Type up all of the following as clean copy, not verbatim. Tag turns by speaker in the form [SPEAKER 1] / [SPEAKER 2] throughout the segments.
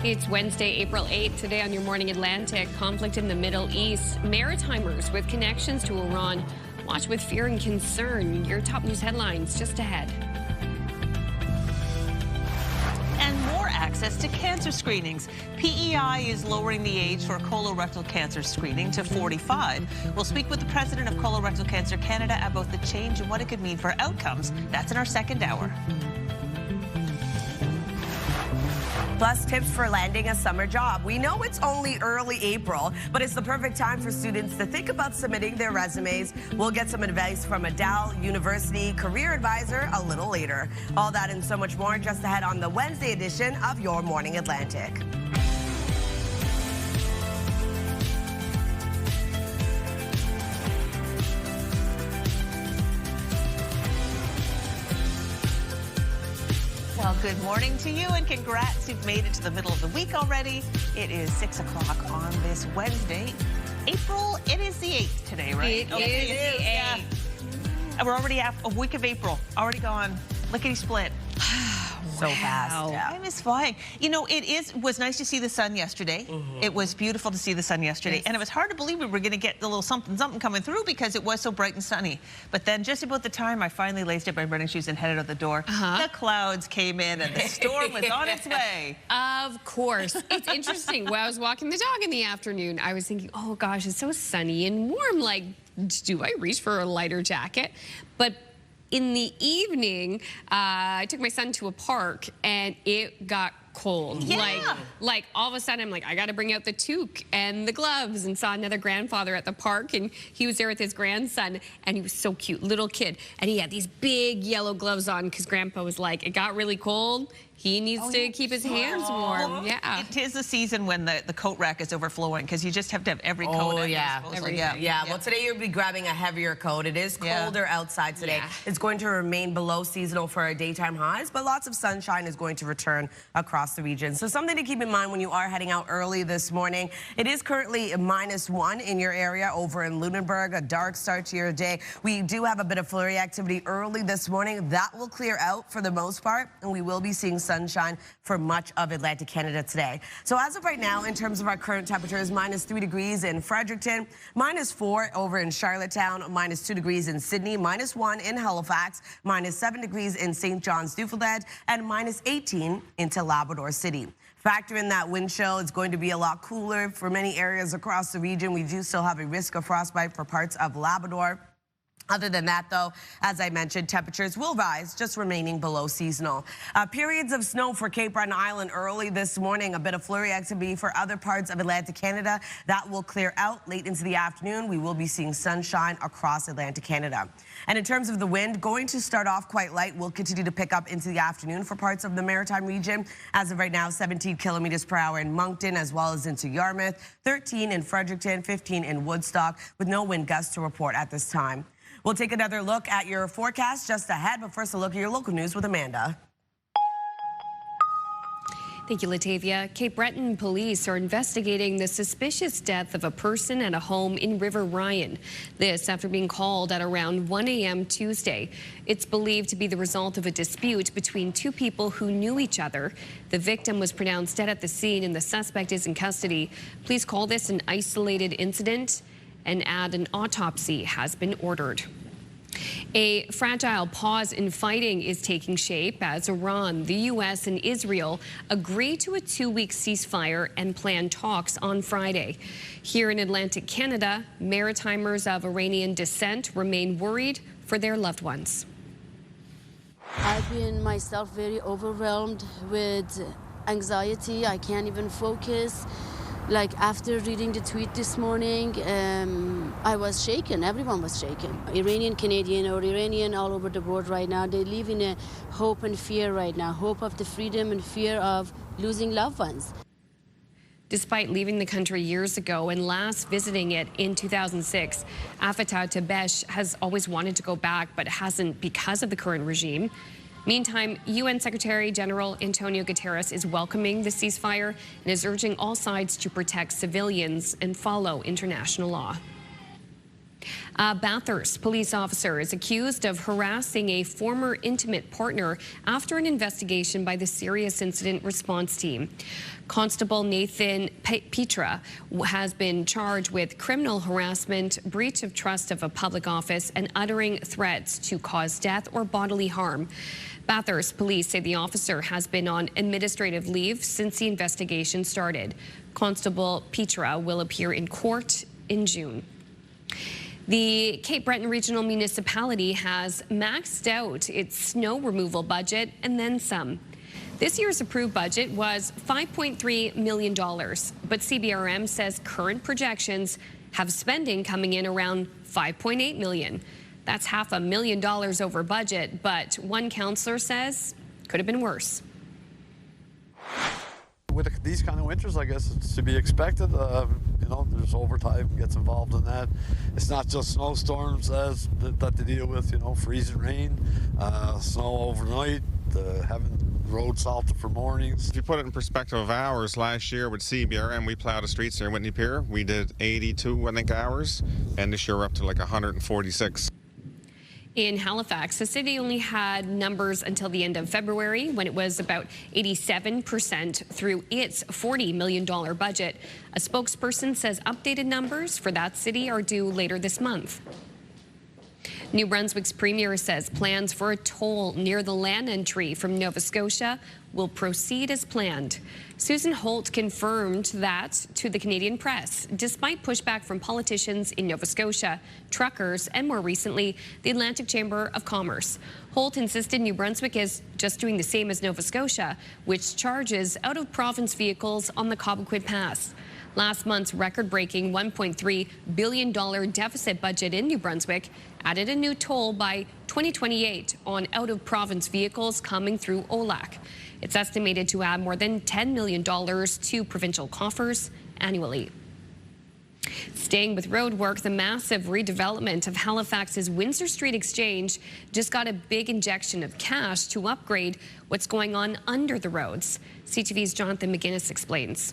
[SPEAKER 1] It's Wednesday, April 8th. Today on Your Morning Atlantic, conflict in the Middle East. Maritimers with connections to Iran watch with fear and concern. Your top news headlines just ahead.
[SPEAKER 2] And more access to cancer screenings. PEI is lowering the age for colorectal cancer screening to 45. We'll speak with the president of Colorectal Cancer Canada about the change and what it could mean for outcomes. That's in our second hour.
[SPEAKER 3] Plus, tips for landing a summer job. We know it's only early April, but it's the perfect time for students to think about submitting their resumes. We'll get some advice from a Dal University career advisor a little later. All that and so much more just ahead on the Wednesday edition of Your Morning Atlantic.
[SPEAKER 2] Well, good morning to you and congrats. You've made it to the middle of the week already. It is 6 o'clock on this Wednesday. April, it is the 8th today, right?
[SPEAKER 1] It is the 8th.
[SPEAKER 2] Yeah. And we're already a week of April, already gone. Lickety-split.
[SPEAKER 3] So fast.
[SPEAKER 2] Time is flying. You know, was nice to see the sun yesterday. It was beautiful to see the sun yesterday. And it was hard to believe we were going to get a little something coming through because it was so bright and sunny. But then just about the time I finally laced up my running shoes and headed out the door, the clouds came in and the storm was on its way.
[SPEAKER 1] Of course. It's interesting. When I was walking the dog in the afternoon, I was thinking, oh gosh, it's so sunny and warm. Like, do I reach for a lighter jacket? But in the evening, I took my son to a park and it got cold.
[SPEAKER 2] Yeah.
[SPEAKER 1] Like all of a sudden I'm like, I got to bring out the toque and the gloves, and saw another grandfather at the park, and he was there with his grandson, and he was so cute, little kid, and he had these big yellow gloves on because grandpa was like, it got really cold. He needs to keep his hands warm. Yeah.
[SPEAKER 2] It is the season when the coat rack is overflowing because you just have to have every coat.
[SPEAKER 3] Yeah, well, today you'll be grabbing a heavier coat. It is colder outside today. It's going to remain below seasonal for our daytime highs, but lots of sunshine is going to return across the region. So something to keep in mind when you are heading out early this morning. It is currently -1 in your area over in Lunenburg, a dark start to your day. We do have a bit of flurry activity early this morning. That will clear out for the most part, and we will be seeing sunshine for much of Atlantic Canada today. So as of right now, in terms of our current temperatures, -3 degrees in Fredericton, -4 over in Charlottetown, -2 degrees in Sydney, -1 in Halifax, -7 degrees in St. John's, Newfoundland, and -18 into Labrador City. Factor in that wind chill. It's going to be a lot cooler for many areas across the region. We do still have a risk of frostbite for parts of Labrador. Other than that, though, as I mentioned, temperatures will rise, just remaining below seasonal. Periods of snow for Cape Breton Island early this morning. A bit of flurry activity for other parts of Atlantic Canada. That will clear out late into the afternoon. We will be seeing sunshine across Atlantic Canada. And in terms of the wind, going to start off quite light. Will continue to pick up into the afternoon for parts of the Maritime region. As of right now, 17 kilometers per hour in Moncton, as well as into Yarmouth, 13 in Fredericton, 15 in Woodstock, with no wind gusts to report at this time. We'll take another look at your forecast just ahead, but first a look at your local news with Amanda.
[SPEAKER 1] Thank you, Latavia. Cape Breton police are investigating the suspicious death of a person at a home in River Ryan. This after being called at around 1 a.m. Tuesday. It's believed to be the result of a dispute between two people who knew each other. The victim was pronounced dead at the scene and the suspect is in custody. Police call this an isolated incident and add an autopsy has been ordered. A fragile pause in fighting is taking shape as Iran, the U.S. and Israel agree to a 2-week ceasefire and plan talks on Friday. Here in Atlantic Canada, maritimers of Iranian descent remain worried for their loved ones.
[SPEAKER 4] I've been myself very overwhelmed with anxiety. I can't even focus. Like after reading the tweet this morning, I was shaken. Everyone was shaken. Iranian, Canadian, or Iranian all over the board right now, they live in a hope and fear right now. Hope of the freedom and fear of losing loved ones.
[SPEAKER 1] Despite leaving the country years ago and last visiting it in 2006, Afatah Tabesh has always wanted to go back, but hasn't because of the current regime. Meantime, UN Secretary General Antonio Guterres is welcoming the ceasefire and is urging all sides to protect civilians and follow international law. A Bathurst police officer is accused of harassing a former intimate partner after an investigation by the Serious Incident Response Team. Constable Nathan Petra has been charged with criminal harassment, breach of trust of a public office, and uttering threats to cause death or bodily harm. Bathurst police say the officer has been on administrative leave since the investigation started. Constable Petra will appear in court in June. The Cape Breton Regional Municipality has maxed out its snow removal budget and then some. This year's approved budget was $5.3 million, but CBRM says current projections have spending coming in around $5.8 million. That's $500,000 over budget, but one councillor says could have been worse.
[SPEAKER 5] With these kind of winters, I guess it's to be expected. You know, there's overtime gets involved in that. It's not just snowstorms that they deal with, you know, freezing rain, snow overnight, having road salted for mornings.
[SPEAKER 6] If you put it in perspective of hours, last year with CBRM, we plowed the streets here in Whitney Pier. We did 82, I think, hours, and this year we're up to like 146.
[SPEAKER 1] In Halifax, the city only had numbers until the end of February, when it was about 87% through its $40 million budget. A spokesperson says updated numbers for that city are due later this month. New Brunswick's premier says plans for a toll near the land entry from Nova Scotia will proceed as planned. Susan Holt confirmed that to the Canadian press, despite pushback from politicians in Nova Scotia, truckers, and more recently, the Atlantic Chamber of Commerce. Holt insisted New Brunswick is just doing the same as Nova Scotia, which charges out-of-province vehicles on the Cobequid Pass. Last month's record-breaking $1.3 billion deficit budget in New Brunswick added a new toll by 2028 on out-of-province vehicles coming through OLAC. It's estimated to add more than $10 million to provincial coffers annually. Staying with road work, the massive redevelopment of Halifax's Windsor Street Exchange just got a big injection of cash to upgrade what's going on under the roads. CTV's Jonathan McGuinness explains.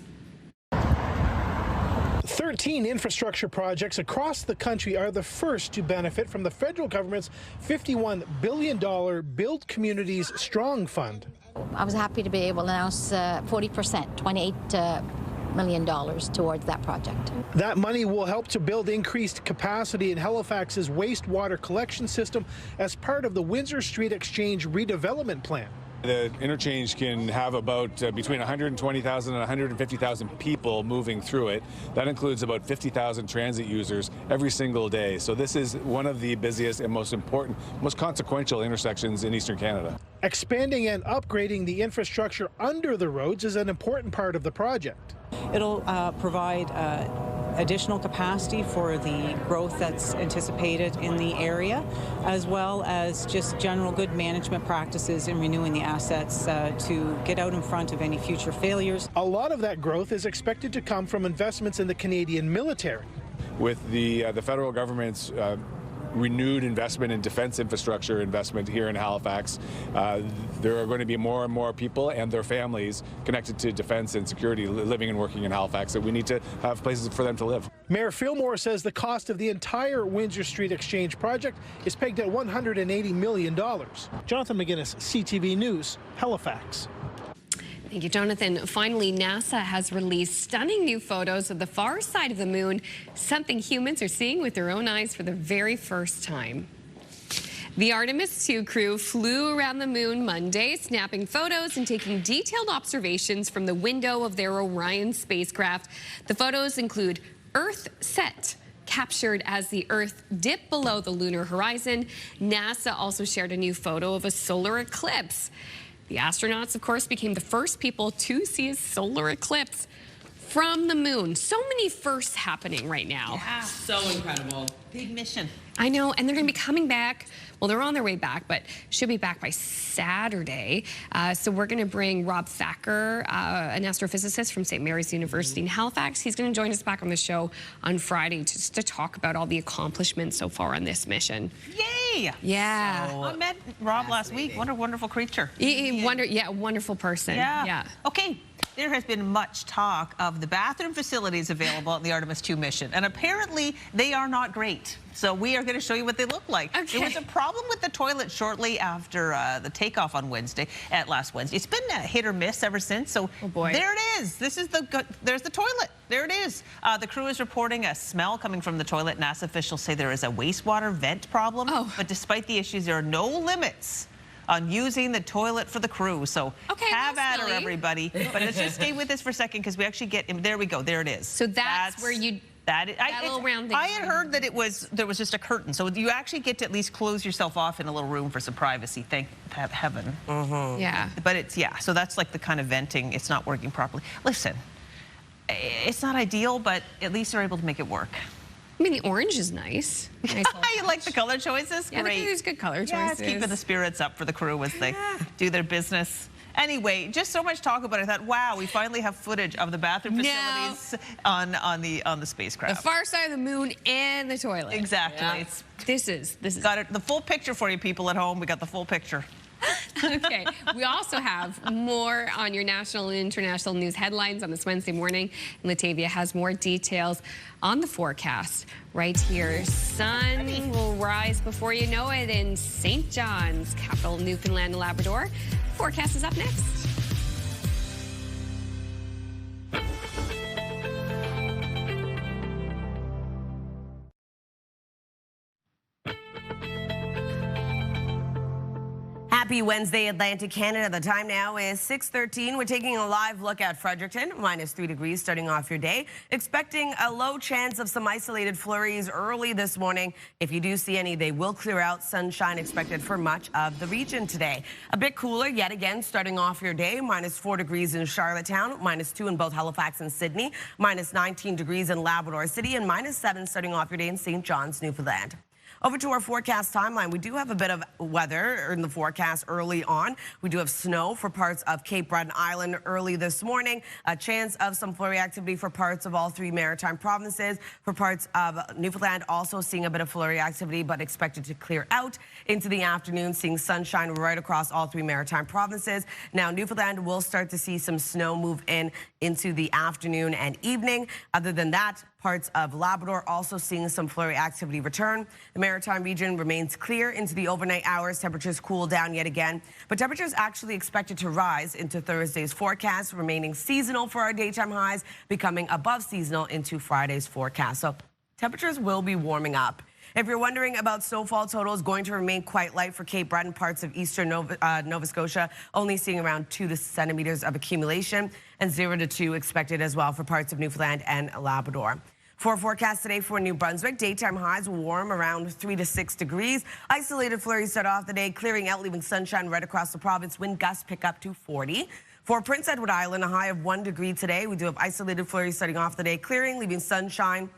[SPEAKER 7] 13 infrastructure projects across the country are the first to benefit from the federal government's $51 billion Build Communities Strong Fund.
[SPEAKER 8] I was happy to be able to announce 40%, $28 million towards that project.
[SPEAKER 7] That money will help to build increased capacity in Halifax's wastewater collection system as part of the Windsor Street Exchange redevelopment plan.
[SPEAKER 9] The interchange can have about between 120,000 and 150,000 people moving through it. That includes about 50,000 transit users every single day. So this is one of the busiest and most important, most consequential intersections in Eastern Canada.
[SPEAKER 7] Expanding and upgrading the infrastructure under the roads is an important part of the project.
[SPEAKER 10] It'll provide additional capacity for the growth that's anticipated in the area, as well as just general good management practices in renewing the assets to get out in front of any future failures.
[SPEAKER 7] A lot of that growth is expected to come from investments in the Canadian military.
[SPEAKER 9] With the federal government's renewed investment in defense infrastructure investment here in Halifax, there are going to be more and more people and their families connected to defense and security living and working in Halifax, that we need to have places for them to live.
[SPEAKER 7] Mayor Fillmore says the cost of the entire Windsor Street Exchange project is pegged at $180 million. Jonathan McGuinness, CTV News, Halifax.
[SPEAKER 1] Thank you, Jonathan. Finally, NASA has released stunning new photos of the far side of the moon, something humans are seeing with their own eyes for the very first time. The Artemis II crew flew around the moon Monday, snapping photos and taking detailed observations from the window of their Orion spacecraft. The photos include Earth set, captured as the Earth dipped below the lunar horizon. NASA also shared a new photo of a solar eclipse. The astronauts, of course, became the first people to see a solar eclipse from the moon. So many firsts happening right now.
[SPEAKER 2] Yeah.
[SPEAKER 3] So incredible.
[SPEAKER 2] Big mission.
[SPEAKER 1] I know, and they're going to be coming back. Well, they're on their way back, but should be back by Saturday. So we're going to bring Rob Thacker, an astrophysicist from St. Mary's University in Halifax. He's going to join us back on the show on Friday just to talk about all the accomplishments so far on this mission.
[SPEAKER 2] Yay!
[SPEAKER 1] Yeah.
[SPEAKER 2] So I met Rob last week. What a wonderful creature.
[SPEAKER 1] Yeah, wonderful person.
[SPEAKER 2] Yeah. Okay. there has been much talk of the bathroom facilities available on the Artemis 2 mission, and apparently they are not great. So we are going to show you what they look like.
[SPEAKER 1] Okay.
[SPEAKER 2] There was a problem with the toilet shortly after the takeoff on last Wednesday. It's been a hit or miss ever since. So there it is. There's the toilet. There it is. The crew is reporting a smell coming from the toilet. NASA officials say there is a wastewater vent problem. But despite the issues, there are no limits on using the toilet for the crew. So have at her, everybody. But let's just stay with this for a second because we actually get, there we go, there it is.
[SPEAKER 1] So that's where you,
[SPEAKER 2] I had heard that there was just a curtain. So you actually get to at least close yourself off in a little room for some privacy, thank heaven.
[SPEAKER 1] Yeah.
[SPEAKER 2] But it's, so that's like the kind of venting, it's not working properly. Listen, it's not ideal, but at least they're able to make it work.
[SPEAKER 1] I mean, the orange is nice.
[SPEAKER 2] You like the color choices?
[SPEAKER 1] Yeah,
[SPEAKER 2] great.
[SPEAKER 1] There's good color choices.
[SPEAKER 2] Yeah, it's keeping the spirits up for the crew as they do their business. Anyway, just so much talk about it. I thought, wow, we finally have footage of the bathroom facilities on the spacecraft.
[SPEAKER 1] The far side of the moon and the toilet.
[SPEAKER 2] Exactly.
[SPEAKER 1] Yeah. This is
[SPEAKER 2] got it. The full picture for you people at home. We got the full picture.
[SPEAKER 1] Okay, we also have more on your national and international news headlines on this Wednesday morning. And Latavia has more details on the forecast right here. Sun will rise before you know it in St. John's, capital Newfoundland and Labrador. Forecast is up next.
[SPEAKER 3] Happy Wednesday, Atlantic Canada. The time now is 6:13. We're taking a live look at Fredericton, -3 degrees starting off your day. Expecting a low chance of some isolated flurries early this morning. If you do see any, they will clear out. Sunshine expected for much of the region today. A bit cooler yet again starting off your day. -4 degrees in Charlottetown, -2 in both Halifax and Sydney, -19 degrees in Labrador City, and -7 starting off your day in St. John's, Newfoundland. Over to our forecast timeline. We do have a bit of weather in the forecast early on. We do have snow for parts of Cape Breton Island early this morning. A chance of some flurry activity for parts of all 3 maritime provinces. For parts of Newfoundland, also seeing a bit of flurry activity, but expected to clear out into the afternoon, seeing sunshine right across all 3 maritime provinces. Now, Newfoundland will start to see some snow move into the afternoon and evening. Other than that, parts of Labrador also seeing some flurry activity return. The maritime region remains clear into the overnight hours. Temperatures cool down yet again, but temperatures actually expected to rise into Thursday's forecast, remaining seasonal for our daytime highs, becoming above seasonal into Friday's forecast. So temperatures will be warming up. If you're wondering about snowfall totals, going to remain quite light for Cape Breton, parts of eastern Nova Scotia, only seeing around 2 centimeters of accumulation, and 0 to 2 expected as well for parts of Newfoundland and Labrador. For forecast today for New Brunswick, daytime highs will warm around 3 to 6 degrees. Isolated flurries start off the day, clearing out, leaving sunshine right across the province. Wind gusts pick up to 40. For Prince Edward Island, a high of 1 degree today. We do have isolated flurries starting off the day, clearing, leaving sunshine.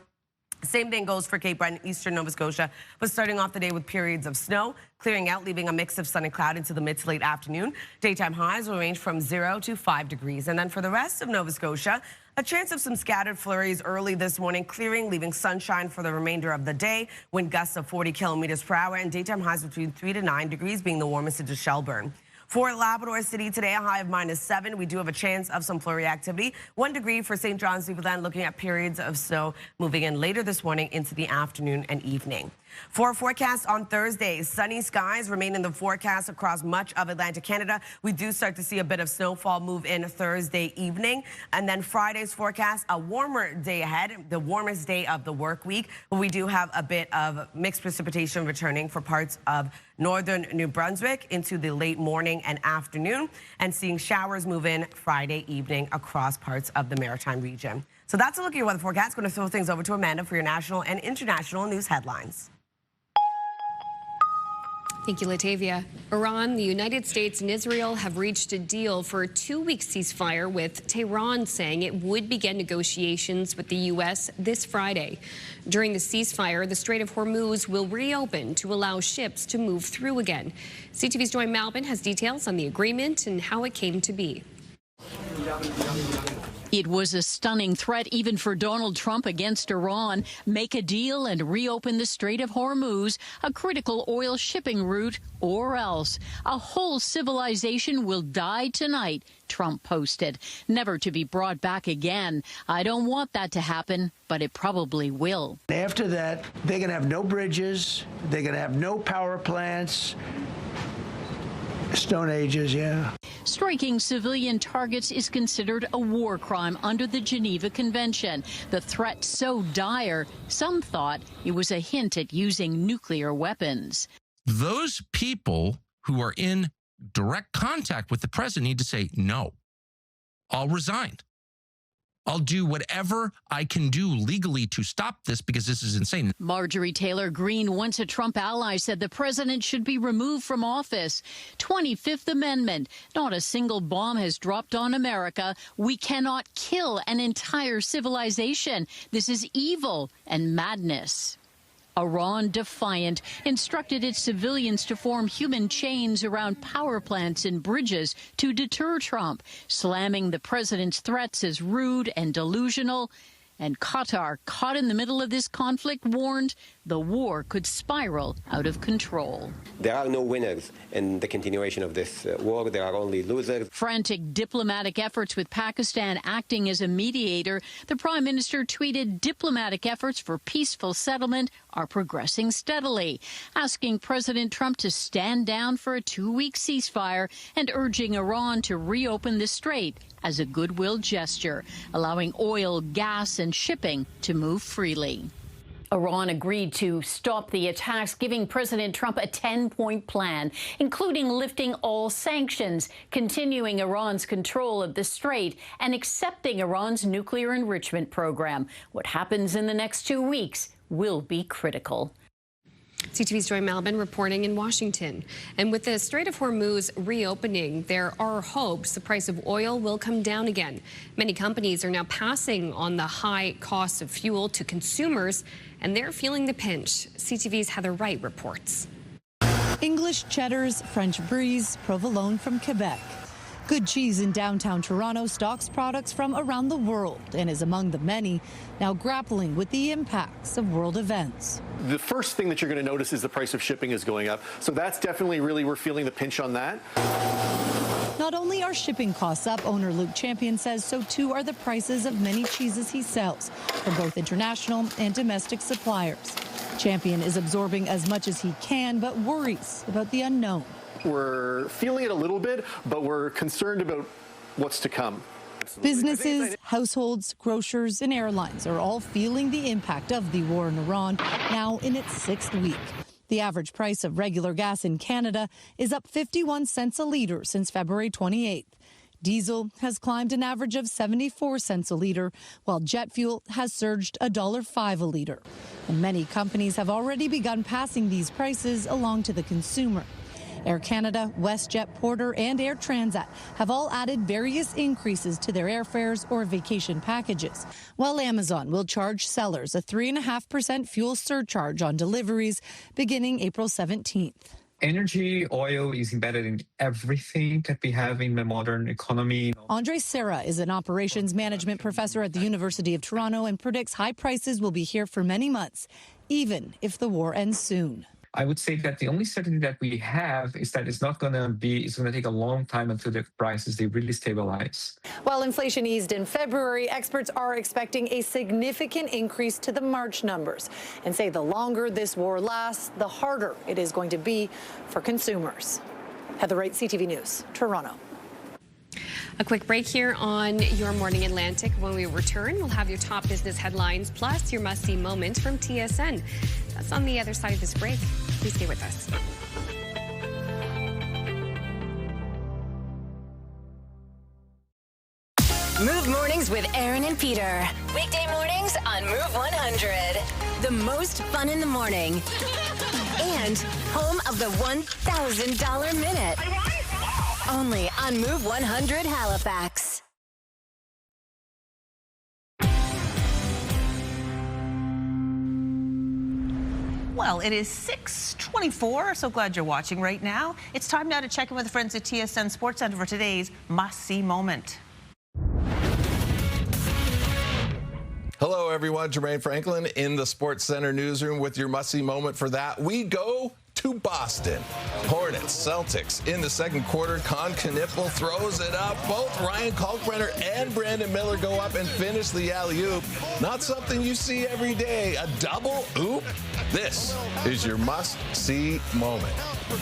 [SPEAKER 3] Same thing goes for Cape Breton, eastern Nova Scotia, but starting off the day with periods of snow, clearing out, leaving a mix of sun and cloud into the mid to late afternoon. Daytime highs will range from 0 to 5 degrees. And then for the rest of Nova Scotia, a chance of some scattered flurries early this morning, clearing, leaving sunshine for the remainder of the day. Wind gusts of 40 kilometers per hour, and daytime highs between 3 to 9 degrees, being the warmest into Shelburne. For Labrador City today, a high of -7. We do have a chance of some flurry activity. 1 degree for St. John's, Newfoundland, looking at periods of snow moving in later this morning into the afternoon and evening. For forecast on Thursday, sunny skies remain in the forecast across much of Atlantic Canada. We do start to see a bit of snowfall move in Thursday evening. And then Friday's forecast, a warmer day ahead, the warmest day of the work week. But we do have a bit of mixed precipitation returning for parts of northern New Brunswick into the late morning and afternoon, and seeing showers move in Friday evening across parts of the maritime region. So that's a look at your weather forecast. Going to throw things over to Amanda for your national and international news headlines.
[SPEAKER 1] Thank you, Latavia. Iran, the United States, and Israel have reached a deal for a 2-week ceasefire, with Tehran saying it would begin negotiations with the U.S. this Friday. During the ceasefire, the Strait of Hormuz will reopen to allow ships to move through again. CTV's Joy Malbin has details on the agreement and how it came to be.
[SPEAKER 11] It was a stunning threat even for Donald Trump against Iran. Make a deal and reopen the Strait of Hormuz, a critical oil shipping route, or else a whole civilization will die tonight, Trump posted, never to be brought back again. I don't want that to happen, but it probably will.
[SPEAKER 12] After that, they're going to have no bridges. They're going to have no power plants. Stone Ages, yeah.
[SPEAKER 11] Striking civilian targets is considered a war crime under the Geneva Convention. The threat so dire, some thought it was a hint at using nuclear weapons.
[SPEAKER 13] Those people who are in direct contact with the president need to say, no, I'll resign. I'll do whatever I can do legally to stop this because this is insane.
[SPEAKER 11] Marjorie Taylor Greene, once a Trump ally, said the president should be removed from office. 25th Amendment. Not a single bomb has dropped on America. We cannot kill an entire civilization. This is evil and madness. Iran, defiant, instructed its civilians to form human chains around power plants and bridges to deter Trump, slamming the president's threats as rude and delusional. And Qatar, caught in the middle of this conflict, warned the war could spiral out of control.
[SPEAKER 14] There are no winners in the continuation of this war. There are only losers.
[SPEAKER 11] Frantic diplomatic efforts with Pakistan acting as a mediator. The prime minister tweeted diplomatic efforts for peaceful settlement are progressing steadily, asking President Trump to stand down for a 2-week ceasefire and urging Iran to reopen the strait as a goodwill gesture, allowing oil, gas, and shipping to move freely. Iran agreed to stop the attacks, giving President Trump a 10-point plan, including lifting all sanctions, continuing Iran's control of the strait, and accepting Iran's nuclear enrichment program. What happens in the next 2 weeks will be critical.
[SPEAKER 1] CTV's Joy Malbin reporting in Washington. And with the Strait of Hormuz reopening, there are hopes the price of oil will come down again. Many companies are now passing on the high cost of fuel to consumers, and they're feeling the pinch. CTV's Heather Wright reports.
[SPEAKER 15] English cheddars, French bries, provolone from Quebec. Good Cheese in downtown Toronto stocks products from around the world and is among the many now grappling with the impacts of world events.
[SPEAKER 16] The first thing that you're going to notice is the price of shipping is going up. So that's definitely we're feeling the pinch on that.
[SPEAKER 15] Not only are shipping costs up, owner Luke Champion says so too are the prices of many cheeses he sells from both international and domestic suppliers. Champion is absorbing as much as he can, but worries about the unknown.
[SPEAKER 16] We're feeling it a little bit, but we're concerned about what's to come.
[SPEAKER 15] Businesses, households, grocers, and airlines are all feeling the impact of the war in Iran, now in its 6th week. The average price of regular gas in Canada is up 51 cents a litre since February 28th. Diesel has climbed an average of 74 cents a litre, while jet fuel has surged $1.05 a litre. And many companies have already begun passing these prices along to the consumer. Air Canada, WestJet, Porter, and Air Transat have all added various increases to their airfares or vacation packages, while Amazon will charge sellers a 3.5% fuel surcharge on deliveries beginning April 17th.
[SPEAKER 17] Energy, oil is embedded in everything that we have in the modern economy.
[SPEAKER 15] Andre Serra is an operations management professor at the University of Toronto and predicts high prices will be here for many months, even if the war ends soon.
[SPEAKER 17] I would say that the only certainty that we have is that it's going to take a long time until the prices, they really stabilize.
[SPEAKER 18] While inflation eased in February, experts are expecting a significant increase to the March numbers and say the longer this war lasts, the harder it is going to be for consumers. Heather Wright, CTV News, Toronto.
[SPEAKER 1] A quick break here on Your Morning Atlantic. When we return, we'll have your top business headlines plus your must-see moments from TSN. That's on the other side of this break. Please stay with us.
[SPEAKER 19] Move Mornings with Aaron and Peter. Weekday mornings on Move 100. The most fun in the morning. And home of the $1,000 minute. Only on Move 100 Halifax.
[SPEAKER 2] Well, it is 6:24. So glad you're watching right now. It's time now to check in with the friends at TSN Sports Center for today's must-see moment.
[SPEAKER 20] Hello, everyone. Jermaine Franklin in the Sports Center newsroom with your must-see moment for that. We go to Boston. Hornets, Celtics in the second quarter. Con Knippel throws it up. Both Ryan Kalkbrenner and Brandon Miller go up and finish the alley-oop. Not something you see every day. A double oop? This is your must-see moment.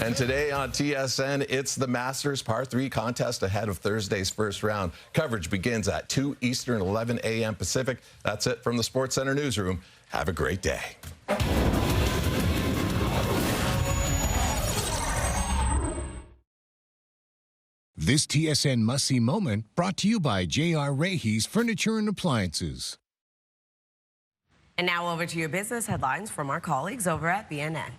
[SPEAKER 20] And today on TSN, it's the Masters Par 3 contest ahead of Thursday's first round. Coverage begins at 2 Eastern, 11 a.m. Pacific. That's it from the Sports Center newsroom. Have a great day.
[SPEAKER 21] This TSN must-see moment brought to you by J.R. Rahe's Furniture and Appliances.
[SPEAKER 3] And now over to your business headlines from our colleagues over at BNN.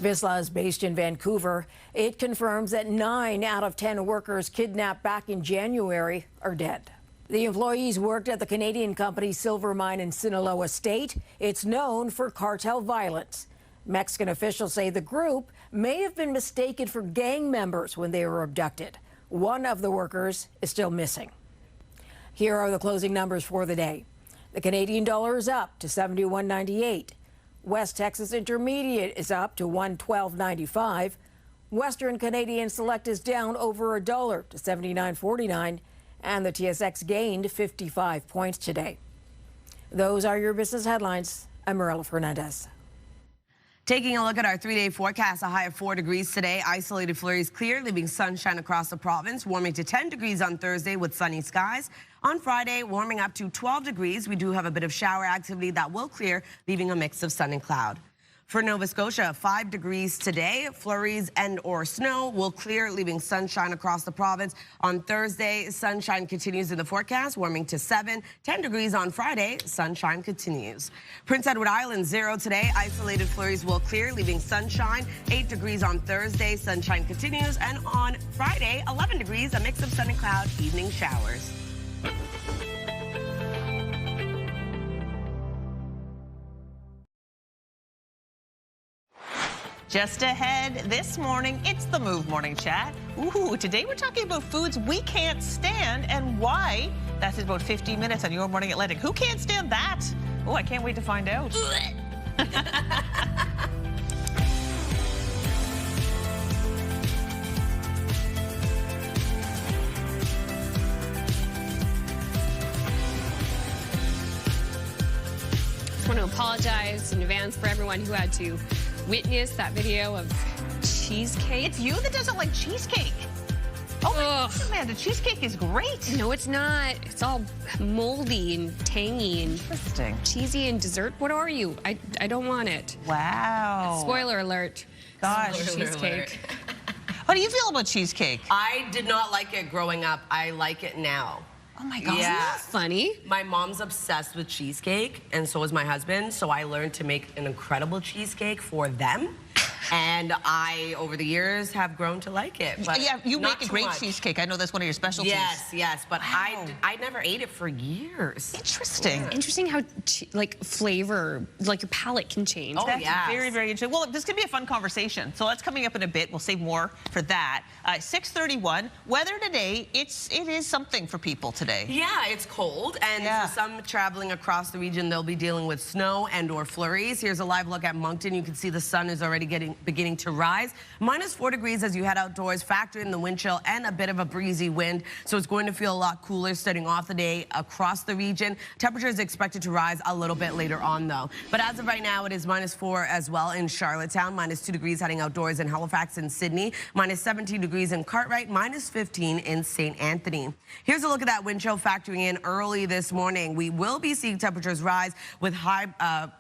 [SPEAKER 22] Vizsla is based in Vancouver. It confirms that 9 out of 10 workers kidnapped back in January are dead. The employees worked at the Canadian company Silver Mine in Sinaloa State. It's known for cartel violence. Mexican officials say the group may have been mistaken for gang members when they were abducted. One of the workers is still missing. Here are the closing numbers for the day. The Canadian dollar is up to 71.98. West Texas Intermediate is up to 112.95. Western Canadian Select is down over $1 to 79.49. And the TSX gained 55 points today. Those are your business headlines. I'm Marilla Fernandez.
[SPEAKER 3] Taking a look at our 3-day forecast, a high of 4 degrees today. Isolated flurries clear, leaving sunshine across the province. Warming to 10 degrees on Thursday with sunny skies. On Friday, warming up to 12 degrees. We do have a bit of shower activity that will clear, leaving a mix of sun and cloud. For Nova Scotia, 5 degrees today. Flurries and or snow will clear, leaving sunshine across the province. On Thursday, sunshine continues in the forecast, warming to 7. 10 degrees on Friday, sunshine continues. Prince Edward Island, 0 today. Isolated flurries will clear, leaving sunshine. 8 degrees on Thursday, sunshine continues. And on Friday, 11 degrees, a mix of sun and cloud, evening showers.
[SPEAKER 2] Just ahead this morning, it's the Move Morning Chat. Ooh, today we're talking about foods we can't stand and why. That's in about 15 minutes on Your Morning Atlantic. Who can't stand that? Oh, I can't wait to find out.
[SPEAKER 1] I want to apologize in advance for everyone who had to witness that video of cheesecake.
[SPEAKER 2] It's you that doesn't like cheesecake. Oh my goodness, Amanda, cheesecake is great.
[SPEAKER 1] No, it's not. It's all moldy and tangy and cheesy and dessert. What are you? I don't want it.
[SPEAKER 2] Wow.
[SPEAKER 1] Spoiler alert.
[SPEAKER 2] Gosh,
[SPEAKER 1] cheesecake.
[SPEAKER 2] How do you feel about cheesecake?
[SPEAKER 3] I did not like it growing up. I like it now.
[SPEAKER 2] Oh my God.
[SPEAKER 3] Yeah.
[SPEAKER 1] That's funny.
[SPEAKER 3] My mom's obsessed with cheesecake, and so is my husband. So I learned to make an incredible cheesecake for them. And I, over the years, have grown to like it. But
[SPEAKER 2] yeah, you
[SPEAKER 3] not
[SPEAKER 2] make a
[SPEAKER 3] too
[SPEAKER 2] great
[SPEAKER 3] much.
[SPEAKER 2] cheesecake. I know that's one of your specialties.
[SPEAKER 3] Yes, yes, but
[SPEAKER 2] Wow.
[SPEAKER 3] I never ate it for years.
[SPEAKER 2] Interesting.
[SPEAKER 3] Yeah.
[SPEAKER 1] Interesting how like flavor, like your palate can change.
[SPEAKER 3] Oh,
[SPEAKER 2] That's
[SPEAKER 3] yes.
[SPEAKER 2] very, very interesting. Well, this could be a fun conversation. So that's coming up in a bit. We'll save more for that. 6:31. Weather today, it is something for people today.
[SPEAKER 3] Yeah, it's cold, and for some traveling across the region, they'll be dealing with snow and or flurries. Here's a live look at Moncton. You can see the sun is already beginning to rise. -4 degrees as you head outdoors. Factor in the wind chill and a bit of a breezy wind, so it's going to feel a lot cooler starting off the day across the region. Temperature is expected to rise a little bit later on, though. But as of right now, it is -4 as well in Charlottetown, -2 degrees heading outdoors in Halifax and Sydney, -17 degrees in Cartwright, -15 in St. Anthony. Here's a look at that wind chill factoring in early this morning. We will be seeing temperatures rise with high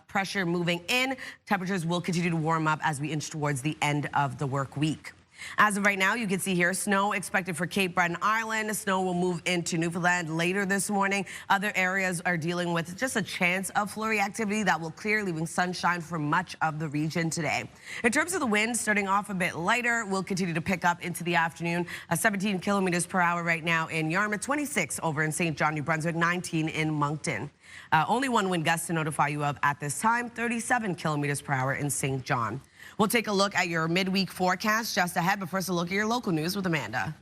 [SPEAKER 3] pressure moving in. Temperatures will continue to warm up as we inch towards the end of the work week. As of right now, you can see here, snow expected for Cape Breton Island. Snow will move into Newfoundland later this morning. Other areas are dealing with just a chance of flurry activity that will clear, leaving sunshine for much of the region today. In terms of the wind, starting off a bit lighter, will continue to pick up into the afternoon. 17 kilometers per hour right now in Yarmouth, 26 over in St. John, New Brunswick, 19 in Moncton. Only one wind gust to notify you of at this time, 37 kilometers per hour in St. John. We'll take a look at your midweek forecast just ahead, but first a look at your local news with Amanda.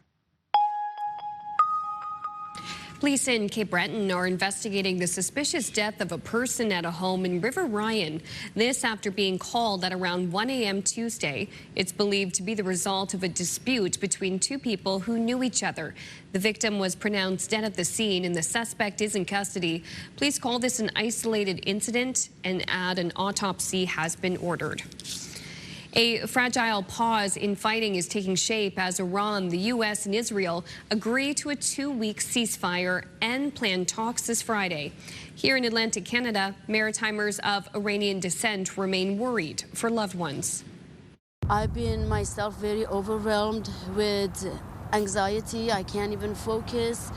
[SPEAKER 1] Police in Cape Breton are investigating the suspicious death of a person at a home in River Ryan. This after being called at around 1 a.m. Tuesday. It's believed to be the result of a dispute between two people who knew each other. The victim was pronounced dead at the scene and the suspect is in custody. Police call this an isolated incident and add an autopsy has been ordered. A fragile pause in fighting is taking shape as Iran, the U.S. and Israel agree to a 2-week ceasefire and plan talks this Friday. Here in Atlantic Canada, maritimers of Iranian descent remain worried for loved ones.
[SPEAKER 4] I've been myself very overwhelmed with anxiety. I can't even focus.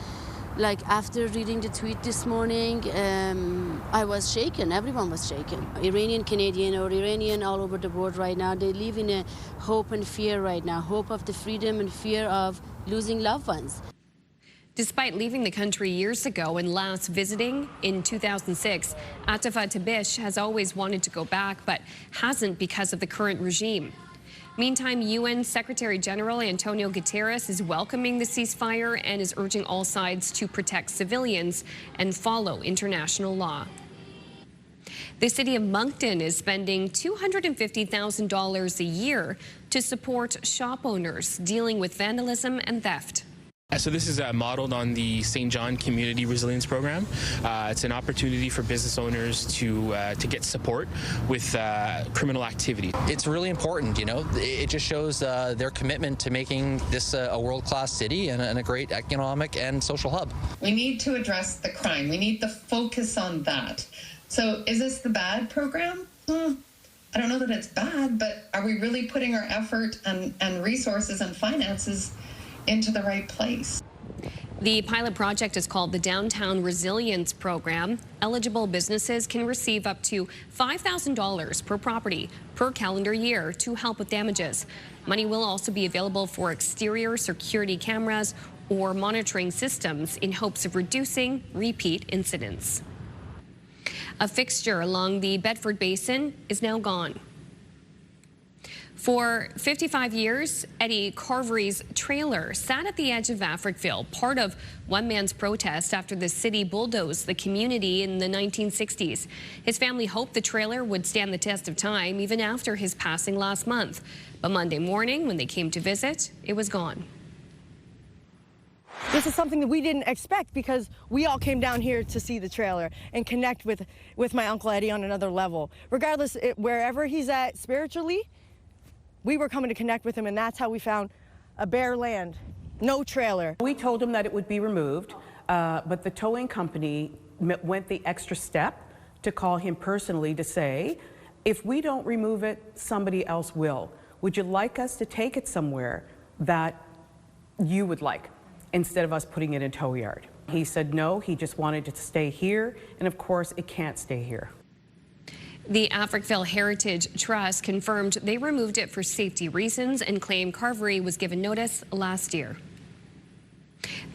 [SPEAKER 4] Like after reading the tweet this morning, I was shaken. Everyone was shaken. Iranian Canadian or Iranian all over the world right now, they live in a hope and fear right now. Hope of the freedom and fear of losing loved ones.
[SPEAKER 1] Despite leaving the country years ago and last visiting in 2006, Atafa Tabish has always wanted to go back, but hasn't because of the current regime. Meantime, UN Secretary General Antonio Guterres is welcoming the ceasefire and is urging all sides to protect civilians and follow international law. The city of Moncton is spending $250,000 a year to support shop owners dealing with vandalism and theft.
[SPEAKER 5] So this is modeled on the St. John Community Resilience Program. It's an opportunity for business owners to get support with criminal activity.
[SPEAKER 23] It's really important, you know. It just shows their commitment to making this a world-class city and a great economic and social hub.
[SPEAKER 24] We need to address the crime. We need to focus on that. So is this the bad program? I don't know that it's bad, but are we really putting our effort and resources and finances into the right place?
[SPEAKER 1] The pilot project is called the Downtown Resilience Program. Eligible businesses can receive up to $5,000 per property per calendar year to help with damages. Money will also be available for exterior security cameras or monitoring systems in hopes of reducing repeat incidents. A fixture along the Bedford Basin is now gone. For 55 years, Eddie Carvery's trailer sat at the edge of Africville, part of one man's protest after the city bulldozed the community in the 1960s. His family hoped the trailer would stand the test of time even after his passing last month. But Monday morning, when they came to visit, it was gone.
[SPEAKER 25] This is something that we didn't expect because we all came down here to see the trailer and connect with my Uncle Eddie on another level. Regardless, wherever he's at spiritually, we were coming to connect with him, and that's how we found a bare land, no trailer.
[SPEAKER 26] We told him that it would be removed, but the towing company went the extra step to call him personally to say, if we don't remove it, somebody else will. Would you like us to take it somewhere that you would like, instead of us putting it in tow yard? He said no, he just wanted it to stay here, and of course it can't stay here.
[SPEAKER 1] The Africville Heritage Trust confirmed they removed it for safety reasons and claimed Carvery was given notice last year.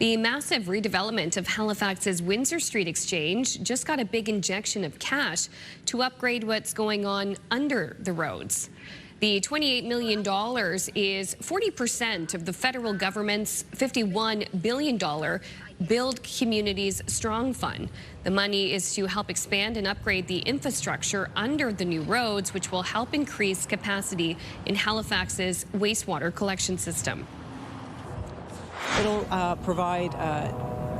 [SPEAKER 1] The massive redevelopment of Halifax's Windsor Street Exchange just got a big injection of cash to upgrade what's going on under the roads. The $28 million is 40% of the federal government's $51 billion Build Communities Strong Fund. The money is to help expand and upgrade the infrastructure under the new roads, which will help increase capacity in Halifax's wastewater collection system.
[SPEAKER 10] It'll provide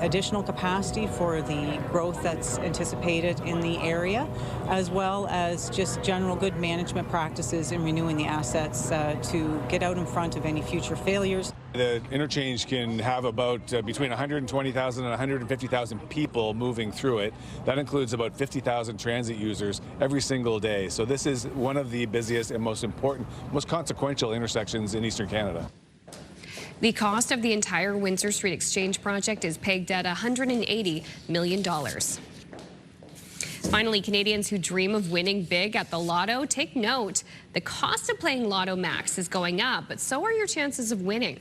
[SPEAKER 10] additional capacity for the growth that's anticipated in the area, as well as just general good management practices in renewing the assets to get out in front of any future failures.
[SPEAKER 9] The interchange can have about between 120,000 and 150,000 people moving through it. That includes about 50,000 transit users every single day. So this is one of the busiest and most important, most consequential intersections in Eastern Canada.
[SPEAKER 1] The cost of the entire Windsor Street Exchange project is pegged at $180 million. Finally, Canadians who dream of winning big at the lotto, take note. The cost of playing Lotto Max is going up, but so are your chances of winning.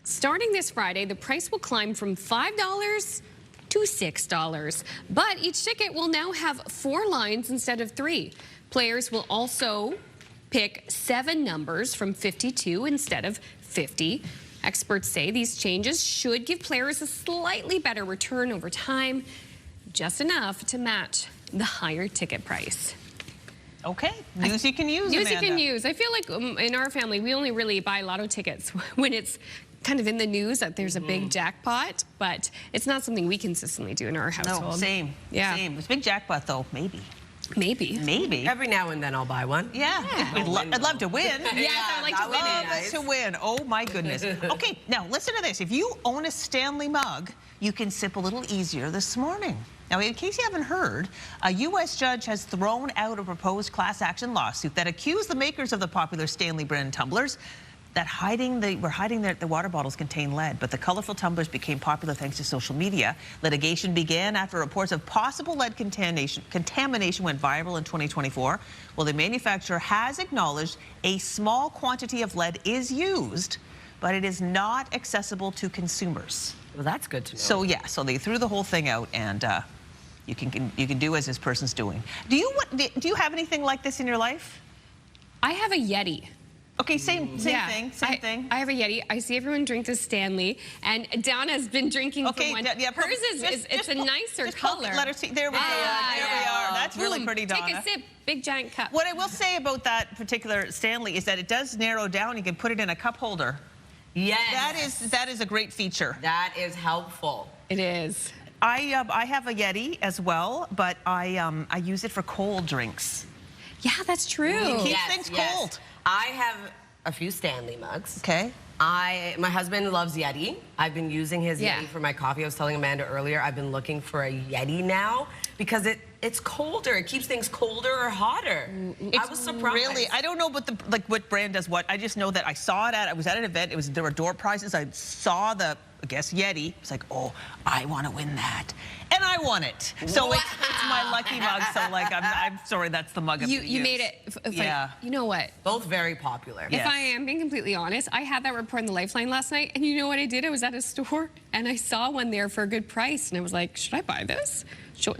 [SPEAKER 1] Starting this Friday, the price will climb from $5 to $6, but each ticket will now have 4 lines instead of 3. Players will also pick 7 numbers from 52 instead of 50. Experts say these changes should give players a slightly better return over time, just enough to match the higher ticket price.
[SPEAKER 2] Okay, news you can use,
[SPEAKER 1] News
[SPEAKER 2] Amanda.
[SPEAKER 1] you can use. I feel like in our family, we only really buy lotto tickets when it's kind of in the news that there's a big jackpot, but it's not something we consistently do in our household.
[SPEAKER 2] No, same.
[SPEAKER 1] Yeah.
[SPEAKER 2] Same. It's a big jackpot, though. Maybe.
[SPEAKER 1] Maybe.
[SPEAKER 3] Every now and then I'll buy one.
[SPEAKER 2] Yeah. I'd love to win.
[SPEAKER 1] Yes, I'd like to win it.
[SPEAKER 2] Love to win. Oh, my goodness. Okay, now listen to this. If you own a Stanley mug, you can sip a little easier this morning. Now, in case you haven't heard, a U.S. judge has thrown out a proposed class action lawsuit that accused the makers of the popular Stanley brand tumblers that the water bottles contain lead, but the colorful tumblers became popular thanks to social media. Litigation began after reports of possible lead contamination went viral in 2024. Well, the manufacturer has acknowledged a small quantity of lead is used, but it is not accessible to consumers.
[SPEAKER 3] Well, that's good to know.
[SPEAKER 2] So yeah, so they threw the whole thing out, and you can do as this person's doing. Do you have anything like this in your life?
[SPEAKER 1] I have a Yeti.
[SPEAKER 2] Okay, same thing.
[SPEAKER 1] I have a Yeti. I see everyone drink the Stanley, and Donna's been drinking from one. Hers it's a nicer color.
[SPEAKER 2] Let her see. There we go. There we are. That's really pretty, Donna.
[SPEAKER 1] Take a sip. Big giant cup.
[SPEAKER 2] What I will say about that particular Stanley is that it does narrow down. You can put it in a cup holder.
[SPEAKER 3] Yes.
[SPEAKER 2] That is a great feature.
[SPEAKER 3] That is helpful.
[SPEAKER 1] It is.
[SPEAKER 2] I have a Yeti as well, but I use it for cold drinks.
[SPEAKER 1] Yeah, that's true.
[SPEAKER 2] It keeps things cold.
[SPEAKER 3] I have a few Stanley mugs.
[SPEAKER 2] Okay.
[SPEAKER 3] My husband loves Yeti. I've been using his Yeti for my coffee. I was telling Amanda earlier, I've been looking for a Yeti now because it's colder. It keeps things colder or hotter. I was surprised.
[SPEAKER 2] Really, I don't know what brand does what. I just know that I saw it I was at an event. There were door prizes. I saw the, I guess, Yeti. It's like, oh, I want to win that. And I won it. So it's my lucky mug. So like, I'm sorry, that's the mug.
[SPEAKER 1] You made it. You know what?
[SPEAKER 3] Both very popular.
[SPEAKER 1] If I am being completely honest, I had that report on the Lifeline last night, and you know what I did? I was at a store, and I saw one there for a good price, and I was like, should I buy this?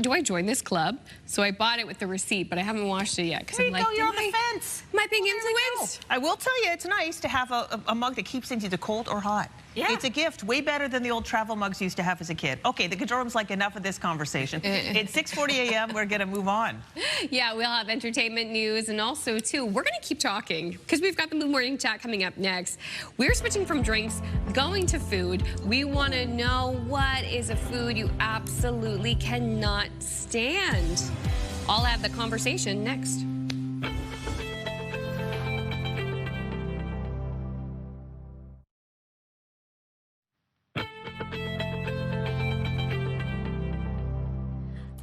[SPEAKER 1] Do I join this club? So I bought it with the receipt, but I haven't washed it yet because I'm like,
[SPEAKER 2] you're on the fence.
[SPEAKER 1] Am I being influenced?
[SPEAKER 2] I will tell you, it's nice to have a mug that keeps things either cold or hot.
[SPEAKER 3] Yeah.
[SPEAKER 2] It's a gift, way better than the old travel mugs you used to have as a kid. Okay, the control room's like, enough of this conversation. It's 6:40 a.m. We're going to move on.
[SPEAKER 1] Yeah, we'll have entertainment news, and also, too, we're going to keep talking because we've got the Move Morning Chat coming up next. We're switching from drinks, going to food. We want to know what is a food you absolutely cannot stand. I'll have the conversation next.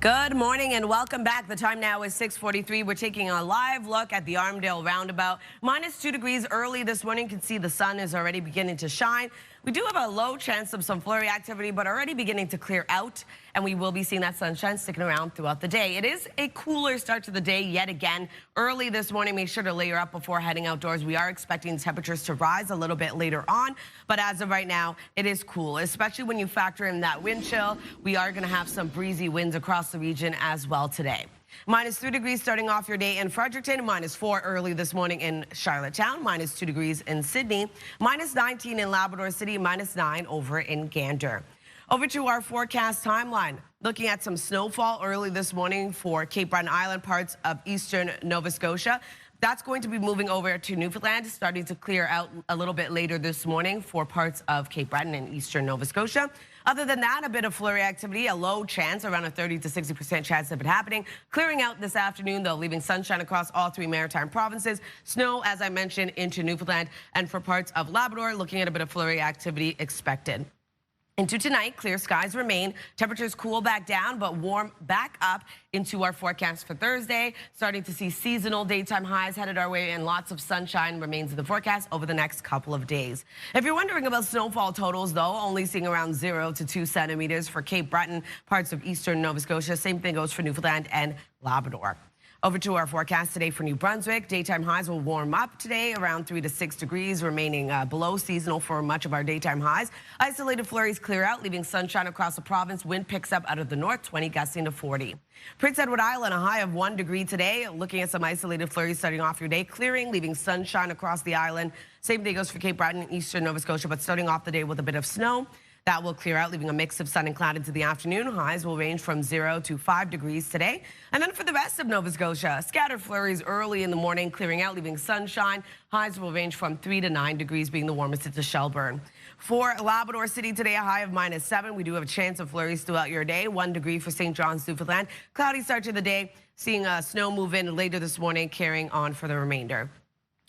[SPEAKER 3] Good morning and welcome back. The time now is 6:43. We're taking a live look at the Armdale roundabout. -2 degrees early this morning. You can see the sun is already beginning to shine. We do have a low chance of some flurry activity, but already beginning to clear out, and we will be seeing that sunshine sticking around throughout the day. It is a cooler start to the day yet again. Early this morning, make sure to layer up before heading outdoors. We are expecting temperatures to rise a little bit later on, but as of right now, it is cool, especially when you factor in that wind chill. We are going to have some breezy winds across the region as well today. -3 degrees starting off your day in Fredericton, -4 early this morning in Charlottetown, -2 degrees in Sydney, -19 in Labrador City, -9 over in Gander. Over to our forecast timeline. Looking at some snowfall early this morning for Cape Breton Island, parts of eastern Nova Scotia. That's going to be moving over to Newfoundland, starting to clear out a little bit later this morning for parts of Cape Breton and eastern Nova Scotia. Other than that, a bit of flurry activity, a low chance, around a 30 to 60% chance of it happening. Clearing out this afternoon, though, leaving sunshine across all 3 maritime provinces. Snow, as I mentioned, into Newfoundland, and for parts of Labrador, looking at a bit of flurry activity expected. Into tonight, clear skies remain. Temperatures cool back down, but warm back up into our forecast for Thursday. Starting to see seasonal daytime highs headed our way, and lots of sunshine remains in the forecast over the next couple of days. If you're wondering about snowfall totals, though, only seeing around 0 to 2 centimeters for Cape Breton, parts of eastern Nova Scotia. Same thing goes for Newfoundland and Labrador. Over to our forecast today for New Brunswick. Daytime highs will warm up today around 3 to 6 degrees, remaining below seasonal for much of our daytime highs. Isolated flurries clear out, leaving sunshine across the province. Wind picks up out of the north, 20 gusting to 40. Prince Edward Island, a high of 1 degree today. Looking at some isolated flurries starting off your day, clearing, leaving sunshine across the island. Same day goes for Cape Breton and eastern Nova Scotia, but starting off the day with a bit of snow. That will clear out, leaving a mix of sun and cloud into the afternoon. Highs will range from 0 to 5 degrees today. And then for the rest of Nova Scotia, scattered flurries early in the morning, clearing out, leaving sunshine. Highs will range from 3 to 9 degrees, being the warmest at the Shelburne. For Labrador City today, a high of -7. We do have a chance of flurries throughout your day. 1 degree for St. John's, Newfoundland. Cloudy start to the day, seeing snow move in later this morning, carrying on for the remainder.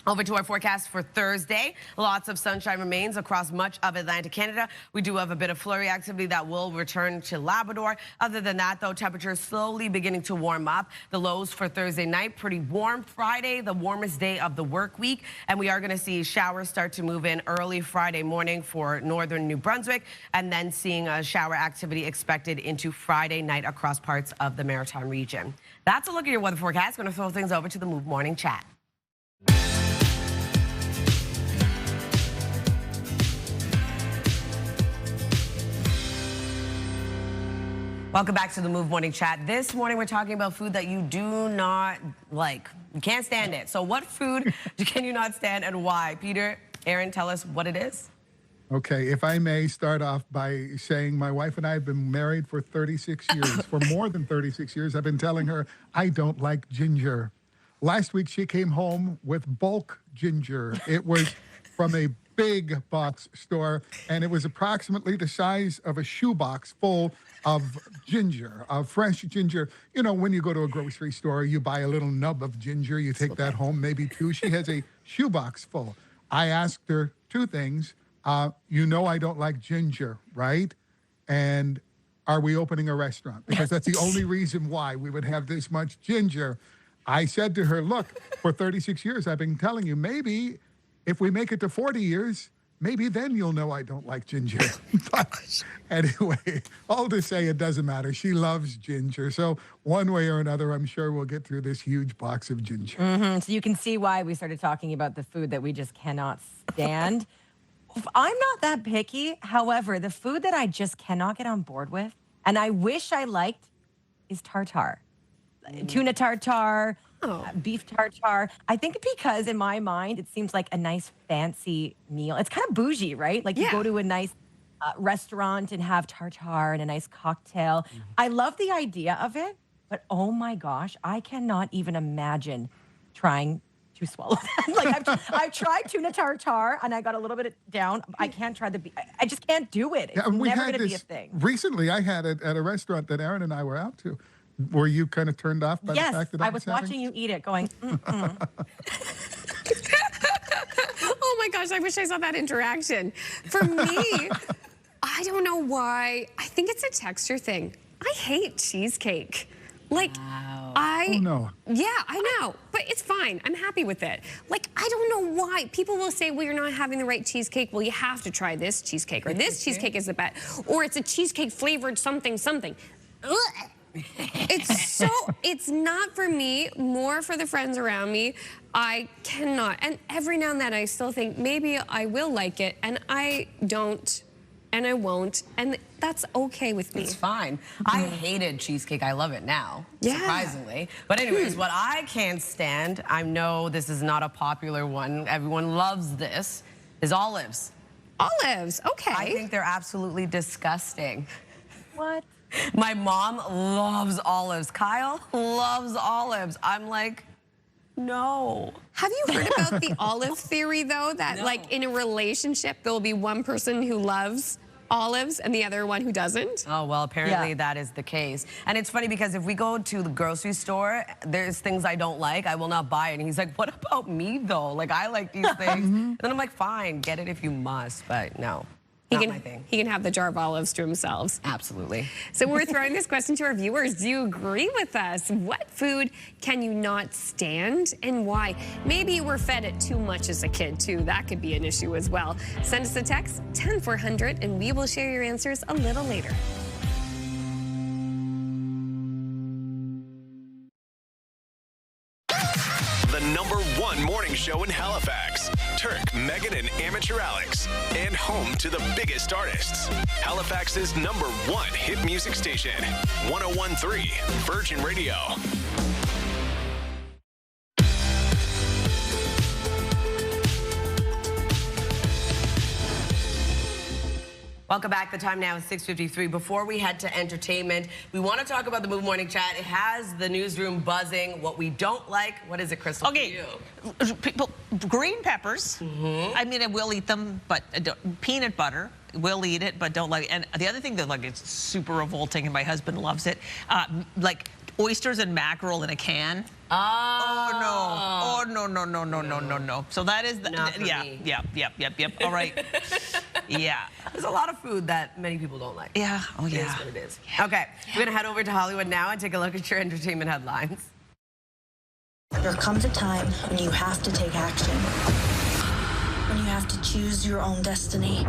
[SPEAKER 3] Over to our forecast for Thursday. Lots of sunshine remains across much of Atlantic Canada. We do have a bit of flurry activity that will return to Labrador. Other than that, though, temperatures slowly beginning to warm up. The lows for Thursday night, pretty warm. Friday, the warmest day of the work week. And we are going to see showers start to move in early Friday morning for northern New Brunswick. And then seeing a shower activity expected into Friday night across parts of the Maritime region. That's a look at your weather forecast. Going to throw things over to the Move Morning Chat. Welcome back to the Move Morning Chat. This morning we're talking about food that you do not like. You can't stand it. So what food can you not stand and why? Peter, Aaron, tell us what it is.
[SPEAKER 6] Okay, if I may start off by saying my wife and I have been married for 36 years. For more than 36 years, I've been telling her I don't like ginger. Last week she came home with bulk ginger. It was from a big box store, and it was approximately the size of a shoebox full of ginger, of fresh ginger. You know, when you go to a grocery store, you buy a little nub of ginger, you take that home, maybe 2. She has a shoebox full. I asked her 2 things. You know I don't like ginger, right? And are we opening a restaurant? Because that's the only reason why we would have this much ginger. I said to her, look, for 36 years, I've been telling you, maybe if we make it to 40 years, maybe then you'll know I don't like ginger. But anyway, all to say it doesn't matter. She loves ginger. So one way or another, I'm sure we'll get through this huge box of ginger.
[SPEAKER 7] So you can see why we started talking about the food that we just cannot stand. I'm not that picky. However, the food that I just cannot get on board with, and I wish I liked, is tartare. Tuna tartare. Beef tartare. I think because in my mind, it seems like a nice fancy meal. It's kind of bougie, right? Like you go to a nice restaurant and have tartare and a nice cocktail. I love the idea of it, but oh my gosh, I cannot even imagine trying to swallow that. Like I've tried tuna tartare and I got a little bit down. I can't try the beef. I just can't do it. It's never going to be a thing.
[SPEAKER 6] Recently, I had it at a restaurant that Aaron and I were out to. Were you kind of turned off by the fact that
[SPEAKER 7] I was watching you eat it going,
[SPEAKER 1] Oh my gosh, I wish I saw that interaction. For me, I don't know why. I think it's a texture thing. I hate cheesecake. Like,
[SPEAKER 6] Oh, no.
[SPEAKER 1] Yeah, I know, but it's fine. I'm happy with it. Like, I don't know why. People will say, well, you're not having the right cheesecake. Well, you have to try this cheesecake, or this cheesecake is the best, or it's a cheesecake flavored something, something. Ugh. It's not for me, more for the friends around me. I cannot. And every now and then I still think maybe I will like it, and I don't, and I won't, and that's okay with me.
[SPEAKER 3] It's fine. I hated cheesecake. I love it now, surprisingly. But anyways, what I can't stand, I know this is not a popular one, everyone loves this, is olives.
[SPEAKER 1] Olives, okay.
[SPEAKER 3] I think they're absolutely disgusting.
[SPEAKER 7] What?
[SPEAKER 3] My mom loves olives. Kyle loves olives. I'm like, no.
[SPEAKER 1] Have you heard about the olive theory, though? That, like, in a relationship, there will be one person who loves olives and the other one who doesn't?
[SPEAKER 3] Oh, well, apparently that is the case. And it's funny because if we go to the grocery store, there's things I don't like. I will not buy it. And he's like, what about me, though? Like, I like these things. And then I'm like, fine, get it if you must. But no.
[SPEAKER 1] He can have the jar of olives to himself.
[SPEAKER 3] Absolutely.
[SPEAKER 1] So we're throwing this question to our viewers. Do you agree with us? What food can you not stand and why? Maybe you were fed it too much as a kid, too. That could be an issue as well. Send us a text, 10400, and we will share your answers a little later.
[SPEAKER 8] morning show in Halifax. Turk, Megan, and Amateur Alex. And home to the biggest artists. Halifax's #1 hit music station. 101.3 Virgin Radio.
[SPEAKER 3] Welcome back. The time now is 6:53. Before we head to entertainment, we want to talk about the Move Morning Chat. It has the newsroom buzzing. What we don't like. What is it, Crystal?
[SPEAKER 2] Okay, people, green peppers. I mean, I will eat them, but peanut butter. Will eat it, but don't like it. And the other thing that like it's super revolting, and my husband loves it, like oysters and mackerel in a can. Oh no! Oh no! So that is the yep. All right. Yeah.
[SPEAKER 3] There's a lot of food that many people don't like.
[SPEAKER 2] Yeah. Oh yeah.
[SPEAKER 3] It is what it is. Okay. We're gonna head over to Hollywood now and take a look at your entertainment headlines.
[SPEAKER 11] There comes a time when you have to take action. When you have to choose your own destiny.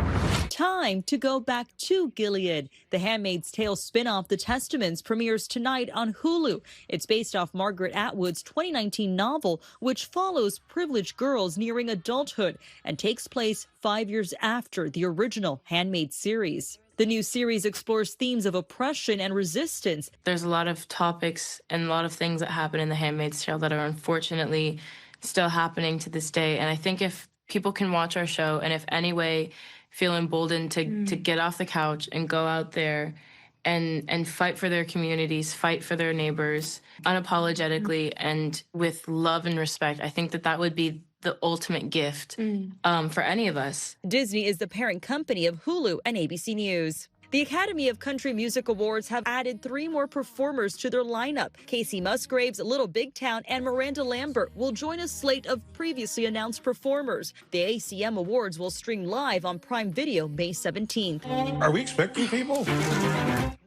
[SPEAKER 12] Time to go back to Gilead. The Handmaid's Tale spin-off The Testaments premieres tonight on Hulu. It's based off Margaret Atwood's 2019 novel, which follows privileged girls nearing adulthood and takes place 5 years after the original Handmaid series. The new series explores themes of oppression and resistance.
[SPEAKER 13] There's a lot of topics and a lot of things that happen in The Handmaid's Tale that are unfortunately still happening to this day. And I think if people can watch our show and if any way feel emboldened to get off the couch and go out there and fight for their communities, fight for their neighbors unapologetically and with love and respect, I think that would be the ultimate gift for any of us.
[SPEAKER 12] Disney is the parent company of Hulu and ABC News. The Academy of Country Music Awards have added 3 more performers to their lineup. Casey Musgraves, Little Big Town, and Miranda Lambert will join a slate of previously announced performers. The ACM Awards will stream live on Prime Video May 17th.
[SPEAKER 14] Are we expecting people?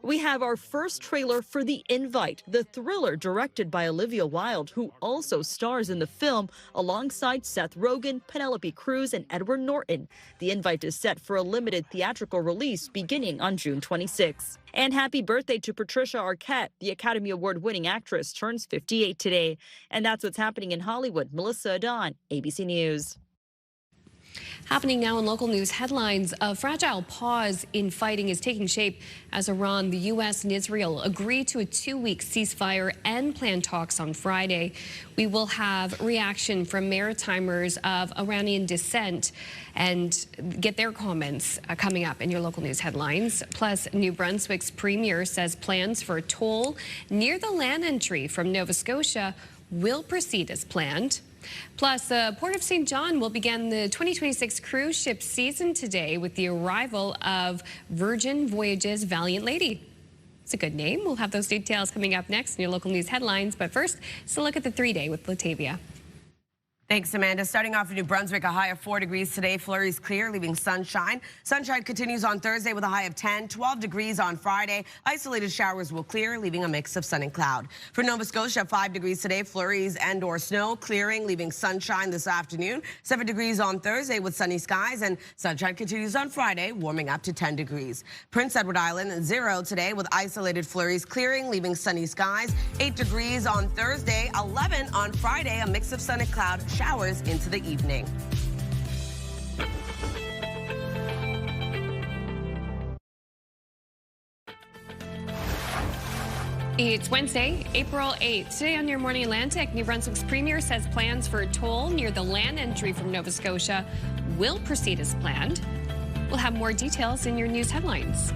[SPEAKER 12] We have our first trailer for The Invite, the thriller directed by Olivia Wilde, who also stars in the film alongside Seth Rogen, Penelope Cruz, and Edward Norton. The Invite is set for a limited theatrical release beginning on June 26. And happy birthday to Patricia Arquette. The Academy Award-winning actress turns 58 today. And that's what's happening in Hollywood. Melissa Adon, ABC News.
[SPEAKER 1] Happening now in local news headlines, a fragile pause in fighting is taking shape as Iran, the U.S. and Israel agree to a 2-week ceasefire and plan talks on Friday. We will have reaction from maritimers of Iranian descent and get their comments coming up in your local news headlines. Plus, New Brunswick's premier says plans for a toll near the land entry from Nova Scotia will proceed as planned. Plus, the Port of St. John will begin the 2026 cruise ship season today with the arrival of Virgin Voyages Valiant Lady. It's a good name. We'll have those details coming up next in your local news headlines. But first, it's a look at the 3-day with Latavia.
[SPEAKER 3] Thanks, Amanda. Starting off in New Brunswick, a high of 4 degrees today. Flurries clear, leaving sunshine. Sunshine continues on Thursday with a high of 10, 12 degrees on Friday. Isolated showers will clear, leaving a mix of sun and cloud. For Nova Scotia, 5 degrees today. Flurries and or snow clearing, leaving sunshine this afternoon. 7 degrees on Thursday with sunny skies, and sunshine continues on Friday, warming up to 10 degrees. Prince Edward Island, 0 today with isolated flurries clearing, leaving sunny skies. 8 degrees on Thursday, 11 on Friday, a mix of sun and cloud. Showers into the evening.
[SPEAKER 1] It's Wednesday, April 8th. Today on Your Morning Atlantic, New Brunswick's premier says plans for a toll near the land entry from Nova Scotia will proceed as planned. We'll have more details in your news headlines.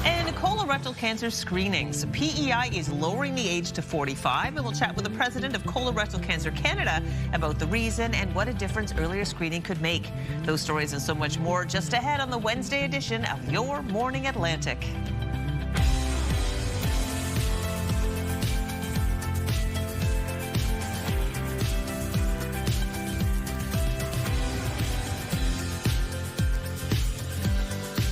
[SPEAKER 2] And colorectal cancer screenings. PEI is lowering the age to 45, and we'll chat with the president of Colorectal Cancer Canada about the reason and what a difference earlier screening could make. Those stories and so much more just ahead on the Wednesday edition of Your Morning Atlantic.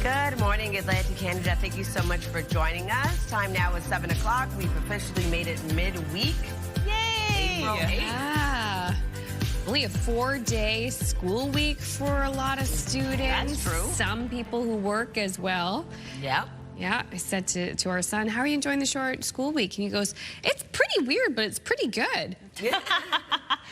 [SPEAKER 3] Good morning, Atlantic Canada. Thank you so much for joining us. Time now is 7 o'clock. We've officially made it midweek.
[SPEAKER 2] Yay!
[SPEAKER 3] April 8th.
[SPEAKER 1] Yeah. Only a 4-day school week for a lot of students.
[SPEAKER 2] That's true.
[SPEAKER 1] Some people who work as well.
[SPEAKER 3] Yeah.
[SPEAKER 1] Yeah, I said to our son, how are you enjoying the short school week? And he goes, it's pretty weird, but it's pretty good.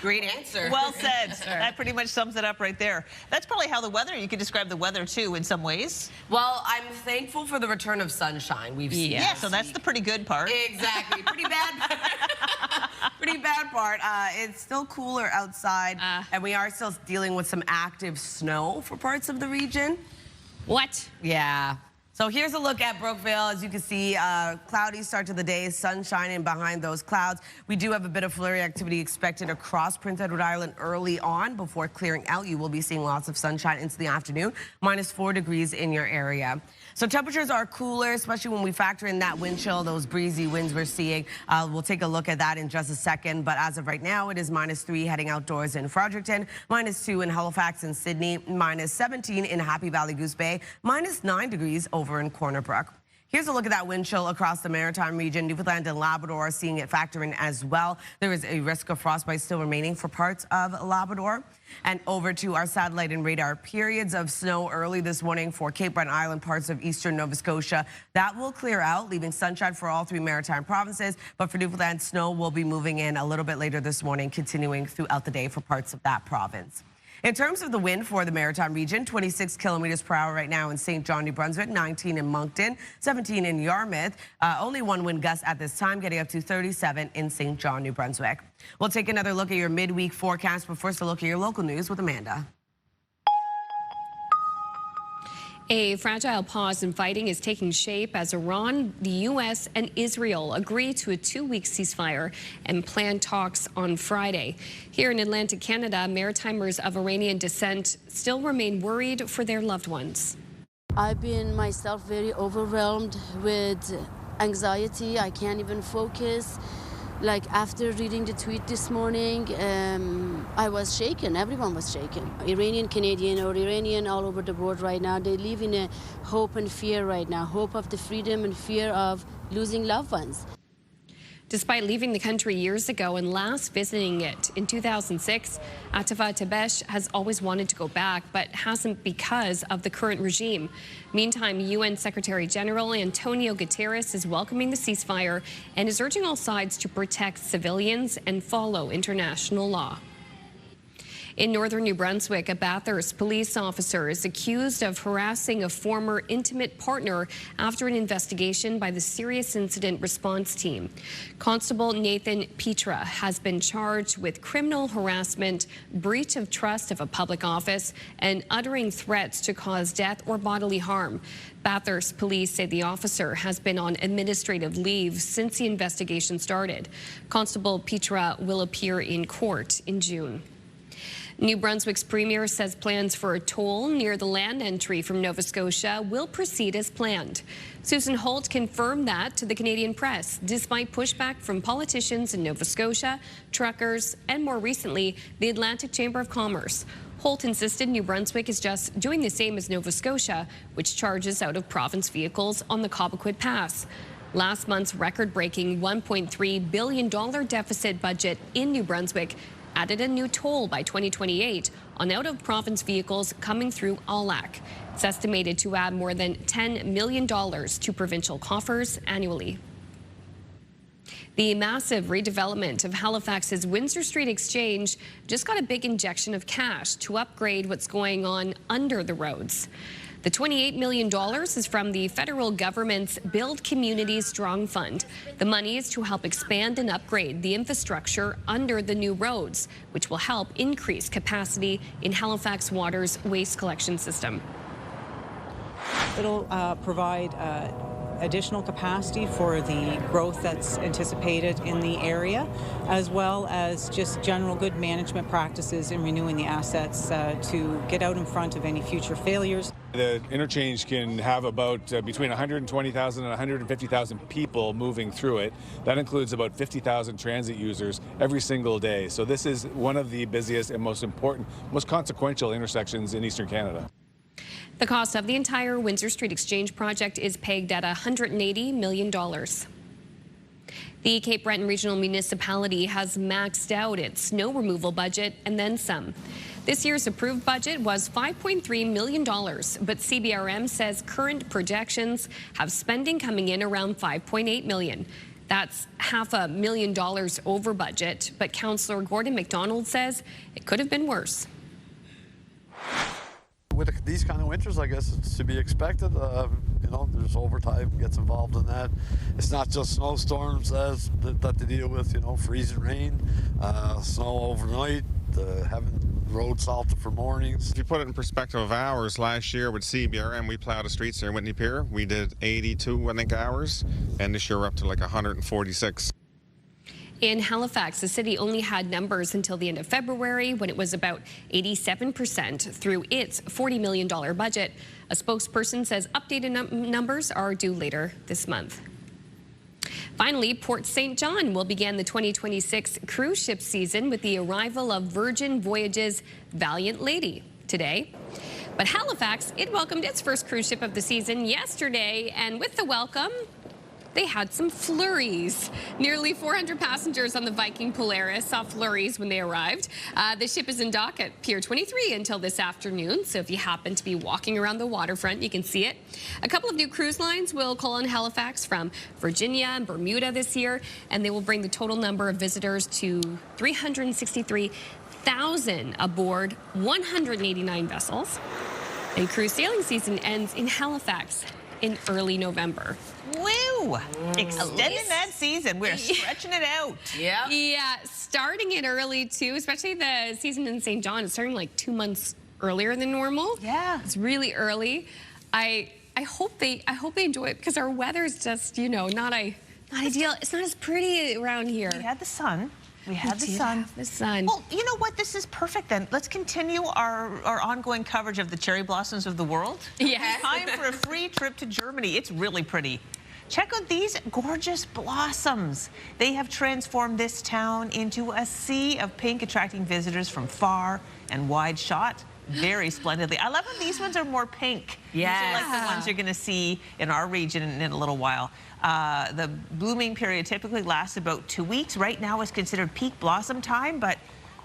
[SPEAKER 2] Great answer. Well said. That pretty much sums it up right there. That's probably how the weather, you could describe the weather too in some ways.
[SPEAKER 3] Well, I'm thankful for the return of sunshine we've seen.
[SPEAKER 2] Yeah, so that's the pretty good part.
[SPEAKER 3] Exactly. Pretty bad. Pretty bad part. It's still cooler outside, and we are still dealing with some active snow for parts of the region.
[SPEAKER 1] What?
[SPEAKER 3] Yeah. So here's a look at Brookville. As you can see, cloudy start to the day, sun shining behind those clouds. We do have a bit of flurry activity expected across Prince Edward Island early on before clearing out. You will be seeing lots of sunshine into the afternoon, -4 degrees in your area. So temperatures are cooler, especially when we factor in that wind chill, those breezy winds we're seeing. We'll take a look at that in just a second. But as of right now, it is -3 heading outdoors in Fredericton, -2 in Halifax and Sydney, -17 in Happy Valley Goose Bay, -9 degrees over in Corner Brook. Here's a look at that wind chill across the Maritime region. Newfoundland and Labrador are seeing it factor in as well. There is a risk of frostbite still remaining for parts of Labrador. And over to our satellite and radar. Periods of snow early this morning for Cape Breton Island, parts of eastern Nova Scotia. That will clear out, leaving sunshine for all 3 maritime provinces. But for Newfoundland, snow will be moving in a little bit later this morning, continuing throughout the day for parts of that province. In terms of the wind for the Maritime region, 26 kilometers per hour right now in St. John, New Brunswick, 19 in Moncton, 17 in Yarmouth. Only 1 wind gust at this time, getting up to 37 in St. John, New Brunswick. We'll take another look at your midweek forecast, but first a look at your local news with Amanda.
[SPEAKER 1] A fragile pause in fighting is taking shape as Iran, the U.S., and Israel agree to a 2-week ceasefire and plan talks on Friday. Here in Atlantic Canada, maritimers of Iranian descent still remain worried for their loved ones.
[SPEAKER 4] I've been myself very overwhelmed with anxiety. I can't even focus. Like after reading the tweet this morning, I was shaken. Everyone was shaken. Iranian Canadian or Iranian all over the board right now, they live in a hope and fear right now. Hope of the freedom and fear of losing loved ones.
[SPEAKER 1] Despite leaving the country years ago and last visiting it in 2006, Atafa Tabesh has always wanted to go back, but hasn't because of the current regime. Meantime, UN Secretary General Antonio Guterres is welcoming the ceasefire and is urging all sides to protect civilians and follow international law. In northern New Brunswick, a Bathurst police officer is accused of harassing a former intimate partner after an investigation by the Serious Incident Response Team. Constable Nathan Petra has been charged with criminal harassment, breach of trust of a public office, and uttering threats to cause death or bodily harm. Bathurst police say the officer has been on administrative leave since the investigation started. Constable Petra will appear in court in June. New Brunswick's premier says plans for a toll near the land entry from Nova Scotia will proceed as planned. Susan Holt confirmed that to the Canadian press, despite pushback from politicians in Nova Scotia, truckers, and more recently, the Atlantic Chamber of Commerce. Holt insisted New Brunswick is just doing the same as Nova Scotia, which charges out-of-province vehicles on the Cobequid Pass. Last month's record-breaking $1.3 billion deficit budget in New Brunswick added a new toll by 2028 on out-of-province vehicles coming through ALAC. It's estimated to add more than $10 million to provincial coffers annually. The massive redevelopment of Halifax's Windsor Street Exchange just got a big injection of cash to upgrade what's going on under the roads. The $28 million is from the federal government's Build Communities Strong Fund. The money is to help expand and upgrade the infrastructure under the new roads, which will help increase capacity in Halifax Water's waste collection system.
[SPEAKER 10] It'll provide additional capacity for the growth that's anticipated in the area, as well as just general good management practices in renewing the assets to get out in front of any future failures.
[SPEAKER 9] The interchange can have about between 120,000 and 150,000 people moving through it. That includes about 50,000 transit users every single day. So this is one of the busiest and most important, most consequential intersections in Eastern Canada.
[SPEAKER 1] The cost of the entire Windsor Street Exchange project is pegged at $180 million. The Cape Breton Regional Municipality has maxed out its snow removal budget and then some. This year's approved budget was $5.3 million, but CBRM says current projections have spending coming in around $5.8 million. That's $500,000 over budget, but Councillor Gordon McDonald says it could have been worse.
[SPEAKER 14] With these kind of winters, I guess it's to be expected. You know, there's overtime gets involved in that. It's not just snowstorms that they deal with, you know, freezing rain, snow overnight, having road salted for mornings.
[SPEAKER 15] If you put it in perspective of hours, last year with CBRM, we plowed the streets here in Whitney Pier. We did 82, I think, hours, and this year we're up to like 146.
[SPEAKER 1] In Halifax, the city only had numbers until the end of February, when it was about 87% through its $40 million budget. A spokesperson says updated numbers are due later this month. Finally, Port St. John will begin the 2026 cruise ship season with the arrival of Virgin Voyages' Valiant Lady today. But Halifax, it welcomed its first cruise ship of the season yesterday, and with the welcome, they had some flurries. Nearly 400 passengers on the Viking Polaris saw flurries when they arrived. The ship is in dock at Pier 23 until this afternoon, so if you happen to be walking around the waterfront, you can see it. A couple of new cruise lines will call on Halifax from Virginia and Bermuda this year, and they will bring the total number of visitors to 363,000 aboard 189 vessels. And cruise sailing season ends in Halifax in early November.
[SPEAKER 2] Woo! Extending that season. We're stretching it out.
[SPEAKER 1] Yeah, starting it early too, especially the season in St. John. It's starting like 2 months earlier than normal.
[SPEAKER 2] Yeah.
[SPEAKER 1] It's really early. I hope they enjoy it, because our weather is just, you know, not ideal. It's not as pretty around here.
[SPEAKER 2] We had the sun. We had the sun.
[SPEAKER 1] Well,
[SPEAKER 2] you know what? This is perfect then. Let's continue our ongoing coverage of the cherry blossoms of the world.
[SPEAKER 1] Yes.
[SPEAKER 2] Time for a free trip to Germany. It's really pretty. Check out these gorgeous blossoms. They have transformed this town into a sea of pink, attracting visitors from far and wide shot very splendidly. I love when these ones are more pink.
[SPEAKER 3] Yes.
[SPEAKER 2] These are like the ones you're going to see in our region in a little while. The blooming period typically lasts about 2 weeks. Right now is considered peak blossom time, but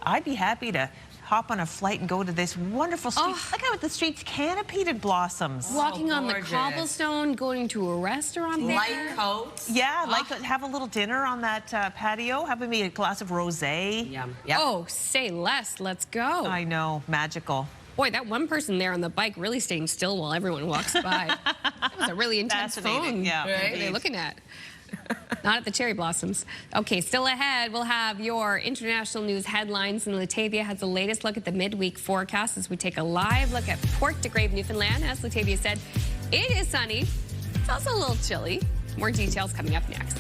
[SPEAKER 2] I'd be happy to hop on a flight and go to this wonderful street. Look how the street's canopied in blossoms.
[SPEAKER 1] Walking on the cobblestone, going to a restaurant there.
[SPEAKER 3] Light coats.
[SPEAKER 2] Yeah, like have a little dinner on that patio. Have me a glass of rosé.
[SPEAKER 3] Yum.
[SPEAKER 1] Oh, say less. Let's go.
[SPEAKER 2] I know, magical.
[SPEAKER 1] Boy, that one person there on the bike really staying still while everyone walks by. That was a really intense phone.
[SPEAKER 2] Yeah,
[SPEAKER 1] What are they looking at? Not at the cherry blossoms. Okay, still ahead, we'll have your international news headlines, and Latavia has the latest look at the midweek forecast as we take a live look at Port de Grave, Newfoundland. As Latavia said, it is sunny. It's also a little chilly. More details coming up next.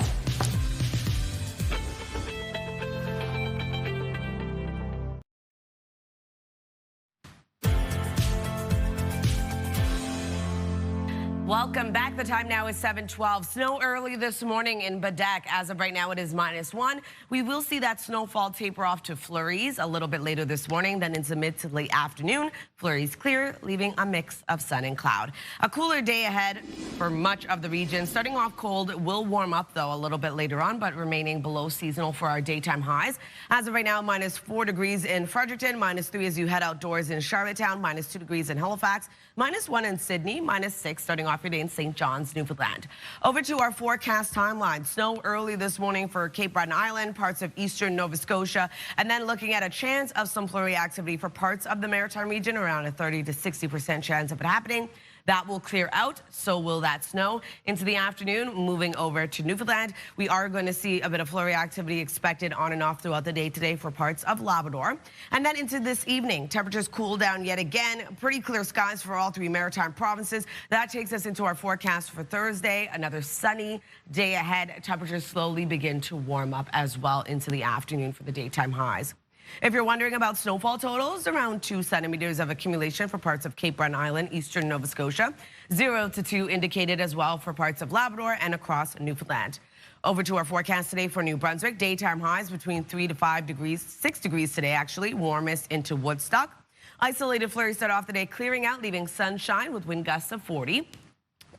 [SPEAKER 3] Welcome back. The time now is 7:12. Snow early this morning in Badek. As of right now, it is -1. We will see that snowfall taper off to flurries a little bit later this morning. Then into mid to late afternoon, flurries clear, leaving a mix of sun and cloud. A cooler day ahead for much of the region. Starting off cold, will warm up though a little bit later on, but remaining below seasonal for our daytime highs. As of right now, -4 degrees in Fredericton, -3 as you head outdoors in Charlottetown, -2 degrees in Halifax, -1 in Sydney, -6 starting off your day in St. John's, Newfoundland. Over to our forecast timeline. Snow early this morning for Cape Breton Island, parts of eastern Nova Scotia, and then looking at a chance of some flurry activity for parts of the Maritime region, around a 30 to 60% chance of it happening. That will clear out, so will that snow. Into the afternoon, moving over to Newfoundland, we are going to see a bit of flurry activity expected on and off throughout the day today for parts of Labrador. And then into this evening, temperatures cool down yet again. Pretty clear skies for all 3 maritime provinces. That takes us into our forecast for Thursday. Another sunny day ahead. Temperatures slowly begin to warm up as well into the afternoon for the daytime highs. If you're wondering about snowfall totals, around 2 centimeters of accumulation for parts of Cape Breton Island, eastern Nova Scotia. 0 to 2 indicated as well for parts of Labrador and across Newfoundland. Over to our forecast today for New Brunswick. Daytime highs between 3 to 5 degrees, 6 degrees today actually, warmest into Woodstock. Isolated flurries start off the day clearing out, leaving sunshine with wind gusts of 40.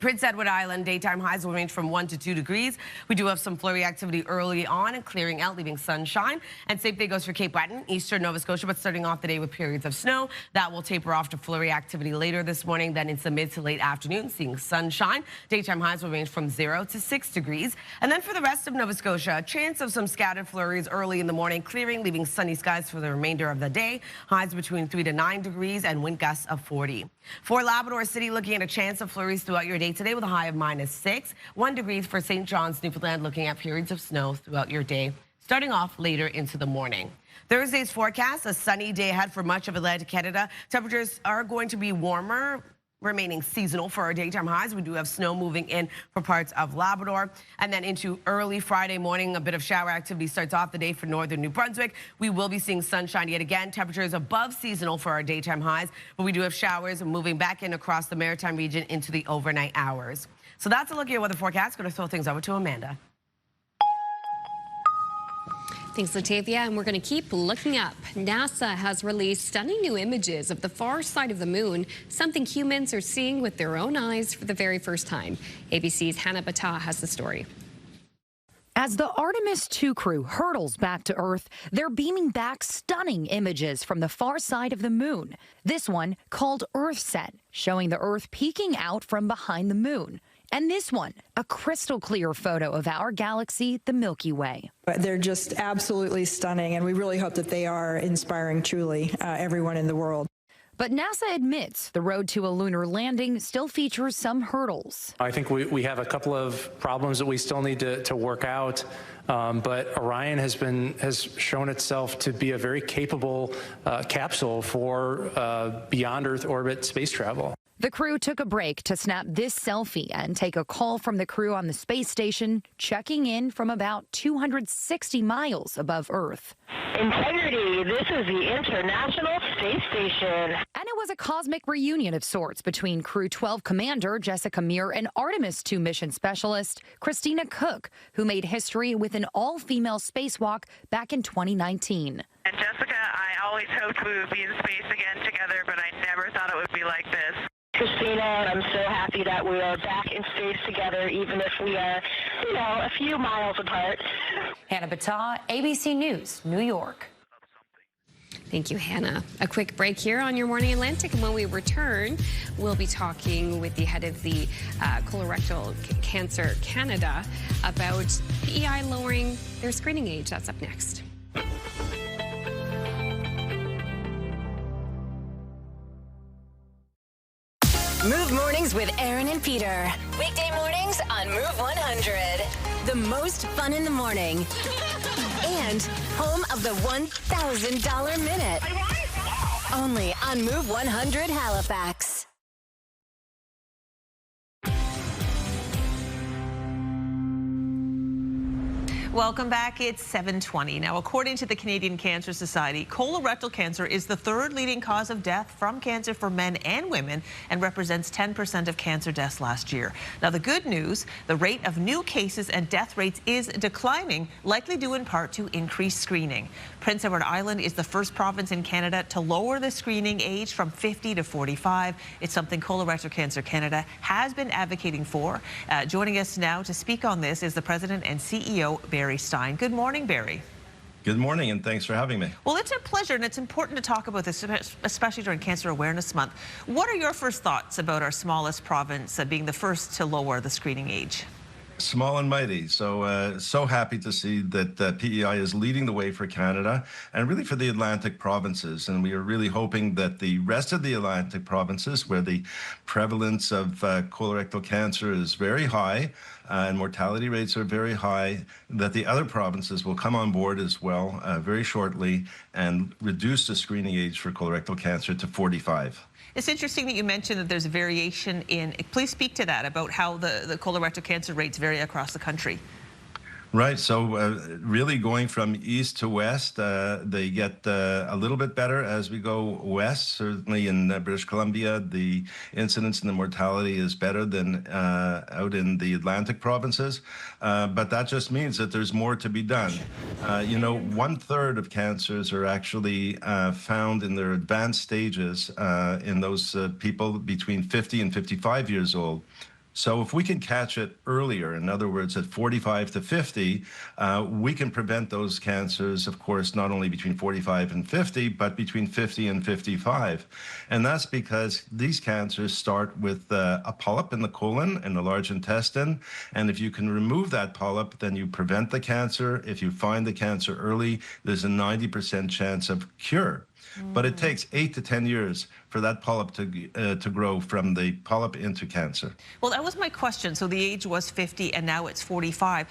[SPEAKER 3] Prince Edward Island, daytime highs will range from 1 to 2 degrees. We do have some flurry activity early on and clearing out, leaving sunshine. And same thing goes for Cape Breton, eastern Nova Scotia, but starting off the day with periods of snow. That will taper off to flurry activity later this morning, then into mid to late afternoon, seeing sunshine. Daytime highs will range from 0 to 6 degrees. And then for the rest of Nova Scotia, a chance of some scattered flurries early in the morning, clearing, leaving sunny skies for the remainder of the day. Highs between 3 to 9 degrees and wind gusts of 40. For Labrador City, looking at a chance of flurries throughout your day today with a high of -6. 1 degrees for St. John's, Newfoundland, looking at periods of snow throughout your day, starting off later into the morning. Thursday's forecast, a sunny day ahead for much of Atlantic Canada. Temperatures are going to be warmer, remaining seasonal for our daytime highs. We do have snow moving in for parts of Labrador. And then into early Friday morning, a bit of shower activity starts off the day for northern New Brunswick. We will be seeing sunshine yet again. Temperatures above seasonal for our daytime highs, but we do have showers moving back in across the maritime region into the overnight hours. So that's a look at your weather forecast. Going to throw things over to Amanda.
[SPEAKER 1] Thanks, Latavia, and we're going to keep looking up. NASA has released stunning new images of the far side of the moon, something humans are seeing with their own eyes for the very first time. ABC's Hannah Battah has the story.
[SPEAKER 16] As the Artemis II crew hurtles back to Earth, they're beaming back stunning images from the far side of the moon. This one, called EarthSet, showing the Earth peeking out from behind the moon. And this one, a crystal clear photo of our galaxy, the Milky Way.
[SPEAKER 17] They're just absolutely stunning, and we really hope that they are inspiring truly everyone in the world.
[SPEAKER 16] But NASA admits the road to a lunar landing still features some hurdles.
[SPEAKER 18] I think we have a couple of problems that we still need to work out, but Orion has shown itself to be a very capable capsule for beyond Earth orbit space travel.
[SPEAKER 16] The crew took a break to snap this selfie and take a call from the crew on the space station, checking in from about 260 miles above Earth.
[SPEAKER 19] Integrity, this is the International Space Station.
[SPEAKER 16] And it was a cosmic reunion of sorts between Crew 12 Commander Jessica Meir and Artemis II mission specialist Christina Cook, who made history with an all-female spacewalk back in 2019.
[SPEAKER 19] And Jessica, I always hoped we would be in space again together, but I never thought it would be like this. Christina, I'm so happy that we are back in space together, even if we are, a few miles apart.
[SPEAKER 16] Hannah Battah, ABC News, New York.
[SPEAKER 1] Thank you, Hannah. A quick break here on Your Morning Atlantic, and when we return, we'll be talking with the head of the Colorectal Cancer Canada about PEI lowering their screening age. That's up next.
[SPEAKER 20] Move Mornings with Aaron and Peter. Weekday mornings on Move 100. The most fun in the morning. And home of the $1,000 minute. Only on Move 100 Halifax.
[SPEAKER 2] Welcome back. It's 7:20. Now, according to the Canadian Cancer Society, colorectal cancer is the third leading cause of death from cancer for men and women and represents 10% of cancer deaths last year. Now, the good news, the rate of new cases and death rates is declining, likely due in part to increased screening. Prince Edward Island is the first province in Canada to lower the screening age from 50 to 45. It's something Colorectal Cancer Canada has been advocating for. Joining us now to speak on this is the president and CEO, Barry Stein. Good morning, Barry.
[SPEAKER 21] Good morning, and thanks for having me.
[SPEAKER 2] Well, it's a pleasure, and it's important to talk about this, especially during Cancer Awareness Month. What are your first thoughts about our smallest province being the first to lower the screening age?
[SPEAKER 21] Small and mighty. So happy to see that PEI is leading the way for Canada and really for the Atlantic provinces. And we are really hoping that the rest of the Atlantic provinces, where the prevalence of colorectal cancer is very high and mortality rates are very high, that the other provinces will come on board as well very shortly and reduce the screening age for colorectal cancer to 45.
[SPEAKER 2] It's interesting that you mentioned that there's a variation in, please speak to that, about how the colorectal cancer rates vary across the country.
[SPEAKER 21] Right. So really going from east to west, they get a little bit better as we go west. Certainly in British Columbia, the incidence and the mortality is better than out in the Atlantic provinces. But that just means that there's more to be done. 1/3 of cancers are actually found in their advanced stages in those people between 50 and 55 years old. So if we can catch it earlier, in other words, at 45 to 50, we can prevent those cancers, of course, not only between 45 and 50, but between 50 and 55. And that's because these cancers start with a polyp in the colon and the large intestine. And if you can remove that polyp, then you prevent the cancer. If you find the cancer early, there's a 90% chance of cure. But it takes 8 to 10 years for that polyp to grow from the polyp into cancer.
[SPEAKER 2] Well, that was my question. So the age was 50 and now it's 45.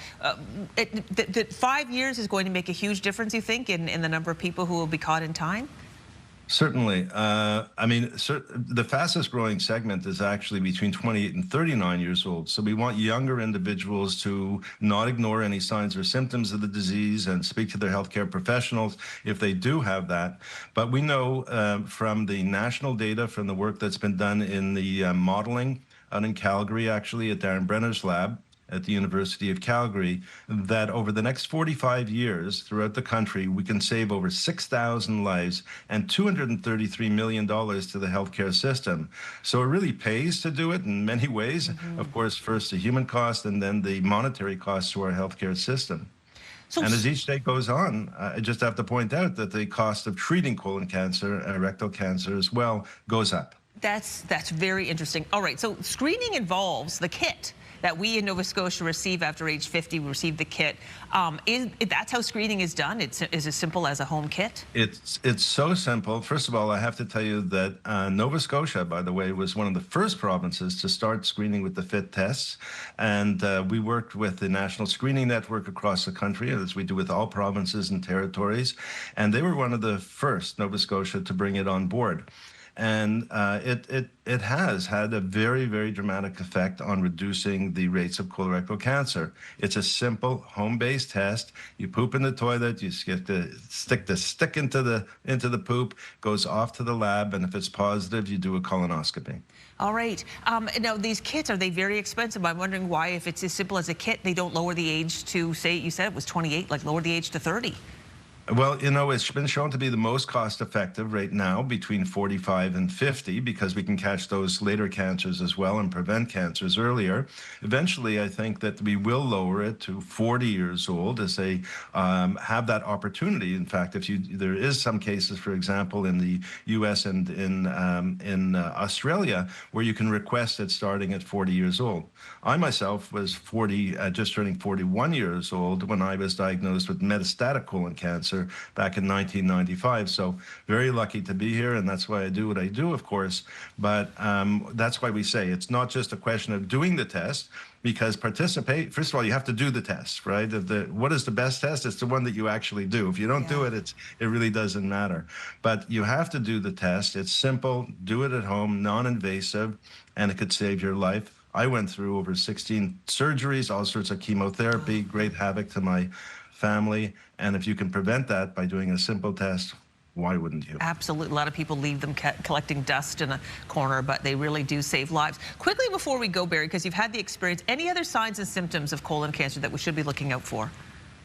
[SPEAKER 2] The 5 years is going to make a huge difference, you think, in the number of people who will be caught in time?
[SPEAKER 21] Certainly. I mean, the fastest growing segment is actually between 28 and 39 years old. So we want younger individuals to not ignore any signs or symptoms of the disease and speak to their healthcare professionals if they do have that. But we know from the national data, from the work that's been done in the modeling out in Calgary, actually at Darren Brenner's lab, at the University of Calgary, that over the next 45 years throughout the country, we can save over 6,000 lives and $233 million to the healthcare system. So it really pays to do it in many ways. Of course, first the human cost and then the monetary cost to our healthcare system. And as each day goes on, I just have to point out that the cost of treating colon cancer and rectal cancer as well goes up.
[SPEAKER 2] That's very interesting. All right, so screening involves the kit that we in Nova Scotia receive after age 50. We receive the kit. That's how screening is done? It's as simple as a home kit?
[SPEAKER 21] It's so simple. First of all, I have to tell you that Nova Scotia, by the way, was one of the first provinces to start screening with the FIT tests. And we worked with the National Screening Network across the country, as we do with all provinces and territories. And they were one of the first, Nova Scotia, to bring it on board. And it has had a very, very dramatic effect on reducing the rates of colorectal cancer. It's a simple home-based test. You poop in the toilet, you stick the stick into the poop, goes off to the lab, and if it's positive, you do a colonoscopy.
[SPEAKER 2] All right. Now, these kits, are they very expensive? I'm wondering why, if it's as simple as a kit, they don't lower the age to, say, you said it was 28, like lower the age to 30.
[SPEAKER 21] Well, you know, it's been shown to be the most cost-effective right now between 45 and 50 because we can catch those later cancers as well and prevent cancers earlier. Eventually, I think that we will lower it to 40 years old as they have that opportunity. In fact, there is some cases, for example, in the U.S. and in Australia where you can request it starting at 40 years old. I myself was just turning 41 years old when I was diagnosed with metastatic colon cancer back in 1995. So very lucky to be here, and that's why I do what I do, of course. But that's why we say it's not just a question of doing the test, because first of all, you have to do the test, right? What is the best test? It's the one that you actually do. If you don't do it, it really doesn't matter. But you have to do the test. It's simple. Do it at home, non-invasive, and it could save your life. I went through over 16 surgeries, all sorts of chemotherapy, great havoc to my family. And if you can prevent that by doing a simple test, why wouldn't you?
[SPEAKER 2] Absolutely. A lot of people leave them collecting dust in a corner, but they really do save lives. Quickly before we go, Barry, because you've had the experience, any other signs and symptoms of colon cancer that we should be looking out for?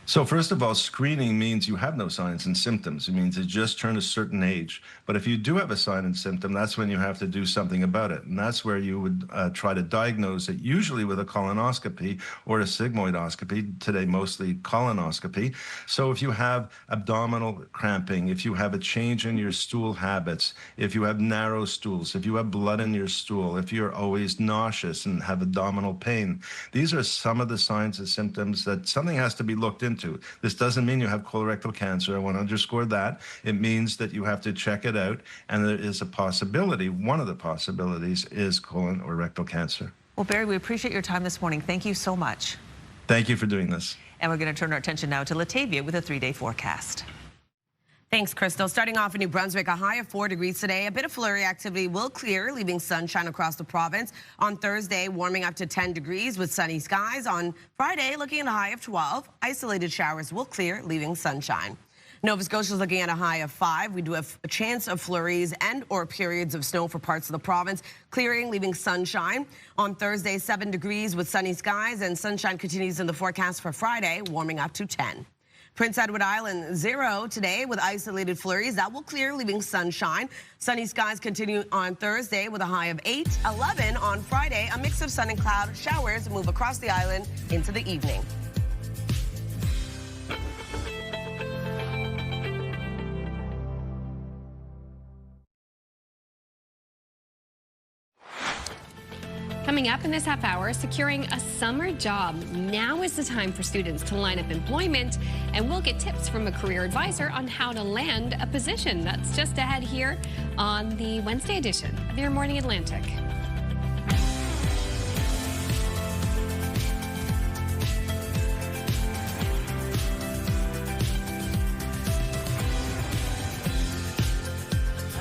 [SPEAKER 21] So first of all, screening means you have no signs and symptoms. It means you just turned a certain age. But if you do have a sign and symptom, that's when you have to do something about it. And that's where you would try to diagnose it, usually with a colonoscopy or a sigmoidoscopy, today mostly colonoscopy. So if you have abdominal cramping, if you have a change in your stool habits, if you have narrow stools, if you have blood in your stool, if you're always nauseous and have abdominal pain, these are some of the signs and symptoms that something has to be looked into. This doesn't mean you have colorectal cancer. I want to underscore that. It means that you have to check it out, and there is a possibility, one of the possibilities is colon or rectal cancer.
[SPEAKER 2] Well, Barry, we appreciate your time this morning. Thank you so much.
[SPEAKER 21] Thank you for doing this.
[SPEAKER 2] And we're going to turn our attention now to Latavia with a 3-day forecast.
[SPEAKER 3] Thanks, Crystal. Starting off in New Brunswick, a high of 4 degrees today. A bit of flurry activity will clear, leaving sunshine across the province. On Thursday, warming up to 10 degrees with sunny skies. On Friday, looking at a high of 12. Isolated showers will clear, leaving sunshine. Nova Scotia is looking at a high of 5. We do have a chance of flurries and or periods of snow for parts of the province. Clearing, leaving sunshine. On Thursday, 7 degrees with sunny skies, and sunshine continues in the forecast for Friday, warming up to 10. Prince Edward Island, 0 today with isolated flurries. That will clear, leaving sunshine. Sunny skies continue on Thursday with a high of 8. 11 on Friday. A mix of sun and cloud showers move across the island into the evening.
[SPEAKER 1] Coming up in this half hour, securing a summer job. Now is the time for students to line up employment, and we'll get tips from a career advisor on how to land a position. That's just ahead here on the Wednesday edition of Your Morning Atlantic.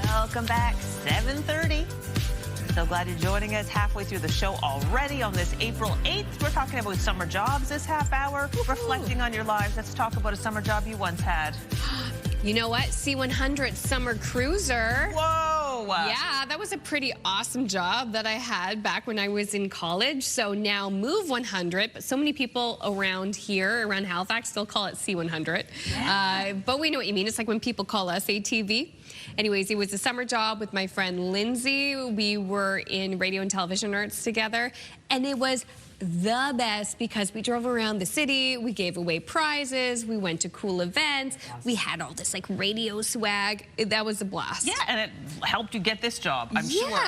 [SPEAKER 2] Welcome back, 7:30. So glad you're joining us halfway through the show already on this April 8th. We're talking about summer jobs this half hour, reflecting on your lives. Let's talk about a summer job you once had.
[SPEAKER 1] You know what? C100 Summer Cruiser.
[SPEAKER 2] Whoa!
[SPEAKER 1] Yeah, that was a pretty awesome job that I had back when I was in college. So now Move 100, but so many people around here, around Halifax, still call it C100. Yeah. But we know what you mean. It's like when people call us ATV. Anyways, it was a summer job with my friend Lindsay. We were in radio and television arts together, and it was the best because we drove around the city, we gave away prizes, we went to cool events, we had all this like radio swag. That was a blast.
[SPEAKER 2] Yeah, and it helped you get this job, I'm sure.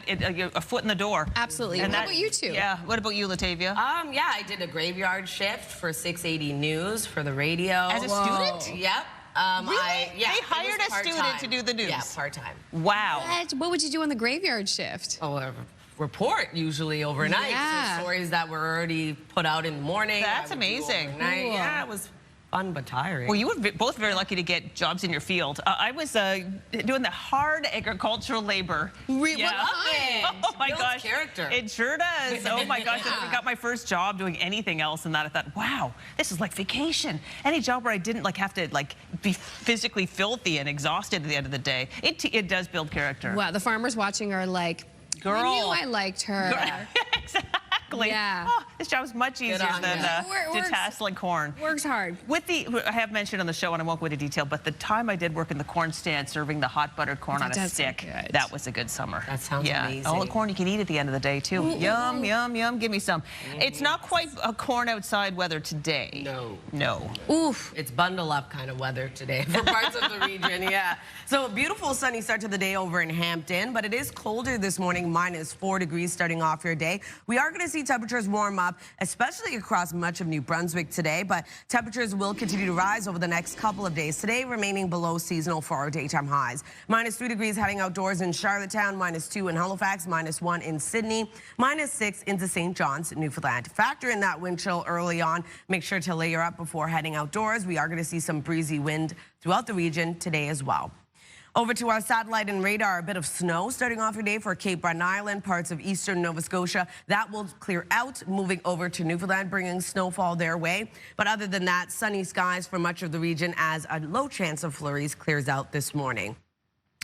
[SPEAKER 2] It was a foot in the door.
[SPEAKER 1] Absolutely. And what about you two?
[SPEAKER 2] Yeah, what about you, Latavia?
[SPEAKER 3] Yeah, I did a graveyard shift for 680 News for the radio.
[SPEAKER 2] As a student?
[SPEAKER 3] Yep.
[SPEAKER 2] Really?
[SPEAKER 3] Yeah,
[SPEAKER 2] they hired a student to do the news?
[SPEAKER 3] Yeah, part-time.
[SPEAKER 2] Wow.
[SPEAKER 1] What would you do on the graveyard shift?
[SPEAKER 3] Oh, report usually overnight.
[SPEAKER 1] Yeah.
[SPEAKER 3] So stories that were already put out in the morning.
[SPEAKER 2] That's amazing.
[SPEAKER 3] Cool. Yeah, it was fun but tiring.
[SPEAKER 2] Well, you were both very lucky to get jobs in your field. I was doing the hard agricultural labor.
[SPEAKER 3] Yeah.
[SPEAKER 2] Oh my gosh.
[SPEAKER 3] Character.
[SPEAKER 2] It sure does. Oh my gosh.
[SPEAKER 3] Yeah.
[SPEAKER 2] I got my first job doing anything else than that. I thought, wow, this is like vacation. Any job where I didn't have to be physically filthy and exhausted at the end of the day. It does build character.
[SPEAKER 1] Wow, the farmers watching are like,
[SPEAKER 2] girl,
[SPEAKER 1] I knew I liked her.
[SPEAKER 2] Exactly.
[SPEAKER 1] Yeah.
[SPEAKER 2] Oh, this job is much easier than detasseling corn.
[SPEAKER 1] Works hard.
[SPEAKER 2] I have mentioned on the show, and I won't go into detail, but the time I did work in the corn stand serving the hot buttered corn on a stick, that was a good summer.
[SPEAKER 3] That sounds amazing.
[SPEAKER 2] All the corn you can eat at the end of the day, too. Yum, yum, yum. Give me some. It's not quite a corn outside weather today. No.
[SPEAKER 3] Oof. It's bundle up kind of weather today for parts of the region, yeah. So a beautiful sunny start to the day over in Hampton, but it is colder this morning, -4 degrees starting off your day. We are going to see temperatures warm up, especially across much of New Brunswick today, but temperatures will continue to rise over the next couple of days. Today remaining below seasonal for our daytime highs. -3 degrees heading outdoors in Charlottetown, -2 in Halifax, -1 in Sydney, -6 into St. John's, Newfoundland. Factor in that wind chill early on. Make sure to layer up before heading outdoors. We are going to see some breezy wind throughout the region today as well. Over to our satellite and radar, a bit of snow starting off your day for Cape Breton Island, parts of eastern Nova Scotia. That will clear out, moving over to Newfoundland, bringing snowfall their way. But other than that, sunny skies for much of the region as a low chance of flurries clears out this morning.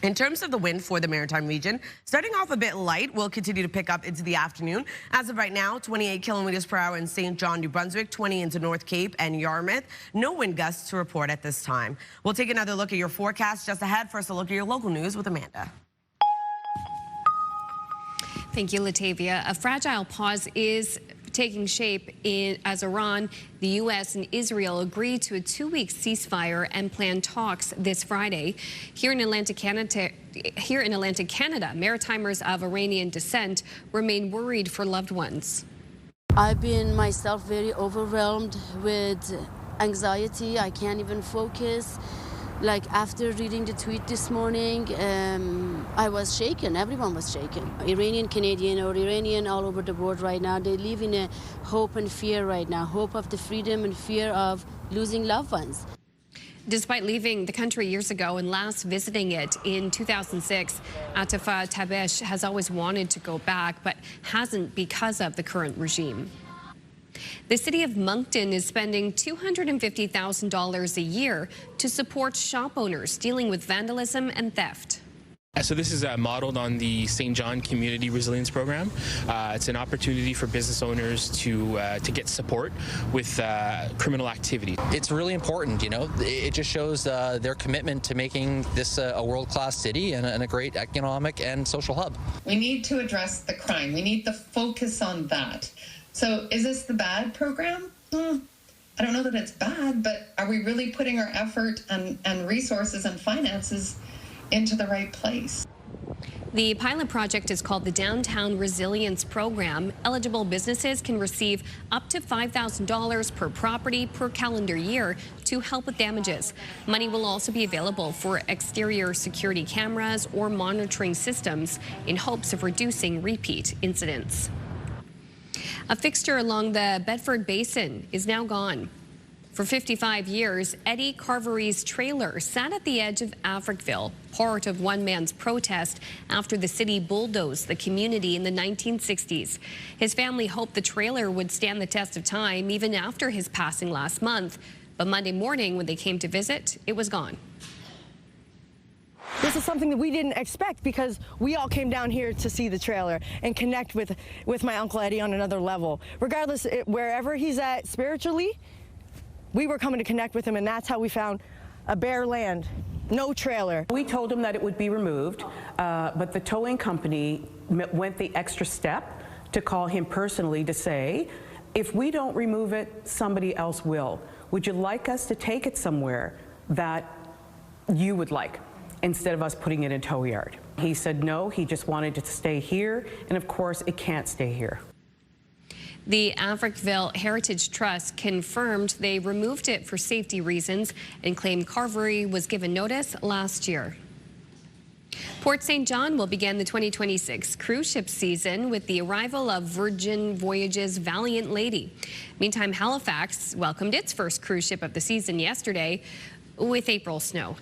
[SPEAKER 3] In terms of the wind for the Maritime region, starting off a bit light, will continue to pick up into the afternoon. As of right now, 28 kilometers per hour in St. John, New Brunswick, 20 into North Cape and Yarmouth. No wind gusts to report at this time. We'll take another look at your forecast just ahead. First, a look at your local news with Amanda.
[SPEAKER 1] Thank you, Latavia. A fragile pause is taking shape as Iran, the U.S. and Israel agree to a 2-week ceasefire and plan talks this Friday. Here in Atlantic, Canada, Maritimers of Iranian descent remain worried for loved ones.
[SPEAKER 4] I've been myself very overwhelmed with anxiety. I can't even focus. Like after reading the tweet this morning, I was shaken. Everyone was shaken. Iranian, Canadian, or Iranian all over the world right now, they live in a hope and fear right now. Hope of the freedom and fear of losing loved ones.
[SPEAKER 1] Despite leaving the country years ago and last visiting it in 2006, Atifa Tabesh has always wanted to go back, but hasn't because of the current regime. The city of Moncton is spending $250,000 a year to support shop owners dealing with vandalism and theft.
[SPEAKER 5] So this is modeled on the St. John Community Resilience Program. It's an opportunity for business owners to get support with criminal activity.
[SPEAKER 22] It's really important, you know. It just shows their commitment to making this a world-class city and a great economic and social hub.
[SPEAKER 23] We need to address the crime. We need to focus on that. So is this the bad program? I don't know that it's bad, but are we really putting our effort and resources and finances into the right place?
[SPEAKER 1] The pilot project is called the Downtown Resilience Program. Eligible businesses can receive up to $5,000 per property per calendar year to help with damages. Money will also be available for exterior security cameras or monitoring systems in hopes of reducing repeat incidents. A fixture along the Bedford Basin is now gone. For 55 years, Eddie Carvery's trailer sat at the edge of Africville, part of one man's protest after the city bulldozed the community in the 1960s. His family hoped the trailer would stand the test of time even after his passing last month. But Monday morning, when they came to visit, it was gone.
[SPEAKER 24] This is something that we didn't expect because we all came down here to see the trailer and connect with my Uncle Eddie on another level. Regardless, wherever he's at spiritually, we were coming to connect with him, and that's how we found a bare land, no trailer.
[SPEAKER 25] We told him that it would be removed, but the towing company went the extra step to call him personally to say, if we don't remove it, somebody else will. Would you like us to take it somewhere that you would like, instead of us putting it in tow yard? He said no, he just wanted it to stay here, and of course it can't stay here.
[SPEAKER 1] The Africville Heritage Trust confirmed they removed it for safety reasons and claimed Carvery was given notice last year. Port St. John will begin the 2026 cruise ship season with the arrival of Virgin Voyages Valiant Lady. Meantime, Halifax welcomed its first cruise ship of the season yesterday with April snow.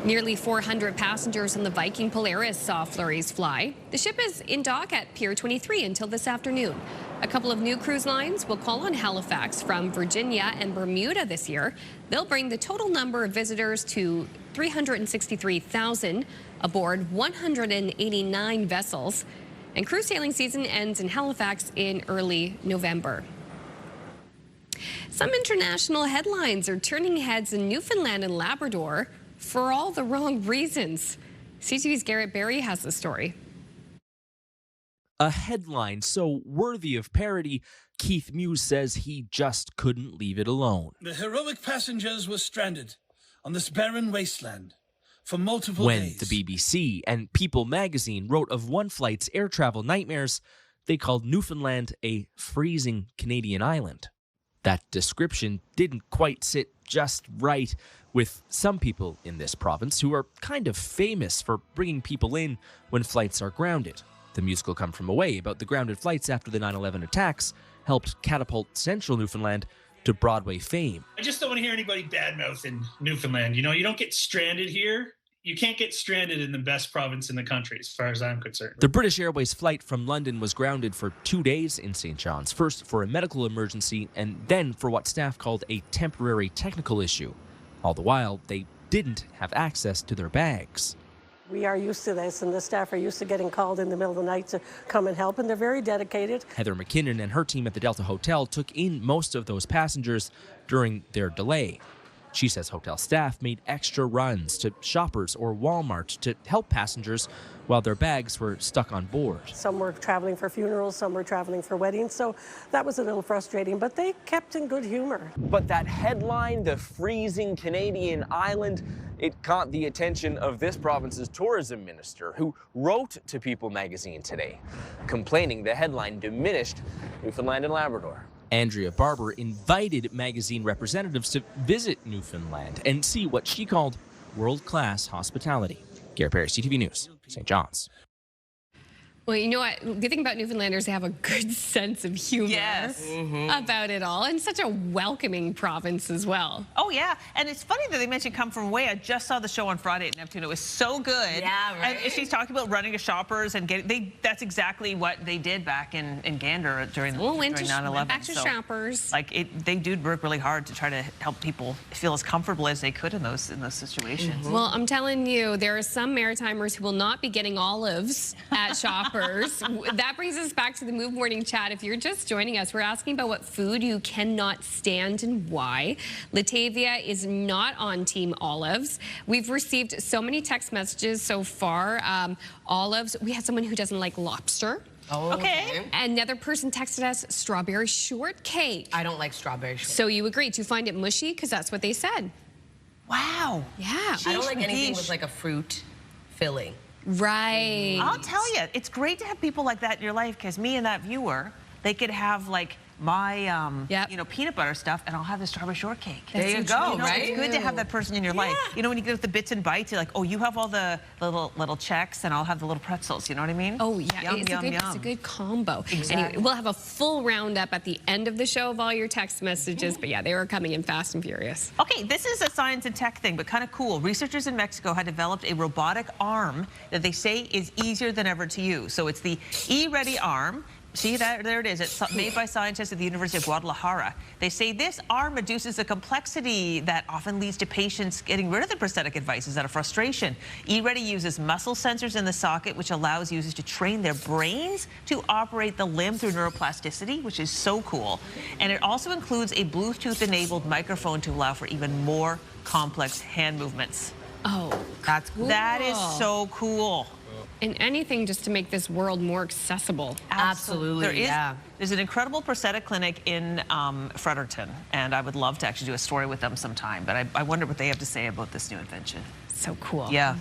[SPEAKER 1] Nearly 400 passengers on the Viking Polaris saw flurries fly. The ship is in dock at Pier 23 until this afternoon. A couple of new cruise lines will call on Halifax from Virginia and Bermuda this year. They'll bring the total number of visitors to 363,000 aboard 189 vessels. And cruise sailing season ends in Halifax in early November. Some international headlines are turning heads in Newfoundland and Labrador for all the wrong reasons. CTV's Garrett Berry has the story.
[SPEAKER 26] A headline so worthy of parody, Keith Muse says he just couldn't leave it alone.
[SPEAKER 27] The heroic passengers were stranded on this barren wasteland for multiple
[SPEAKER 26] When
[SPEAKER 27] days.
[SPEAKER 26] the BBC and People magazine wrote of one flight's air travel nightmares, they called Newfoundland a freezing Canadian island. That description didn't quite sit just right with some people in this province who are kind of famous for bringing people in when flights are grounded. The musical Come From Away about the grounded flights after the 9/11 attacks helped catapult central Newfoundland to Broadway fame.
[SPEAKER 28] I just don't want to hear anybody badmouth in Newfoundland. You know, you don't get stranded here. You can't get stranded in the best province in the country, as far as I'm concerned.
[SPEAKER 26] The British Airways flight from London was grounded for 2 days in St. John's, first for a medical emergency and then for what staff called a temporary technical issue. All the while, they didn't have access to their bags.
[SPEAKER 29] We are used to this, and the staff are used to getting called in the middle of the night to come and help, and they're very dedicated.
[SPEAKER 26] Heather McKinnon and her team at the Delta Hotel took in most of those passengers during their delay. She says hotel staff made extra runs to Shoppers or Walmart to help passengers while their bags were stuck on board.
[SPEAKER 29] Some were traveling for funerals, some were traveling for weddings, so that was a little frustrating, but they kept in good humor.
[SPEAKER 30] But that headline, the freezing Canadian island, it caught the attention of this province's tourism minister, who wrote to People magazine today, complaining the headline diminished Newfoundland and Labrador.
[SPEAKER 26] Andrea Barber invited magazine representatives to visit Newfoundland and see what she called world-class hospitality. Garrett Perry, CTV News, St. John's.
[SPEAKER 1] Well, you know what? Good thing about Newfoundlanders, they have a good sense of humor about it all, and such a welcoming province as well.
[SPEAKER 2] Oh, yeah. And it's funny that they mentioned Come From Away. I just saw the show on Friday at Neptune. It was so good.
[SPEAKER 3] Yeah, right.
[SPEAKER 2] And she's talking about running to shoppers and getting, that's exactly what they did back in Gander during 9/11.
[SPEAKER 1] Back to shoppers.
[SPEAKER 2] Like, they do work really hard to try to help people feel as comfortable as they could in those situations.
[SPEAKER 1] Well, I'm telling you, there are some Maritimers who will not be getting olives at shoppers. That brings us back to the Move Morning Chat. If you're just joining us, we're asking about what food you cannot stand and why. Latavia is not on Team Olives. We've received so many text messages so far. Olives, we had someone who doesn't like lobster.
[SPEAKER 3] Oh, okay.
[SPEAKER 1] Another person texted us strawberry shortcake.
[SPEAKER 3] I don't like strawberry shortcake.
[SPEAKER 1] So you agree to find it mushy? Because that's what they said.
[SPEAKER 2] Wow.
[SPEAKER 1] Yeah.
[SPEAKER 3] I don't like anything with like a fruit filling.
[SPEAKER 1] Right.
[SPEAKER 2] I'll tell you, it's great to have people like that in your life, because me and that viewer, they could have like my you know, peanut butter stuff, and I'll have the strawberry shortcake.
[SPEAKER 3] There you go,
[SPEAKER 2] you know,
[SPEAKER 3] right?
[SPEAKER 2] It's good to have that person in your life. You know, when you get the bits and bites, you're like, oh, you have all the little checks, and I'll have the little pretzels. You know what I mean?
[SPEAKER 1] Oh, yeah.
[SPEAKER 2] Yum, yum, yum.
[SPEAKER 1] It's a good combo.
[SPEAKER 2] Exactly.
[SPEAKER 1] Anyway, we'll have a full roundup at the end of the show of all your text messages. But yeah, they were coming in fast and furious.
[SPEAKER 2] Okay, this is a science and tech thing, but kind of cool. Researchers in Mexico had developed a robotic arm that they say is easier than ever to use. So it's the E-Ready arm. See, there it is. It's made by scientists at the University of Guadalajara. They say this arm reduces the complexity that often leads to patients getting rid of the prosthetic devices out of frustration. E-Ready uses muscle sensors in the socket, which allows users to train their brains to operate the limb through neuroplasticity, which is so cool. And it also includes a Bluetooth-enabled microphone to allow for even more complex hand movements.
[SPEAKER 1] Oh,
[SPEAKER 3] that's cool.
[SPEAKER 2] That is so cool.
[SPEAKER 1] And anything just to make this world more accessible.
[SPEAKER 3] Absolutely,
[SPEAKER 2] There's an incredible prosthetic clinic in Fredericton, and I would love to actually do a story with them sometime, but I wonder what they have to say about this new invention.
[SPEAKER 1] So cool.
[SPEAKER 2] Yeah.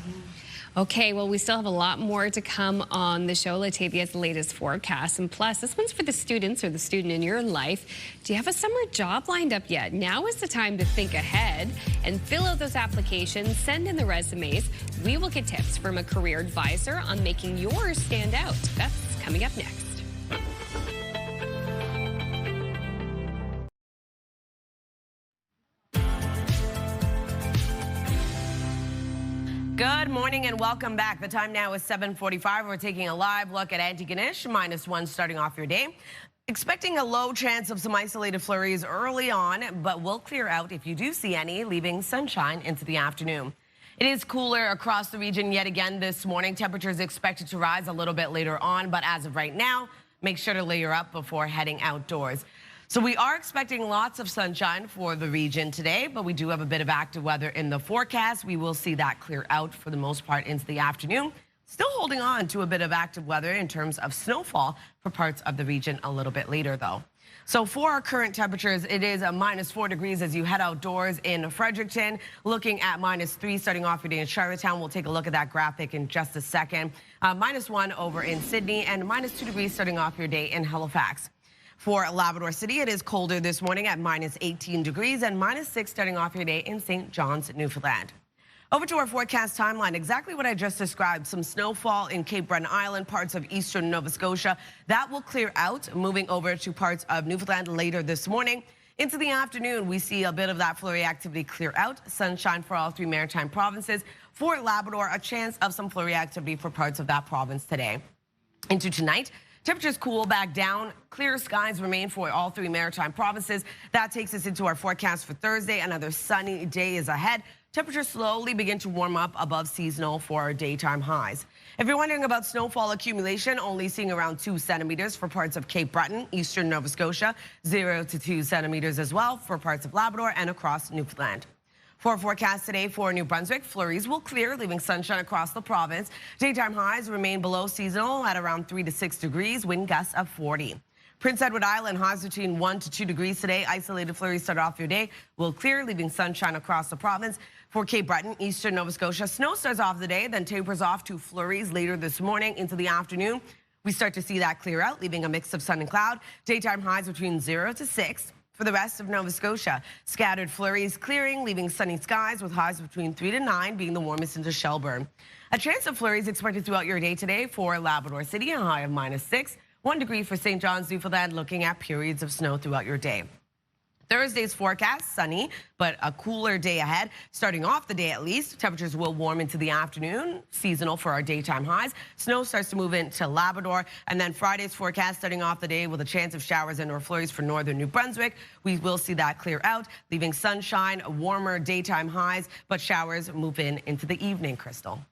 [SPEAKER 1] Okay, well, we still have a lot more to come on the show. Latavia's latest forecast. And plus, this one's for the students or the student in your life. Do you have a summer job lined up yet? Now is the time to think ahead and fill out those applications, send in the resumes. We will get tips from a career advisor on making yours stand out. That's coming up next.
[SPEAKER 3] Good morning and welcome back. The time now is 7:45. We're taking a live look at Antigonish, -1 starting off your day. Expecting a low chance of some isolated flurries early on, but will clear out if you do see any, leaving sunshine into the afternoon. It is cooler across the region yet again this morning. Temperatures expected to rise a little bit later on, but as of right now, make sure to layer up before heading outdoors. So we are expecting lots of sunshine for the region today, but we do have a bit of active weather in the forecast. We will see that clear out for the most part into the afternoon. Still holding on to a bit of active weather in terms of snowfall for parts of the region a little bit later, though. So for our current temperatures, it is a -4 degrees as you head outdoors in Fredericton. Looking at -3 starting off your day in Charlottetown. We'll take a look at that graphic in just a second. -1 over in Sydney and -2 degrees starting off your day in Halifax. For Labrador City, it is colder this morning at -18 degrees and -6 starting off your day in St. John's, Newfoundland. Over to our forecast timeline, exactly what I just described. Some snowfall in Cape Breton Island, parts of eastern Nova Scotia. That will clear out, moving over to parts of Newfoundland later this morning. Into the afternoon, we see a bit of that flurry activity clear out. Sunshine for all 3 maritime provinces. For Labrador, a chance of some flurry activity for parts of that province today. Into tonight, temperatures cool back down. Clear skies remain for all 3 maritime provinces. That takes us into our forecast for Thursday. Another sunny day is ahead. Temperatures slowly begin to warm up above seasonal for our daytime highs. If you're wondering about snowfall accumulation, only seeing around 2 centimeters for parts of Cape Breton, eastern Nova Scotia, 0 to 2 centimeters as well for parts of Labrador and across Newfoundland. For our forecast today for New Brunswick, flurries will clear, leaving sunshine across the province. Daytime highs remain below seasonal at around 3 to 6 degrees, wind gusts of 40. Prince Edward Island highs between 1 to 2 degrees today. Isolated flurries start off your day will clear, leaving sunshine across the province. For Cape Breton, eastern Nova Scotia, snow starts off the day, then tapers off to flurries later this morning into the afternoon. We start to see that clear out, leaving a mix of sun and cloud. Daytime highs between 0 to 6. For the rest of Nova Scotia, scattered flurries clearing, leaving sunny skies with highs between 3 to 9 being the warmest into Shelburne. A chance of flurries expected throughout your day today for Labrador City, a high of -6. 1 degree for St. John's, Newfoundland, looking at periods of snow throughout your day. Thursday's forecast, sunny, but a cooler day ahead. Starting off the day at least, temperatures will warm into the afternoon, seasonal for our daytime highs. Snow starts to move into Labrador. And then Friday's forecast, starting off the day with a chance of showers and or flurries for northern New Brunswick. We will see that clear out, leaving sunshine, warmer daytime highs, but showers move into the evening, Crystal.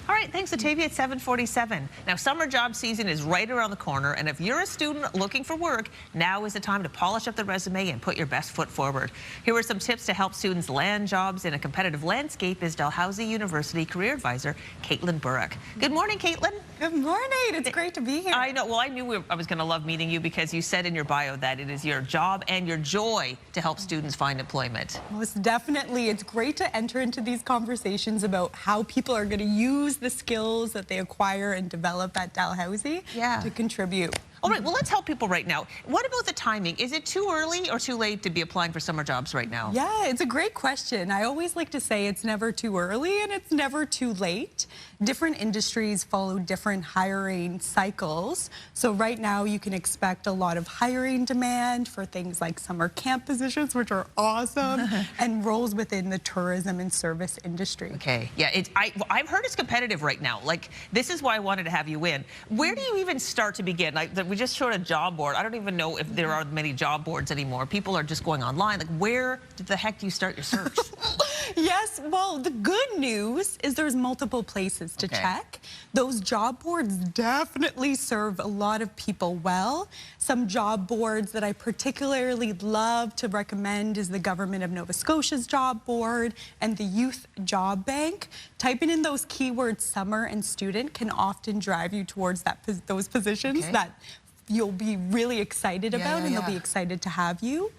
[SPEAKER 2] All right, thanks, Octavia. At 7:47. Now, summer job season is right around the corner, and if you're a student looking for work, now is the time to polish up the resume and put your best foot forward. Here are some tips to help students land jobs in a competitive landscape is Dalhousie University Career Advisor Caitlin Burrock. Good morning, Caitlin.
[SPEAKER 6] Good morning. It's great to be here.
[SPEAKER 2] I know. Well, I knew I was going to love meeting you because you said in your bio that it is your job and your joy to help students find employment.
[SPEAKER 6] Most definitely. It's great to enter into these conversations about how people are going to use the skills that they acquire and develop at Dalhousie to contribute.
[SPEAKER 2] All right, well, let's help people right now. What about the timing? Is it too early or too late to be applying for summer jobs right now?
[SPEAKER 6] Yeah, it's a great question. I always like to say it's never too early and it's never too late. Different industries follow different hiring cycles. So right now you can expect a lot of hiring demand for things like summer camp positions, which are awesome, and roles within the tourism and service industry.
[SPEAKER 2] Okay, yeah, I've heard it's competitive right now. Like, this is why I wanted to have you in. Where do you even start to begin? We just showed a job board. I don't even know if there are many job boards anymore. People are just going online. Like, where the heck do you start your search?
[SPEAKER 6] Yes, well, the good news is there's multiple places to check. Those job boards definitely serve a lot of people well. Some job boards that I particularly love to recommend is the Government of Nova Scotia's job board and the Youth Job Bank. Typing in those keywords, summer and student, can often drive you towards those positions that you'll be really excited about and they'll be excited to have you.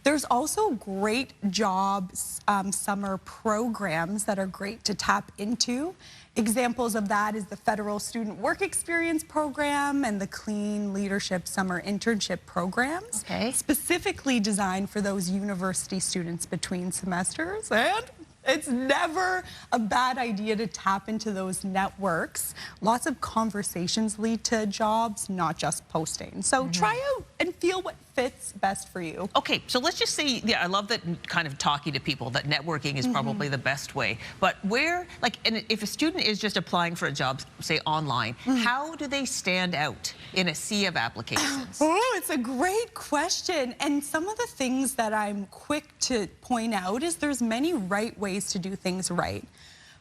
[SPEAKER 6] There's also great jobs, summer programs that are great to tap into. Examples of that is the Federal Student Work Experience Program and the Clean Leadership Summer Internship Programs, specifically designed for those university students between semesters. And it's never a bad idea to tap into those networks. Lots of conversations lead to jobs, not just posting. So try out and feel what fits best for you.
[SPEAKER 2] Okay, so let's just say, I love that kind of talking to people, that networking is probably the best way. But where, like, and if a student is just applying for a job, say online, how do they stand out in a sea of applications?
[SPEAKER 6] Oh, it's a great question. And some of the things that I'm quick to point out is there's many right ways to do things right.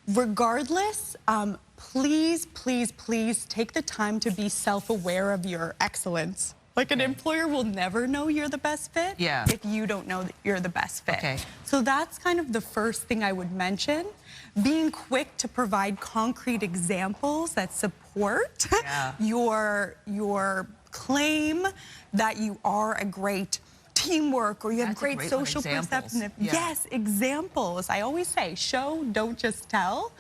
[SPEAKER 6] Regardless, please, please, please take the time to be self-aware of your excellence. Like, an employer will never know you're the best fit if you don't know that you're the best fit. So that's kind of the first thing I would mention. Being quick to provide concrete examples that support your claim that you are a great teamwork or you have great social perception. Yes, examples. I always say, show, don't just tell.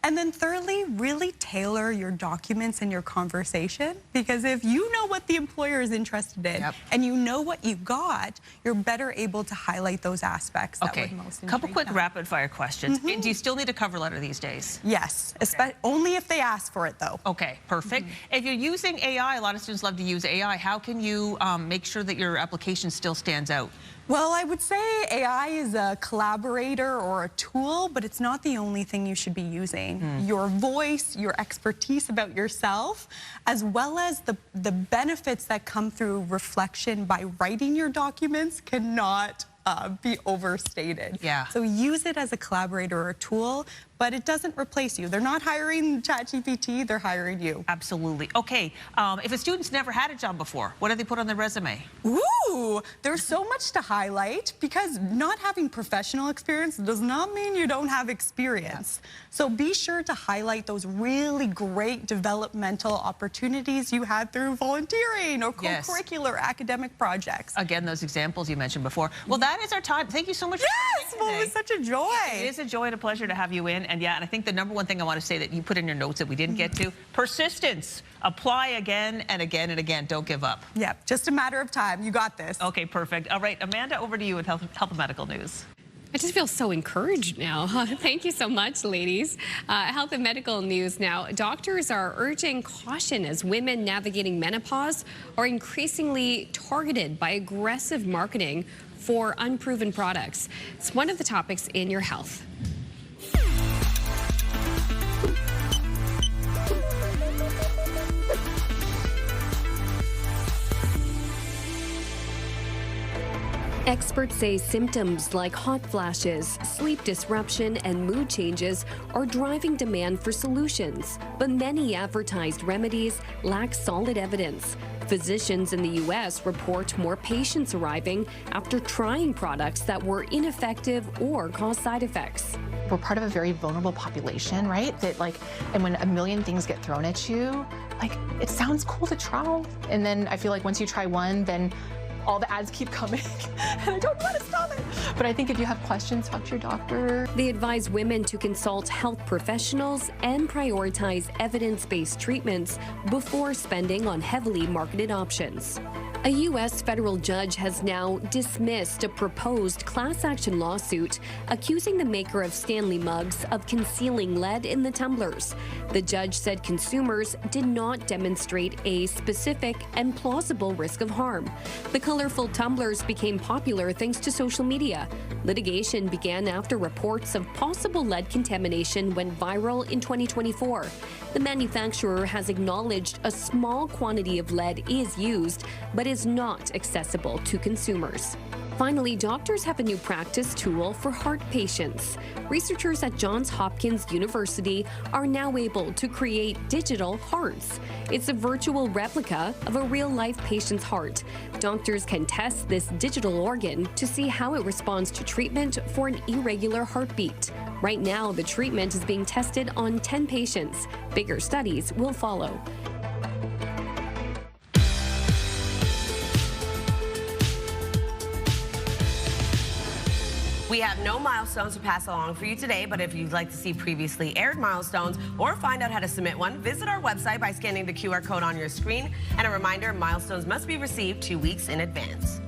[SPEAKER 6] And then thirdly, really tailor your documents and your conversation, because if you know what the employer is interested in and you know what you got, you're better able to highlight those aspects that would most intrigue
[SPEAKER 2] Couple quick
[SPEAKER 6] them.
[SPEAKER 2] rapid fire questions. Do you still need a cover letter these days?
[SPEAKER 6] Yes, only if they ask for it though.
[SPEAKER 2] Okay, perfect. If you're using AI, a lot of students love to use AI. How can you make sure that your application still stands out?
[SPEAKER 6] Well, I would say AI is a collaborator or a tool, but it's not the only thing you should be using. Your voice, your expertise about yourself, as well as the benefits that come through reflection by writing your documents cannot be overstated. So use it as a collaborator or a tool, but it doesn't replace you. They're not hiring ChatGPT, they're hiring you.
[SPEAKER 2] Absolutely. Okay, if a student's never had a job before, what do they put on their resume?
[SPEAKER 6] Ooh, there's so much to highlight, because not having professional experience does not mean you don't have experience. So be sure to highlight those really great developmental opportunities you had through volunteering or co-curricular academic projects.
[SPEAKER 2] Again, those examples you mentioned before. Well, that that is our time. Thank you so much for
[SPEAKER 6] Yes,
[SPEAKER 2] coming
[SPEAKER 6] well, it was such a joy.
[SPEAKER 2] It is a joy and a pleasure to have you in. And yeah, and I think the number one thing I want to say that you put in your notes that we didn't get to, persistence. Apply again and again and again. Don't give up.
[SPEAKER 6] Yeah, just a matter of time. You got this.
[SPEAKER 2] Okay, perfect. All right, Amanda, over to you with Health and Medical News.
[SPEAKER 1] I just feel so encouraged now. Thank you so much, ladies. Health and medical news now. Doctors are urging caution as women navigating menopause are increasingly targeted by aggressive marketing for unproven products. It's one of the topics in your health. Experts say symptoms like hot flashes, sleep disruption, and mood changes are driving demand for solutions. But many advertised remedies lack solid evidence. Physicians in the U.S. report more patients arriving after trying products that were ineffective or caused side effects.
[SPEAKER 7] We're part of a very vulnerable population, right? And when a million things get thrown at you, it sounds cool to try. And then I feel like once you try one, then all the ads keep coming and I don't know how to stop it. But I think if you have questions, talk to your doctor.
[SPEAKER 1] They advise women to consult health professionals and prioritize evidence-based treatments before spending on heavily marketed options. A U.S. federal judge has now dismissed a proposed class action lawsuit accusing the maker of Stanley mugs of concealing lead in the tumblers. The judge said consumers did not demonstrate a specific and plausible risk of harm. The colorful tumblers became popular thanks to social media. Litigation began after reports of possible lead contamination went viral in 2024. The manufacturer has acknowledged a small quantity of lead is used, but is not accessible to consumers. Finally, doctors have a new practice tool for heart patients. Researchers at Johns Hopkins University are now able to create digital hearts. It's a virtual replica of a real-life patient's heart. Doctors can test this digital organ to see how it responds to treatment for an irregular heartbeat. Right now, the treatment is being tested on 10 patients. Bigger studies will follow.
[SPEAKER 3] We have no milestones to pass along for you today, but if you'd like to see previously aired milestones or find out how to submit one, visit our website by scanning the QR code on your screen. And a reminder, milestones must be received 2 weeks in advance.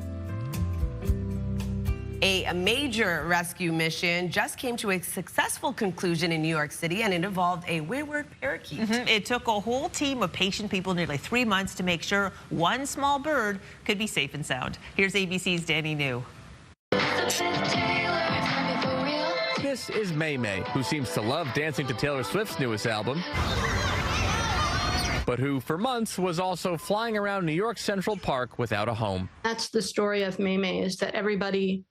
[SPEAKER 3] A major rescue mission just came to a successful conclusion in New York City, and it involved a wayward parakeet.
[SPEAKER 2] It took a whole team of patient people nearly 3 months to make sure one small bird could be safe and sound. Here's ABC's Danny New.
[SPEAKER 8] This is May May, who seems to love dancing to Taylor Swift's newest album, but who for months was also flying around New York Central Park without a home.
[SPEAKER 9] That's the story of May May, is that everybody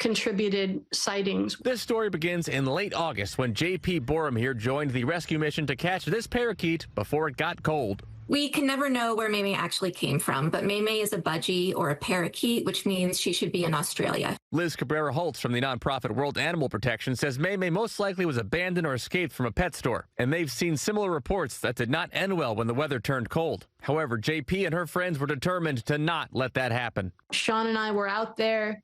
[SPEAKER 9] contributed sightings.
[SPEAKER 8] This story begins in late August when J.P. Boromir joined the rescue mission to catch this parakeet before it got cold.
[SPEAKER 10] We can never know where May May actually came from, but May May is a budgie or a parakeet, which means she should be in Australia.
[SPEAKER 8] Liz Cabrera-Holtz from the nonprofit World Animal Protection says May May most likely was abandoned or escaped from a pet store, and they've seen similar reports that did not end well when the weather turned cold. However, JP and her friends were determined to not let that happen.
[SPEAKER 9] Sean and I were out there,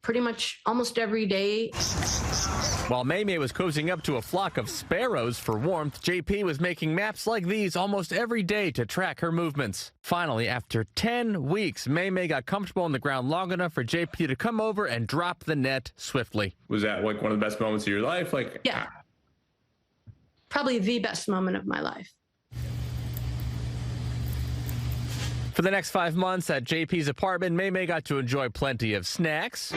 [SPEAKER 9] pretty much almost every day.
[SPEAKER 8] While May May was cozying up to a flock of sparrows for warmth, JP was making maps like these almost every day to track her movements. Finally, after 10 weeks, May May got comfortable on the ground long enough for JP to come over and drop the net swiftly.
[SPEAKER 11] Was that like one of the best moments of your life?
[SPEAKER 9] Yeah. Probably the best moment of my life.
[SPEAKER 8] For the next 5 months at JP's apartment, May May got to enjoy plenty of snacks.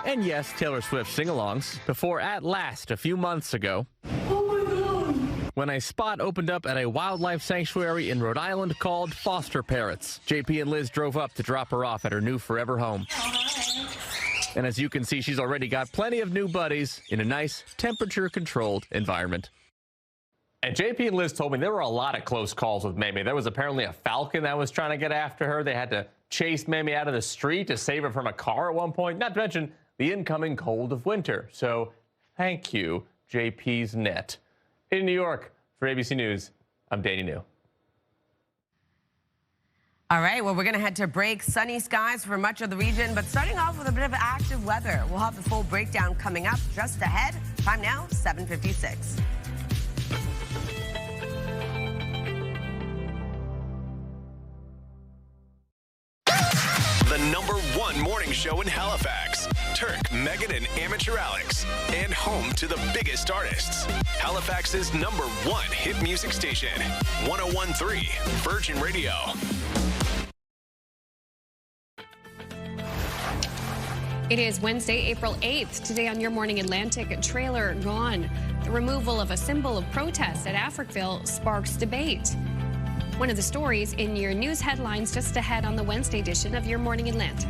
[SPEAKER 8] And yes, Taylor Swift sing-alongs, before at last, a few months ago, when a spot opened up at a wildlife sanctuary in Rhode Island called Foster Parrots. JP and Liz drove up to drop her off at her new forever home. And as you can see, she's already got plenty of new buddies in a nice, temperature-controlled environment.
[SPEAKER 11] And JP and Liz told me there were a lot of close calls with May May. There was apparently a falcon that was trying to get after her. They had to chase May May out of the street to save her from a car at one point, not to mention the incoming cold of winter. So thank you, JP's net. In New York, for ABC News, I'm Danny New.
[SPEAKER 3] All right, well, we're going to head to break. Sunny skies for much of the region, but starting off with a bit of active weather. We'll have the full breakdown coming up just ahead. Time now, 7:56.
[SPEAKER 12] The #1 morning show in Halifax. Turk, Megan, and Amateur Alex. And home to the biggest artists. Halifax's #1 hit music station. 101.3 Virgin Radio.
[SPEAKER 1] It is Wednesday, April 8th. Today on Your Morning Atlantic, a trailer gone. The removal of a symbol of protest at Africville sparks debate. One of the stories in your news headlines just ahead on the Wednesday edition of Your Morning Atlantic.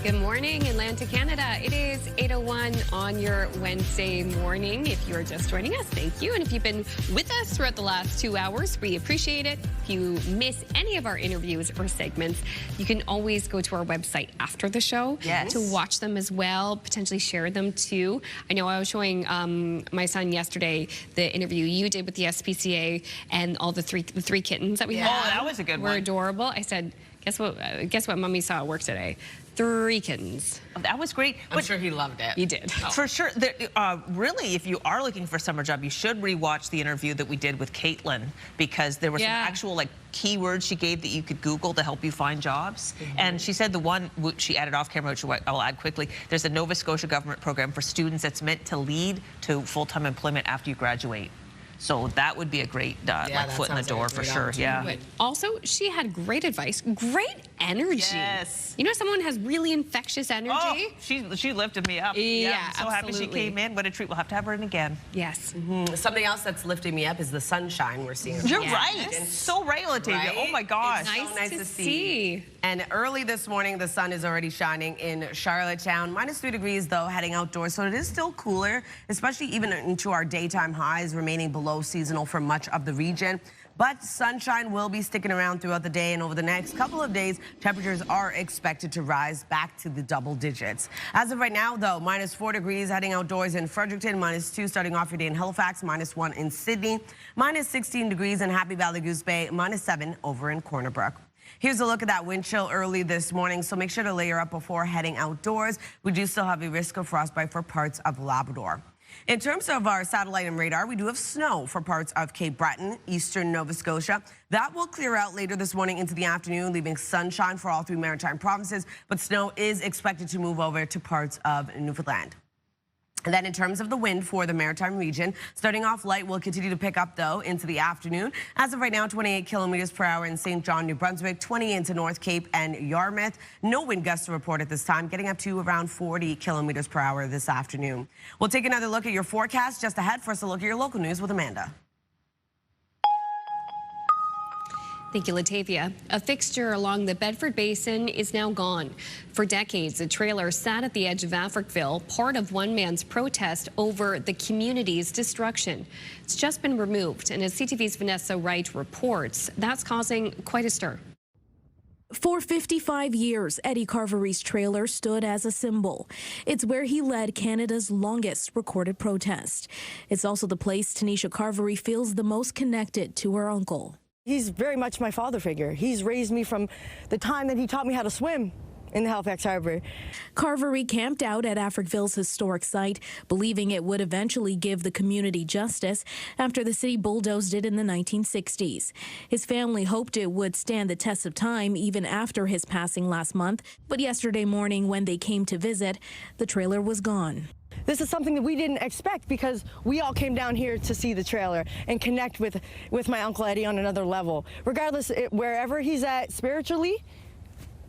[SPEAKER 1] Good morning, Atlantic Canada. It is 8:01 on your Wednesday morning. If you are just joining us, thank you. And if you've been with us throughout the last 2 hours, we appreciate it. If you miss any of our interviews or segments, you can always go to our website after the show to watch them as well, potentially share them too. I know I was showing my son yesterday the interview you did with the SPCA and all the three kittens that we had.
[SPEAKER 2] Oh, that was a good one.
[SPEAKER 1] Were adorable. I said, guess what Mommy saw at work today? 3 kittens.
[SPEAKER 2] Oh, that was great.
[SPEAKER 3] I'm sure he loved it.
[SPEAKER 1] He did.
[SPEAKER 2] For sure. Really, if you are looking for a summer job, you should rewatch the interview that we did with Caitlin, because there were some actual keywords she gave that you could Google to help you find jobs. And she said the one she added off camera, which I'll add quickly, there's a Nova Scotia government program for students that's meant to lead to full-time employment after you graduate. So that would be a great foot in the door for sure. Yeah.
[SPEAKER 1] But also, she had great advice, great energy.
[SPEAKER 2] Yes.
[SPEAKER 1] You know, someone has really infectious energy.
[SPEAKER 2] Oh, she lifted me up.
[SPEAKER 1] Yeah,
[SPEAKER 2] I'm so happy she came in. What a treat. We'll have to have her in again.
[SPEAKER 1] Yes.
[SPEAKER 3] Something else that's lifting me up is the sunshine we're seeing.
[SPEAKER 2] You're right. So right, Latavia.
[SPEAKER 3] Right?
[SPEAKER 2] Oh my gosh.
[SPEAKER 1] It's
[SPEAKER 3] nice to see. And early this morning, the sun is already shining in Charlottetown. -3 degrees, though, heading outdoors. So it is still cooler, especially even into our daytime highs, remaining below seasonal for much of the region. But sunshine will be sticking around throughout the day, and over the next couple of days, temperatures are expected to rise back to the double digits. As of right now, though, -4 degrees heading outdoors in Fredericton, -2 starting off your day in Halifax, -1 in Sydney, -16 degrees in Happy Valley Goose Bay, -7 over in Corner Brook. Here's a look at that wind chill early this morning, so make sure to layer up before heading outdoors. We do still have a risk of frostbite for parts of Labrador. In terms of our satellite and radar, we do have snow for parts of Cape Breton, eastern Nova Scotia. That will clear out later this morning into the afternoon, leaving sunshine for all 3 maritime provinces, but snow is expected to move over to parts of Newfoundland. And then in terms of the wind for the maritime region, starting off light will continue to pick up, though, into the afternoon. As of right now, 28 kilometers per hour in St. John, New Brunswick, 20 into North Cape and Yarmouth. No wind gusts to report at this time, getting up to around 40 kilometers per hour this afternoon. We'll take another look at your forecast just ahead. First, a look at your local news with Amanda.
[SPEAKER 1] Thank you, Latavia. A fixture along the Bedford Basin is now gone. For decades, a trailer sat at the edge of Africville, part of one man's protest over the community's destruction. It's just been removed, and as CTV's Vanessa Wright reports, that's causing quite a stir.
[SPEAKER 13] For 55 years, Eddie Carvery's trailer stood as a symbol. It's where he led Canada's longest recorded protest. It's also the place Tanisha Carvery feels the most connected to her uncle.
[SPEAKER 24] He's very much my father figure. He's raised me from the time that he taught me how to swim in the Halifax Harbor.
[SPEAKER 13] Carvery camped out at Africville's historic site, believing it would eventually give the community justice after the city bulldozed it in the 1960s. His family hoped it would stand the test of time even after his passing last month, but yesterday morning when they came to visit, the trailer was gone.
[SPEAKER 24] This is something that we didn't expect because we all came down here to see the trailer and connect with my Uncle Eddie on another level. Regardless, wherever he's at spiritually,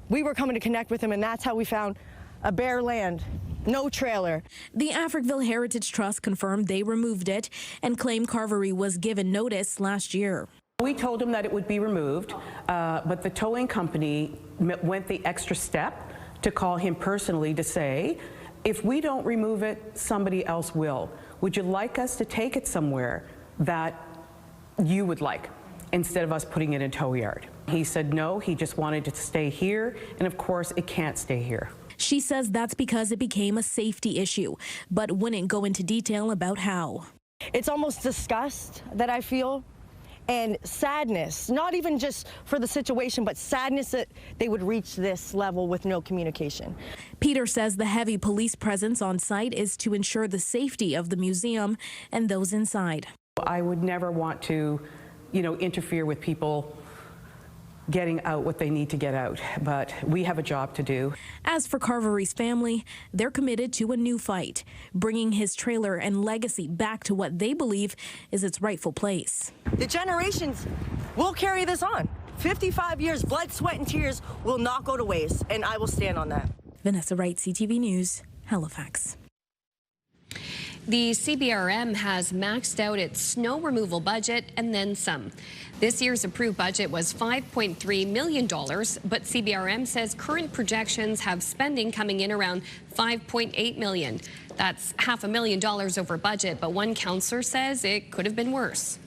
[SPEAKER 24] we were coming to connect with him, and that's how we found a bare land, no trailer.
[SPEAKER 13] The Africville Heritage Trust confirmed they removed it and claimed Carvery was given notice last year.
[SPEAKER 25] We told him that it would be removed, but the towing company went the extra step to call him personally to say, if we don't remove it, somebody else will. Would you like us to take it somewhere that you would like, instead of us putting it in a tow yard? He said no, he just wanted it to stay here, and of course it can't stay here.
[SPEAKER 13] She says that's because it became a safety issue, but wouldn't go into detail about how.
[SPEAKER 24] It's almost disgust that I feel, and sadness, not even just for the situation, but sadness that they would reach this level with no communication.
[SPEAKER 13] Peter says the heavy police presence on site is to ensure the safety of the museum and those inside.
[SPEAKER 25] I would never want to, interfere with people getting out what they need to get out, but we have a job to do.
[SPEAKER 13] As for Carvery's family, they're committed to a new fight, bringing his trailer and legacy back to what they believe is its rightful place.
[SPEAKER 24] The generations will carry this on. 55 years, blood, sweat, and tears will not go to waste, and I will stand on that.
[SPEAKER 13] Vanessa Wright, CTV News, Halifax.
[SPEAKER 1] The CBRM has maxed out its snow removal budget and then some. This year's approved budget was $5.3 million, but CBRM says current projections have spending coming in around $5.8 million. That's $500,000 over budget, but one councillor says it could have been worse.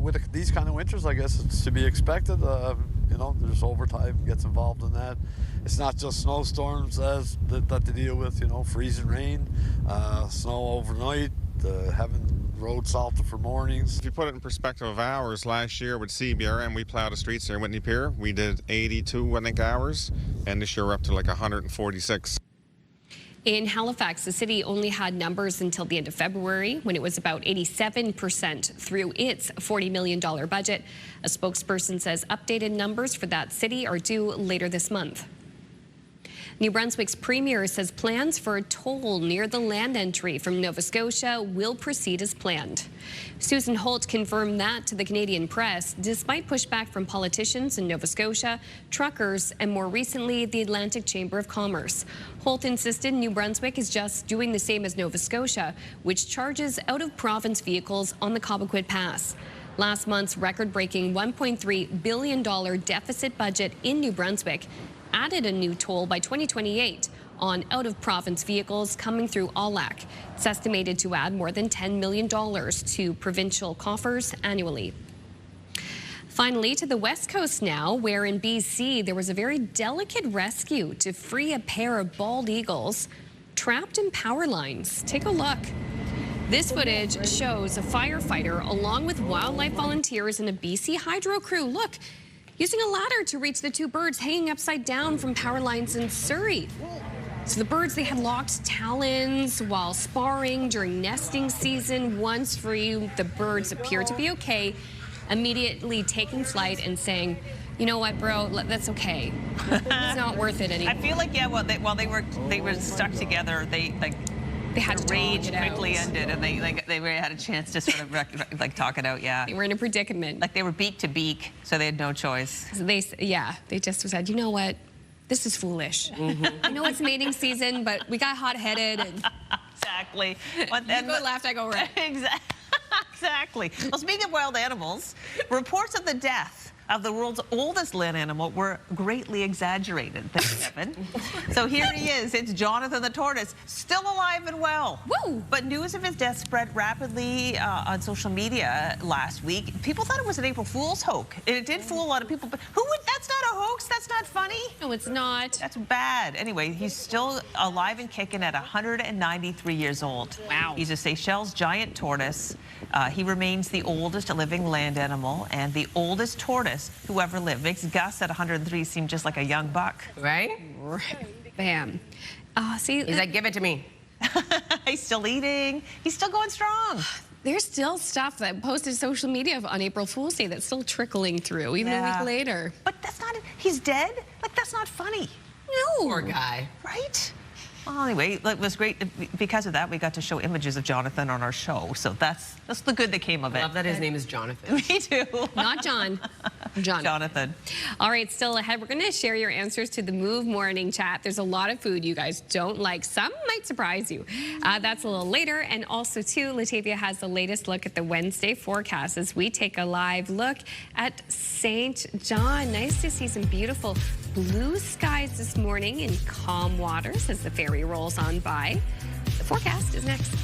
[SPEAKER 4] With these kind of winters, I guess it's to be expected. There's overtime gets involved in that. It's not just snowstorms that they deal with, freezing rain, snow overnight, having roads salted for mornings.
[SPEAKER 5] If you put it in perspective of hours, last year with CBRM, we plowed the streets here in Whitney Pier. We did 82, hours, and this year we're up to like 146.
[SPEAKER 1] In Halifax, the city only had numbers until the end of February, when it was about 87% through its $40 million budget. A spokesperson says updated numbers for that city are due later this month. New Brunswick's premier says plans for a toll near the land entry from Nova Scotia will proceed as planned. Susan Holt confirmed that to the Canadian press, despite pushback from politicians in Nova Scotia, truckers, and more recently, the Atlantic Chamber of Commerce. Holt insisted New Brunswick is just doing the same as Nova Scotia, which charges out-of-province vehicles on the Cobequid Pass. Last month's record-breaking $1.3 billion deficit budget in New Brunswick added a new toll by 2028 on out-of-province vehicles coming through ALAC. It's estimated to add more than $10 million to provincial coffers annually. Finally, to the West Coast now, where in BC there was a very delicate rescue to free a pair of bald eagles trapped in power lines. Take a look. This footage shows a firefighter along with wildlife volunteers and a BC Hydro crew. Look, using a ladder to reach the two birds hanging upside down from power lines in Surrey. So the birds, they had locked talons while sparring during nesting season. Once free, the birds appear to be okay, immediately taking flight and saying, you know what, bro, that's okay. It's not worth it anymore.
[SPEAKER 2] I feel like, while they were stuck together, they had to rage quickly ended, and they really had a chance to sort of talk it out. Yeah,
[SPEAKER 1] they were in a predicament.
[SPEAKER 2] Like they were beak to beak, so they had no choice.
[SPEAKER 1] So they just said, you know what, this is foolish. I know it's mating season, but we got hot-headed. And
[SPEAKER 2] exactly.
[SPEAKER 1] But then, you go left, I go right.
[SPEAKER 2] Exactly. Well, speaking of wild animals, reports of the death of the world's oldest land animal were greatly exaggerated. Thanks, Kevin. So here he is. It's Jonathan the tortoise, still alive and well.
[SPEAKER 1] Woo!
[SPEAKER 2] But news of his death spread rapidly on social media last week. People thought it was an April Fool's hoax. It did fool a lot of people, but who would? That's not a hoax. That's not funny.
[SPEAKER 1] No, it's not.
[SPEAKER 2] That's bad. Anyway, he's still alive and kicking at 193 years old.
[SPEAKER 1] Wow.
[SPEAKER 2] He's a Seychelles giant tortoise. He remains the oldest living land animal and the oldest tortoise who ever lived. Makes Gus at 103 seem just like a young buck.
[SPEAKER 3] Right?
[SPEAKER 1] Bam. See,
[SPEAKER 3] he's like, give it to me.
[SPEAKER 2] He's still eating. He's still going strong.
[SPEAKER 1] There's still stuff that posted social media on April Fool's Day that's still trickling through, even a week later.
[SPEAKER 2] But that's not, he's dead? Like, that's not funny.
[SPEAKER 1] No.
[SPEAKER 3] Poor guy.
[SPEAKER 2] Right? Well, anyway, it was great. Because of that, we got to show images of Jonathan on our show. So that's the good that came of it.
[SPEAKER 3] I love that his name is Jonathan.
[SPEAKER 2] Me too.
[SPEAKER 1] Not John.
[SPEAKER 2] Jonathan.
[SPEAKER 1] All right, still ahead, we're going to share your answers to the Move Morning Chat. There's a lot of food you guys don't like. Some might surprise you. That's a little later. And also, too, Latavia has the latest look at the Wednesday forecast as we take a live look at St. John. Nice to see some beautiful blue skies this morning in calm waters as the ferry rolls on by. The forecast is next.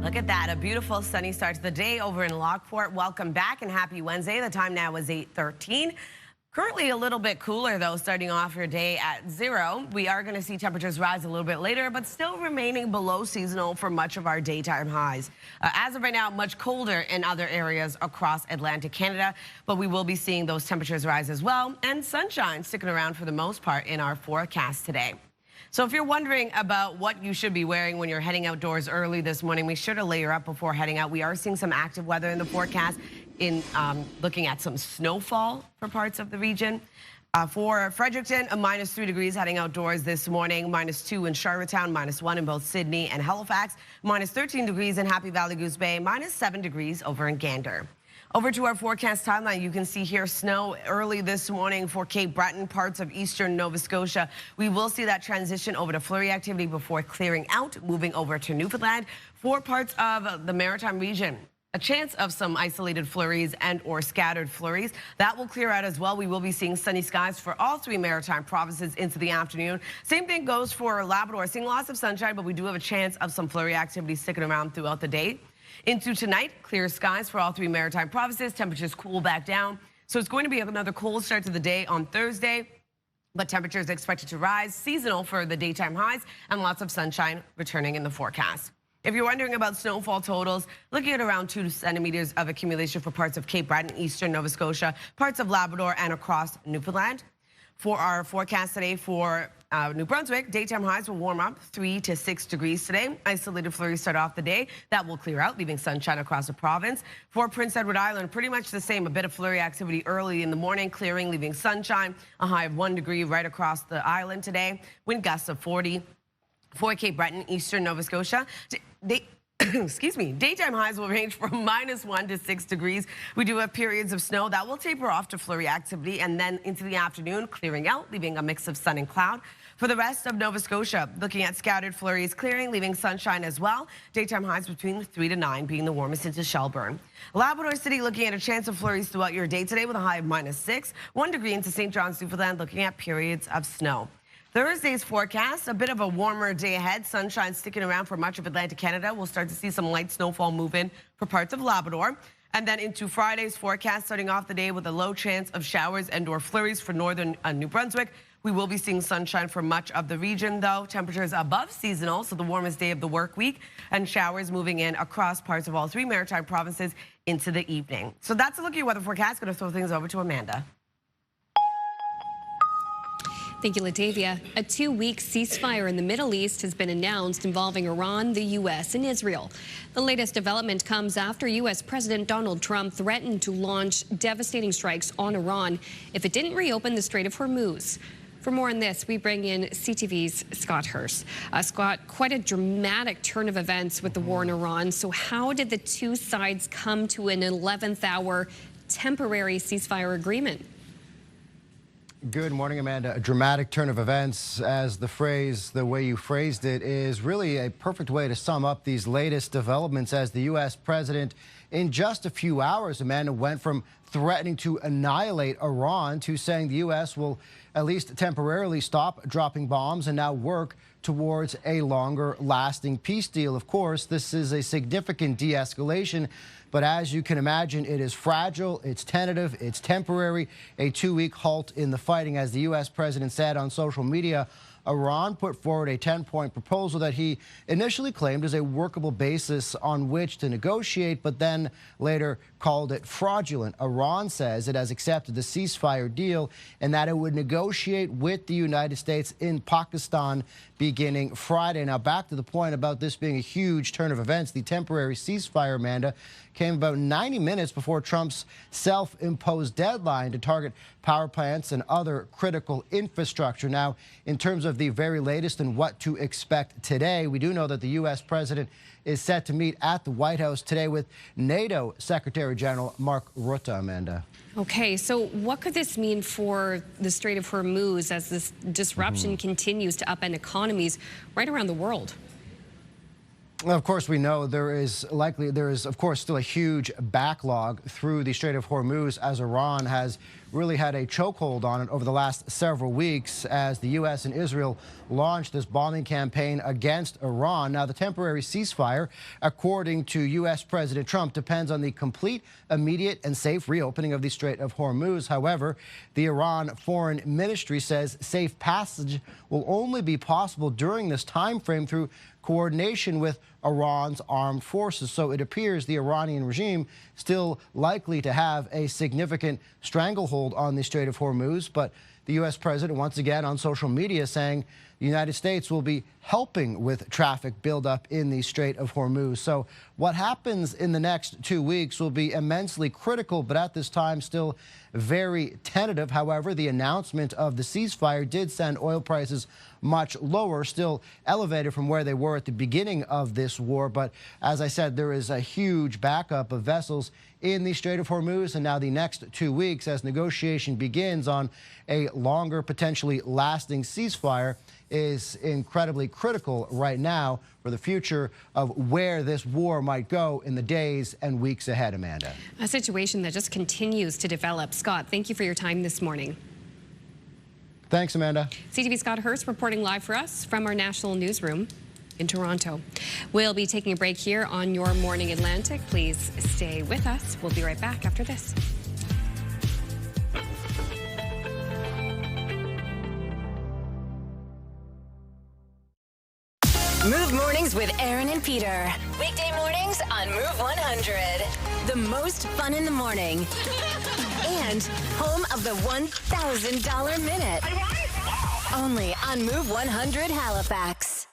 [SPEAKER 3] Look at that, a beautiful sunny start to the day over in Lockport. Welcome back and happy Wednesday. The time now is 8:13. Currently a little bit cooler though, starting off your day at 0. We are going to see temperatures rise a little bit later, but still remaining below seasonal for much of our daytime highs. As of right now, much colder in other areas across Atlantic Canada, but we will be seeing those temperatures rise as well, and sunshine sticking around for the most part in our forecast today. So if you're wondering about what you should be wearing when you're heading outdoors early this morning, make sure to layer up before heading out. We are seeing some active weather in the forecast, in looking at some snowfall for parts of the region. For Fredericton, a -3 degrees heading outdoors this morning, -2 in Charlottetown, -1 in both Sydney and Halifax, -13 degrees in Happy Valley Goose Bay, -7 degrees over in Gander. Over to our forecast timeline, you can see here snow early this morning for Cape Breton, parts of eastern Nova Scotia. We will see that transition over to flurry activity before clearing out, moving over to Newfoundland. For parts of the Maritime region, a chance of some isolated flurries and or scattered flurries. That will clear out as well. We will be seeing sunny skies for all 3 maritime provinces into the afternoon. Same thing goes for Labrador, seeing lots of sunshine, but we do have a chance of some flurry activity sticking around throughout the day. Into tonight, clear skies for all 3 maritime provinces. Temperatures cool back down. So it's going to be another cold start to the day on Thursday, but temperatures expected to rise, seasonal for the daytime highs, and lots of sunshine returning in the forecast. If you're wondering about snowfall totals, looking at around 2 centimeters of accumulation for parts of Cape Breton, eastern Nova Scotia, parts of Labrador, and across Newfoundland. For our forecast today for New Brunswick, daytime highs will warm up 3 to 6 degrees today. Isolated flurries start off the day. That will clear out, leaving sunshine across the province. For Prince Edward Island, pretty much the same. A bit of flurry activity early in the morning, clearing, leaving sunshine. A high of 1 degree right across the island today. Wind gusts of 40. For Cape Breton, eastern Nova Scotia, excuse me, daytime highs will range from -1 to 6 degrees. We do have periods of snow that will taper off to flurry activity, and then into the afternoon, clearing out, leaving a mix of sun and cloud. For the rest of Nova Scotia, looking at scattered flurries, clearing, leaving sunshine as well. Daytime highs between 3 to 9, being the warmest into Shelburne. Labrador City looking at a chance of flurries throughout your day today with a high of -6. 1 degree into St. John's, Newfoundland, looking at periods of snow. Thursday's forecast, a bit of a warmer day ahead. Sunshine sticking around for much of Atlantic Canada. We'll start to see some light snowfall move in for parts of Labrador. And then into Friday's forecast, starting off the day with a low chance of showers and or flurries for northern New Brunswick. We will be seeing sunshine for much of the region, though. Temperatures above seasonal, so the warmest day of the work week, and showers moving in across parts of all 3 maritime provinces into the evening. So that's a look at your weather forecast. Going to throw things over to Amanda.
[SPEAKER 1] Thank you, Latavia. A 2-week ceasefire in the Middle East has been announced involving Iran, the U.S., and Israel. The latest development comes after U.S. President Donald Trump threatened to launch devastating strikes on Iran if it didn't reopen the Strait of Hormuz. For more on this, we bring in CTV's Scott Hurst. Scott, quite a dramatic turn of events with the war in Iran. So how did the 2 sides come to an 11th-hour temporary ceasefire agreement?
[SPEAKER 14] Good morning, Amanda. A dramatic turn of events, as the way you phrased it, is really a perfect way to sum up these latest developments as the U.S. president, in just a few hours, Amanda, went from threatening to annihilate Iran to saying the U.S. will at least temporarily stop dropping bombs and now work towards a longer-lasting peace deal. Of course, this is a significant de-escalation, but as you can imagine, it is fragile, it's tentative, it's temporary, a 2-week halt in the fighting. As the U.S. president said on social media, Iran put forward a 10-point proposal that he initially claimed as a workable basis on which to negotiate, but then later called it fraudulent. Iran says it has accepted the ceasefire deal and that it would negotiate with the United States in Pakistan beginning Friday. Now, back to the point about this being a huge turn of events, the temporary ceasefire, Amanda, came about 90 minutes before Trump's self-imposed deadline to target power plants and other critical infrastructure. Now, in terms of the very latest and what to expect today, we do know that the U.S. president is set to meet at the White House today with NATO Secretary General Mark Rutte, Amanda.
[SPEAKER 1] Okay, so what could this mean for the Strait of Hormuz as this disruption continues to upend economies right around the world?
[SPEAKER 14] Of course, we know there is, of course, still a huge backlog through the Strait of Hormuz, as Iran has really had a chokehold on it over the last several weeks as the U.S. and Israel launched this bombing campaign against Iran. Now, the temporary ceasefire, according to U.S. President Trump, depends on the complete, immediate, and safe reopening of the Strait of Hormuz. However, the Iran Foreign Ministry says safe passage will only be possible during this time frame through coordination with Iran's armed forces. So it appears the Iranian regime still likely to have a significant stranglehold on the Strait of Hormuz. But the U.S. president once again on social media saying the United States will be helping with traffic buildup in the Strait of Hormuz. So what happens in the next 2 weeks will be immensely critical, but at this time still very tentative. However, the announcement of the ceasefire did send oil prices much lower, still elevated from where they were at the beginning of this war. But as I said, there is a huge backup of vessels in the Strait of Hormuz, and now the next 2 weeks as negotiation begins on a longer, potentially lasting ceasefire is incredibly critical right now for the future of where this war might go in the days and weeks ahead, Amanda.
[SPEAKER 1] A situation that just continues to develop. Scott, thank you for your time this morning.
[SPEAKER 14] Thanks, Amanda.
[SPEAKER 1] CTV Scott Hurst reporting live for us from our national newsroom in Toronto. We'll be taking a break here on Your Morning Atlantic. Please stay with us. We'll be right back after this.
[SPEAKER 15] Move Mornings with Aaron and Peter. Weekday mornings on Move 100. The most fun in the morning. And home of the $1,000 minute. Only on Move 100 Halifax.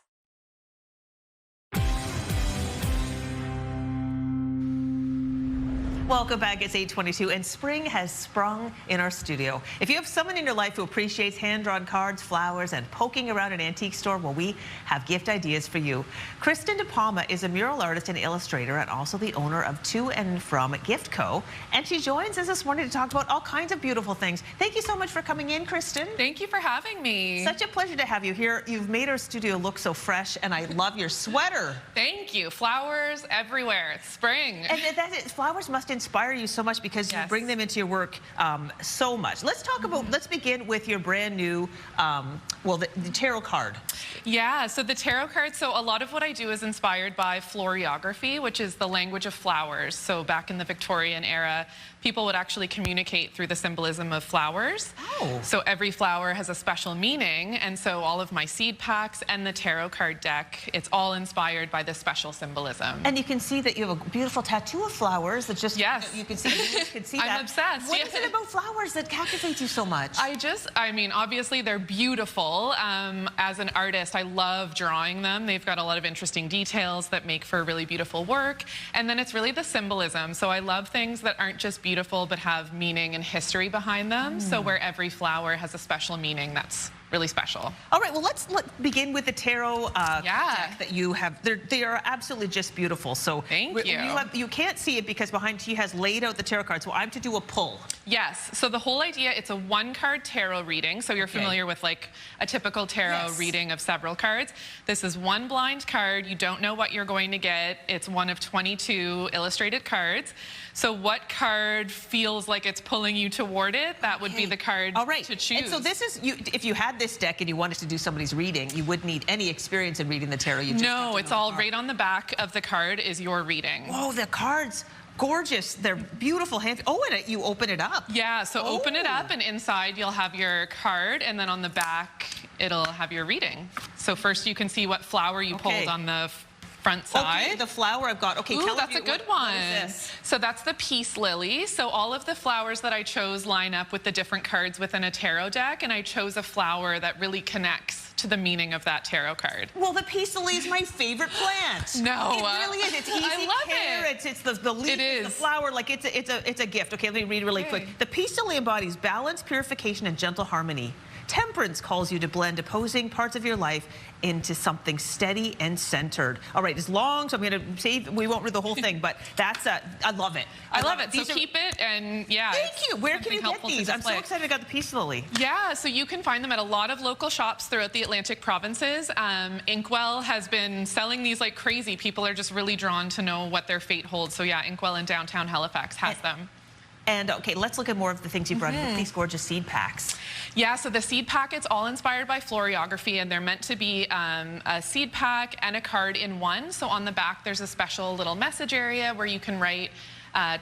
[SPEAKER 2] Welcome back. It's 8:22, and spring has sprung in our studio. If you have someone in your life who appreciates hand-drawn cards, flowers, and poking around an antique store, well, we have gift ideas for you. Kristen De Palma is a mural artist and illustrator and also the owner of To and From Gift Co. And she joins us this morning to talk about all kinds of beautiful things. Thank you so much for coming in, Kristen.
[SPEAKER 16] Thank you for having me.
[SPEAKER 2] Such a pleasure to have you here. You've made our studio look so fresh, and I love your sweater.
[SPEAKER 16] Thank you. Flowers everywhere. It's spring.
[SPEAKER 2] And flowers must inspire you so much because you bring them into your work so much. Let's begin with your brand new, the tarot card.
[SPEAKER 16] Yeah, so the tarot card, so a lot of what I do is inspired by florography, which is the language of flowers. So back in the Victorian era, people would actually communicate through the symbolism of flowers.
[SPEAKER 2] Oh.
[SPEAKER 16] So every flower has a special meaning, and so all of my seed packs and the tarot card deck, it's all inspired by this special symbolism.
[SPEAKER 2] And you can see that you have a beautiful tattoo of flowers that just, you can see that.
[SPEAKER 16] I'm obsessed.
[SPEAKER 2] What is it about flowers that captivates you so much?
[SPEAKER 16] I mean, obviously they're beautiful. As an artist, I love drawing them. They've got a lot of interesting details that make for really beautiful work. And then it's really the symbolism. So I love things that aren't just beautiful, but have meaning and history behind them. So where every flower has a special meaning that's really special.
[SPEAKER 2] All right, well, let's begin with the tarot deck that you have. They are absolutely just beautiful. So
[SPEAKER 16] thank you.
[SPEAKER 2] You can't see it because behind she has laid out the tarot cards. So I'm to do a pull.
[SPEAKER 16] Yes. So the whole idea, it's a one-card tarot reading. So you're familiar with like a typical tarot reading of several cards. This is one blind card. You don't know what you're going to get. It's one of 22 illustrated cards. So what card feels like it's pulling you toward it, that would be the card to choose.
[SPEAKER 2] And so this is, if you had this deck and you wanted to do somebody's reading, you wouldn't need any experience in reading the tarot.
[SPEAKER 16] No, it's all right on the back of the card is your reading.
[SPEAKER 2] Whoa, the cards. Gorgeous. They're beautiful hands. Oh, and you open it up.
[SPEAKER 16] Yeah, so open it up, and inside you'll have your card, and then on the back it'll have your reading. So first you can see what flower you pulled on the front side.
[SPEAKER 2] Okay, the flower I've got. Okay,
[SPEAKER 16] ooh, that's a good one.
[SPEAKER 2] What is this?
[SPEAKER 16] So that's the peace lily. So all of the flowers that I chose line up with the different cards within a tarot deck, and I chose a flower that really connects to the meaning of that tarot card.
[SPEAKER 2] Well, the peace lily is my favorite plant.
[SPEAKER 16] No,
[SPEAKER 2] it really is. It's easy
[SPEAKER 16] I love
[SPEAKER 2] care.
[SPEAKER 16] it.
[SPEAKER 2] It's the leaf, the flower. Like it's a gift. Okay, let me read really quick. The peace lily embodies balance, purification, and gentle harmony. Temperance calls you to blend opposing parts of your life into something steady and centered. All right, as long, so I'm going to say we won't read the whole thing, but that's I love it.
[SPEAKER 16] I love it. So keep it, and yeah.
[SPEAKER 2] Thank you. Where can you get these? I'm so excited I got the Peace Lily.
[SPEAKER 16] Yeah, so you can find them at a lot of local shops throughout the Atlantic provinces. Inkwell has been selling these like crazy. People are just really drawn to know what their fate holds. So yeah, Inkwell in downtown Halifax has them.
[SPEAKER 2] And okay, let's look at more of the things you brought in, these gorgeous seed packs.
[SPEAKER 16] Yeah, so the seed packets all inspired by florography, and they're meant to be a seed pack and a card in one. So on the back, there's a special little message area where you can write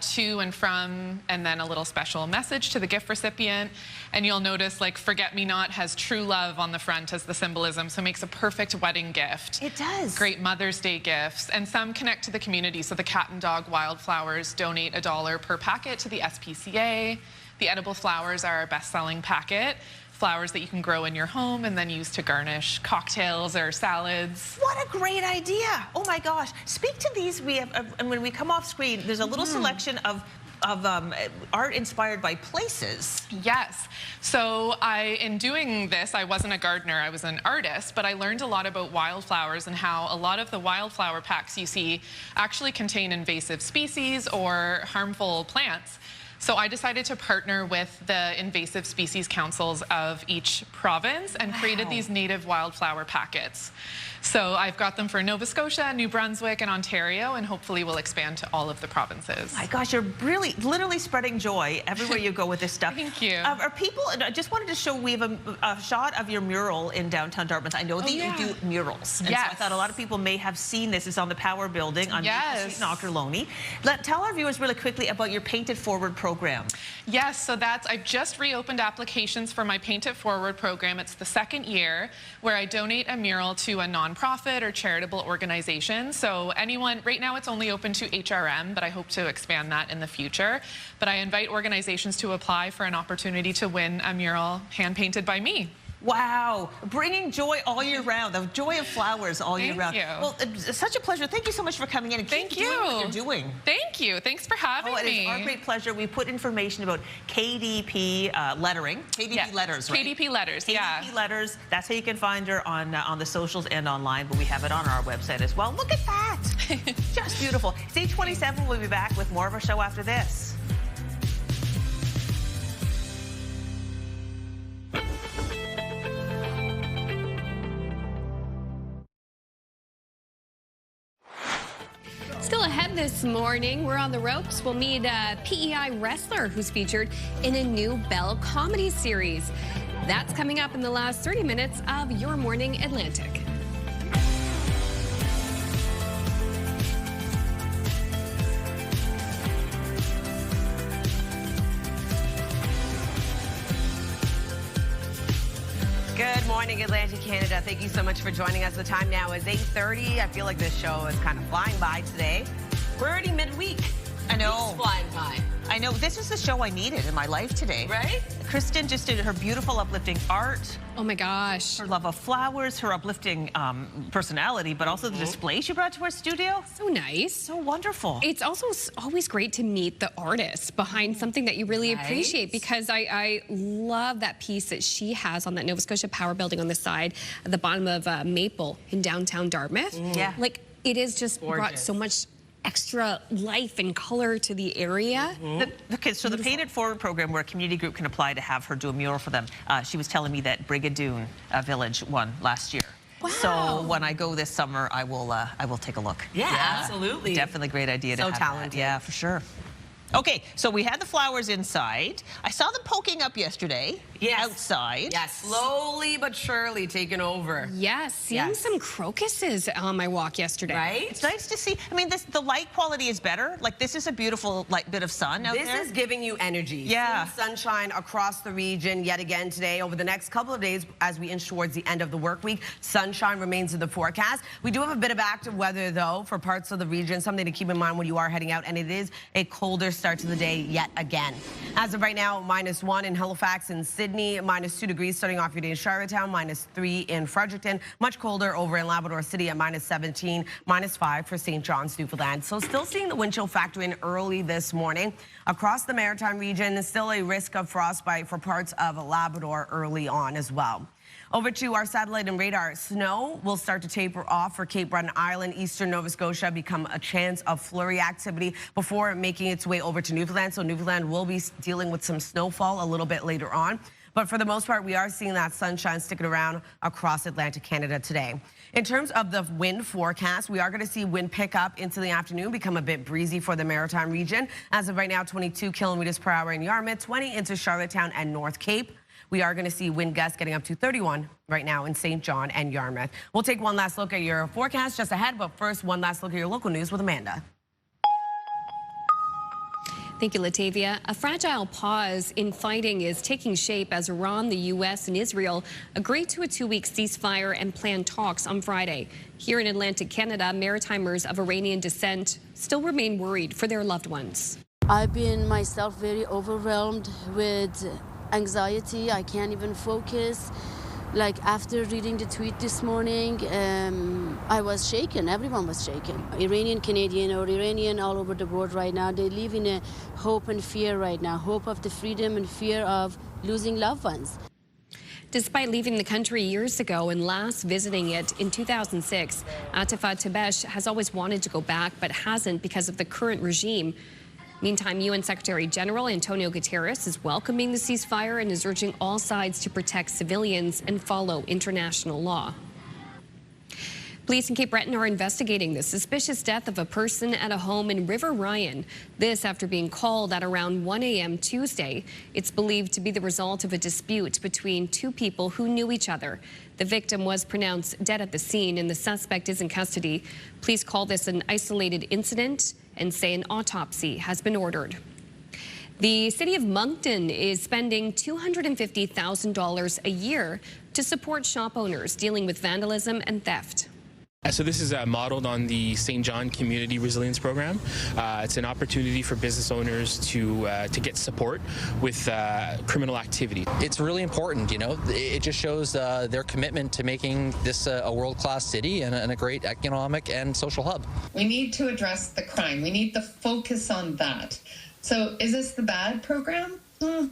[SPEAKER 16] to and from, and then a little special message to the gift recipient. And you'll notice like Forget Me Not has true love on the front as the symbolism, so it makes a perfect wedding gift.
[SPEAKER 2] It does.
[SPEAKER 16] Great Mother's Day gifts. And some connect to the community, so the Cat and Dog Wildflowers donate $1 per packet to the SPCA. The edible flowers are our best-selling packet. Flowers that you can grow in your home and then use to garnish cocktails or salads.
[SPEAKER 2] What a great idea. Oh my gosh. Speak to these. We have, and when we come off screen, there's a little selection of art inspired by places.
[SPEAKER 16] Yes. So in doing this, I wasn't a gardener, I was an artist, but I learned a lot about wildflowers and how a lot of the wildflower packs you see actually contain invasive species or harmful plants. So I decided to partner with the invasive species councils of each province and created these native wildflower packets. So I've got them for Nova Scotia, New Brunswick, and Ontario, and hopefully we'll expand to all of the provinces.
[SPEAKER 2] My gosh, you're really, literally spreading joy everywhere you go with this stuff.
[SPEAKER 16] Thank you.
[SPEAKER 2] Are people, I just wanted to show, we have a shot of your mural in downtown Dartmouth. I know that you do murals. And so I thought a lot of people may have seen this. It's on the Power Building on Maple Street in Aucherlony. Tell our viewers really quickly about your Paint It Forward program.
[SPEAKER 16] Yes, so I've just reopened applications for my Paint It Forward program. It's the second year where I donate a mural to a nonprofit or charitable organization. So anyone, right now it's only open to HRM, but I hope to expand that in the future. But I invite organizations to apply for an opportunity to win a mural hand-painted by me.
[SPEAKER 2] Wow, bringing joy all year round, the joy of flowers all year round. Well, it's such a pleasure. Thank you so much for coming in and keep doing what you're doing.
[SPEAKER 16] Thank you. Thanks for having me.
[SPEAKER 2] It is our great pleasure. We put information about KDP lettering, KDP letters, right?
[SPEAKER 16] KDP letters,
[SPEAKER 2] KDP letters. That's how you can find her on the socials and online, but we have it on our website as well. Look at that. Just beautiful. It's 8:27. We'll be back with more of our show after this.
[SPEAKER 1] Still ahead this morning, we're on the ropes. We'll meet a PEI wrestler who's featured in a new Bell comedy series. That's coming up in the last 30 minutes of Your Morning Atlantic.
[SPEAKER 3] Good morning, Atlantic Canada. Thank you so much for joining us. The time now is 8:30. I feel like this show is kind of flying by today. We're already midweek.
[SPEAKER 2] I know.
[SPEAKER 3] It's flying by.
[SPEAKER 2] I know. This is the show I needed in my life today.
[SPEAKER 3] Right?
[SPEAKER 2] Kristen just did her beautiful uplifting art.
[SPEAKER 1] Oh my gosh.
[SPEAKER 2] Her love of flowers, her uplifting personality, but also the display she brought to our studio.
[SPEAKER 1] So nice.
[SPEAKER 2] So wonderful.
[SPEAKER 1] It's also always great to meet the artist behind something that you really appreciate, because I love that piece that she has on that Nova Scotia Power Building on the side at the bottom of Maple in downtown Dartmouth.
[SPEAKER 2] Yeah.
[SPEAKER 1] Like, it is just brought so much extra life and color to the area.
[SPEAKER 2] Okay, so the Paint It Forward program, where a community group can apply to have her do a mural for them. She was telling me that Brigadoon Village won last year.
[SPEAKER 1] Wow.
[SPEAKER 2] So when I go this summer, I will take a look.
[SPEAKER 3] Yeah, absolutely.
[SPEAKER 2] Definitely a great idea to
[SPEAKER 3] So
[SPEAKER 2] have
[SPEAKER 3] talented.
[SPEAKER 2] that. Yeah, for sure. Okay, so we had the flowers inside. I saw them poking up yesterday. Outside.
[SPEAKER 3] Yes, slowly but surely taking over.
[SPEAKER 1] Yes, seeing some crocuses on my walk yesterday.
[SPEAKER 3] Right?
[SPEAKER 2] It's nice to see. I mean, the light quality is better. Like, this is a beautiful bit of sun out there.
[SPEAKER 3] This is giving you energy.
[SPEAKER 2] Yeah.
[SPEAKER 3] Seeing sunshine across the region yet again today. Over the next couple of days, as we inch towards the end of the work week, sunshine remains in the forecast. We do have a bit of active weather, though, for parts of the region. Something to keep in mind when you are heading out, and it is a colder start to the day yet again. As of right now, -1 in Halifax and Sydney, -2 degrees starting off your day in Charlottetown, -3 in Fredericton. Much colder over in Labrador City at -17, -5 for St. John's, Newfoundland. So still seeing the wind chill factor in early this morning. Across the Maritime region, still a risk of frostbite for parts of Labrador early on as well. Over to our satellite and radar. Snow will start to taper off for Cape Breton Island, eastern Nova Scotia, become a chance of flurry activity before making its way over to Newfoundland. So Newfoundland will be dealing with some snowfall a little bit later on. But for the most part, we are seeing that sunshine sticking around across Atlantic Canada today. In terms of the wind forecast, we are going to see wind pick up into the afternoon, become a bit breezy for the Maritime region. As of right now, 22 kilometers per hour in Yarmouth, 20 into Charlottetown and North Cape. We are going to see wind gusts getting up to 31 right now in St. John and Yarmouth. We'll take one last look at your forecast just ahead, but first, one last look at your local news with Amanda.
[SPEAKER 1] Thank you, Latavia. A fragile pause in fighting is taking shape as Iran, the U.S., and Israel agreed to a 2-week ceasefire and planned talks on Friday. Here in Atlantic Canada, Maritimers of Iranian descent still remain worried for their loved ones.
[SPEAKER 17] I've been myself very overwhelmed with anxiety. I can't even focus. Like after reading the tweet this morning, I was shaken. Everyone was shaken. Iranian Canadian or Iranian all over the world right now, they live in a hope and fear right now. Hope of the freedom and fear of losing loved ones.
[SPEAKER 1] Despite leaving the country years ago and last visiting it in 2006, Atifa Tabesh has always wanted to go back but hasn't because of the current regime. Meantime, UN Secretary General Antonio Guterres is welcoming the ceasefire and is urging all sides to protect civilians and follow international law. Police in Cape Breton are investigating the suspicious death of a person at a home in River Ryan. This after being called at around 1 a.m. Tuesday. It's believed to be the result of a dispute between two people who knew each other. The victim was pronounced dead at the scene and the suspect is in custody. Police call this an isolated incident and say an autopsy has been ordered. The city of Moncton is spending $250,000 a year to support shop owners dealing with vandalism and theft.
[SPEAKER 18] So this is modeled on the St. John Community Resilience Program. It's an opportunity for business owners to get support with criminal activity.
[SPEAKER 19] It's really important, you know. It just shows their commitment to making this a world-class city and a great economic and social hub.
[SPEAKER 20] We need to address the crime. We need to focus on that. So is this the bad program? I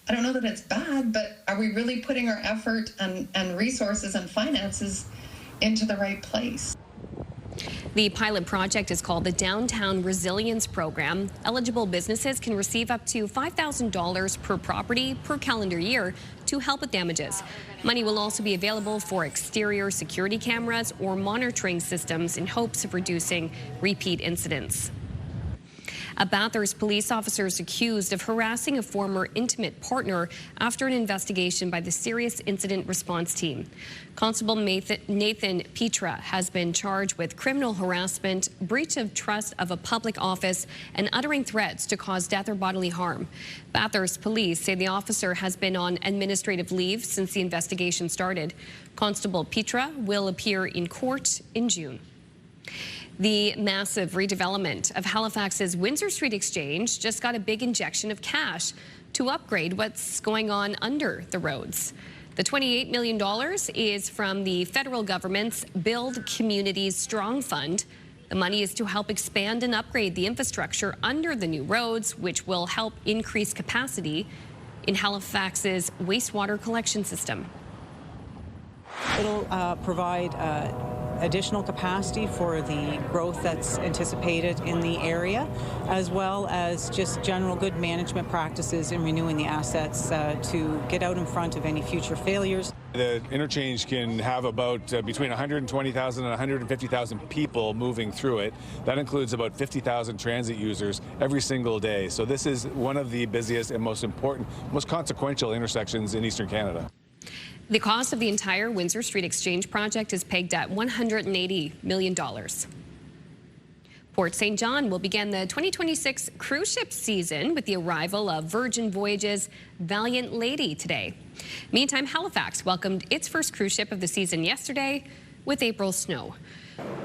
[SPEAKER 20] don't know that it's bad, but are we really putting our effort and resources and finances into the right place?
[SPEAKER 1] The pilot project is called the Downtown Resilience Program. Eligible businesses can receive up to $5,000 per property per calendar year to help with damages. Money will also be available for exterior security cameras or monitoring systems in hopes of reducing repeat incidents. A Bathurst police officer is accused of harassing a former intimate partner after an investigation by the Serious Incident Response Team. Constable Nathan Petra has been charged with criminal harassment, breach of trust of a public office, and uttering threats to cause death or bodily harm. Bathurst police say the officer has been on administrative leave since the investigation started. Constable Petra will appear in court in June. The massive redevelopment of Halifax's Windsor Street Exchange just got a big injection of cash to upgrade what's going on under the roads. The $28 million is from the federal government's Build Communities Strong Fund. The money is to help expand and upgrade the infrastructure under the new roads, which will help increase capacity in Halifax's wastewater collection system.
[SPEAKER 25] It'll provide additional capacity for the growth that's anticipated in the area, as well as just general good management practices in renewing the assets to get out in front of any future failures.
[SPEAKER 21] The interchange can have about between 120,000 and 150,000 people moving through it. That includes about 50,000 transit users every single day. So this is one of the busiest and most important, most consequential intersections in Eastern Canada.
[SPEAKER 1] The cost of the entire Windsor Street Exchange project is pegged at $180 million. Port St. John will begin the 2026 cruise ship season with the arrival of Virgin Voyages' Valiant Lady today. Meantime, Halifax welcomed its first cruise ship of the season yesterday with April snow.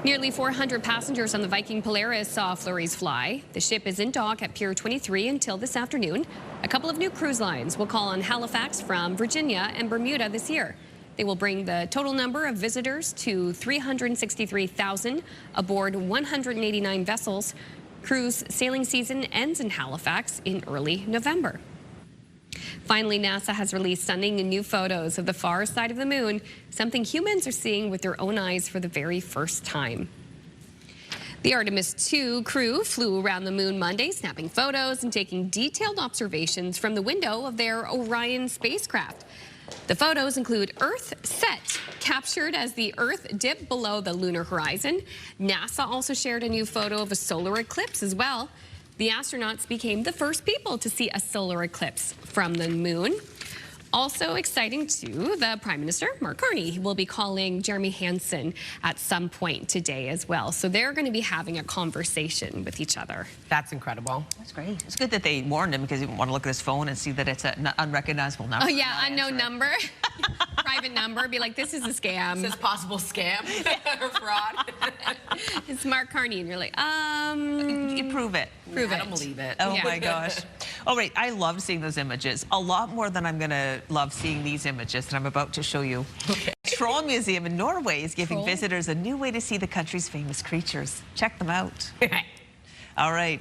[SPEAKER 1] Nearly 400 passengers on the Viking Polaris saw flurries fly. The ship is in dock at Pier 23 until this afternoon. A couple of new cruise lines will call on Halifax from Virginia and Bermuda this year. They will bring the total number of visitors to 363,000 aboard 189 vessels. Cruise sailing season ends in Halifax in early November. Finally, NASA has released stunning new photos of the far side of the moon, something humans are seeing with their own eyes for the very first time. The Artemis II crew flew around the moon Monday, snapping photos and taking detailed observations from the window of their Orion spacecraft. The photos include Earth set, captured as the Earth dipped below the lunar horizon. NASA also shared a new photo of a solar eclipse as well. The astronauts became the first people to see a solar eclipse from the moon. Also exciting, too, the Prime Minister, Mark Carney, will be calling Jeremy Hansen at some point today as well. So they're going to be having a conversation with each other.
[SPEAKER 3] That's incredible.
[SPEAKER 2] That's great. It's good that they warned him because he didn't want to look at his phone and see that it's an unrecognizable number.
[SPEAKER 1] Oh, yeah, unknown number. Private number. Be like, this is a scam.
[SPEAKER 3] This is possible scam or fraud.
[SPEAKER 1] It's Mark Carney, and you're like,
[SPEAKER 2] You prove it.
[SPEAKER 1] Prove it.
[SPEAKER 3] I don't believe it.
[SPEAKER 2] Oh, my gosh. Oh, right. I love seeing those images. A lot more than I'm going to love seeing these images that I'm about to show you. Okay. Troll Museum in Norway is giving visitors a new way to see the country's famous creatures. Check them out. All right,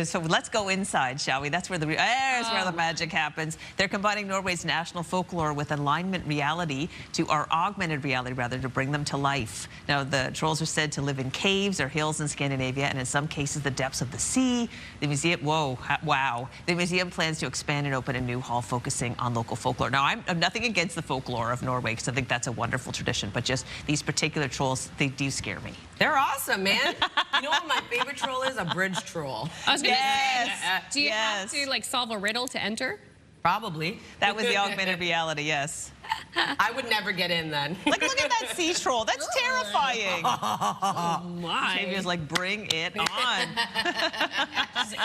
[SPEAKER 2] so let's go inside, shall we? That's where where the magic happens. They're combining Norway's national folklore with augmented reality rather, to bring them to life. Now, the trolls are said to live in caves or hills in Scandinavia, and in some cases, the depths of the sea. The museum, wow. The museum plans to expand and open a new hall focusing on local folklore. Now, I'm nothing against the folklore of Norway, because I think that's a wonderful tradition, but just these particular trolls, they do scare me.
[SPEAKER 3] They're awesome, man. You know what my favorite troll is? A bridge troll.
[SPEAKER 1] I was gonna say, do you have to like solve a riddle to enter?
[SPEAKER 3] Probably.
[SPEAKER 2] That was the augmented reality, yes.
[SPEAKER 3] I would never get in then.
[SPEAKER 2] Look at that sea troll. That's terrifying.
[SPEAKER 1] Oh my.
[SPEAKER 2] Jamie was like, bring it on.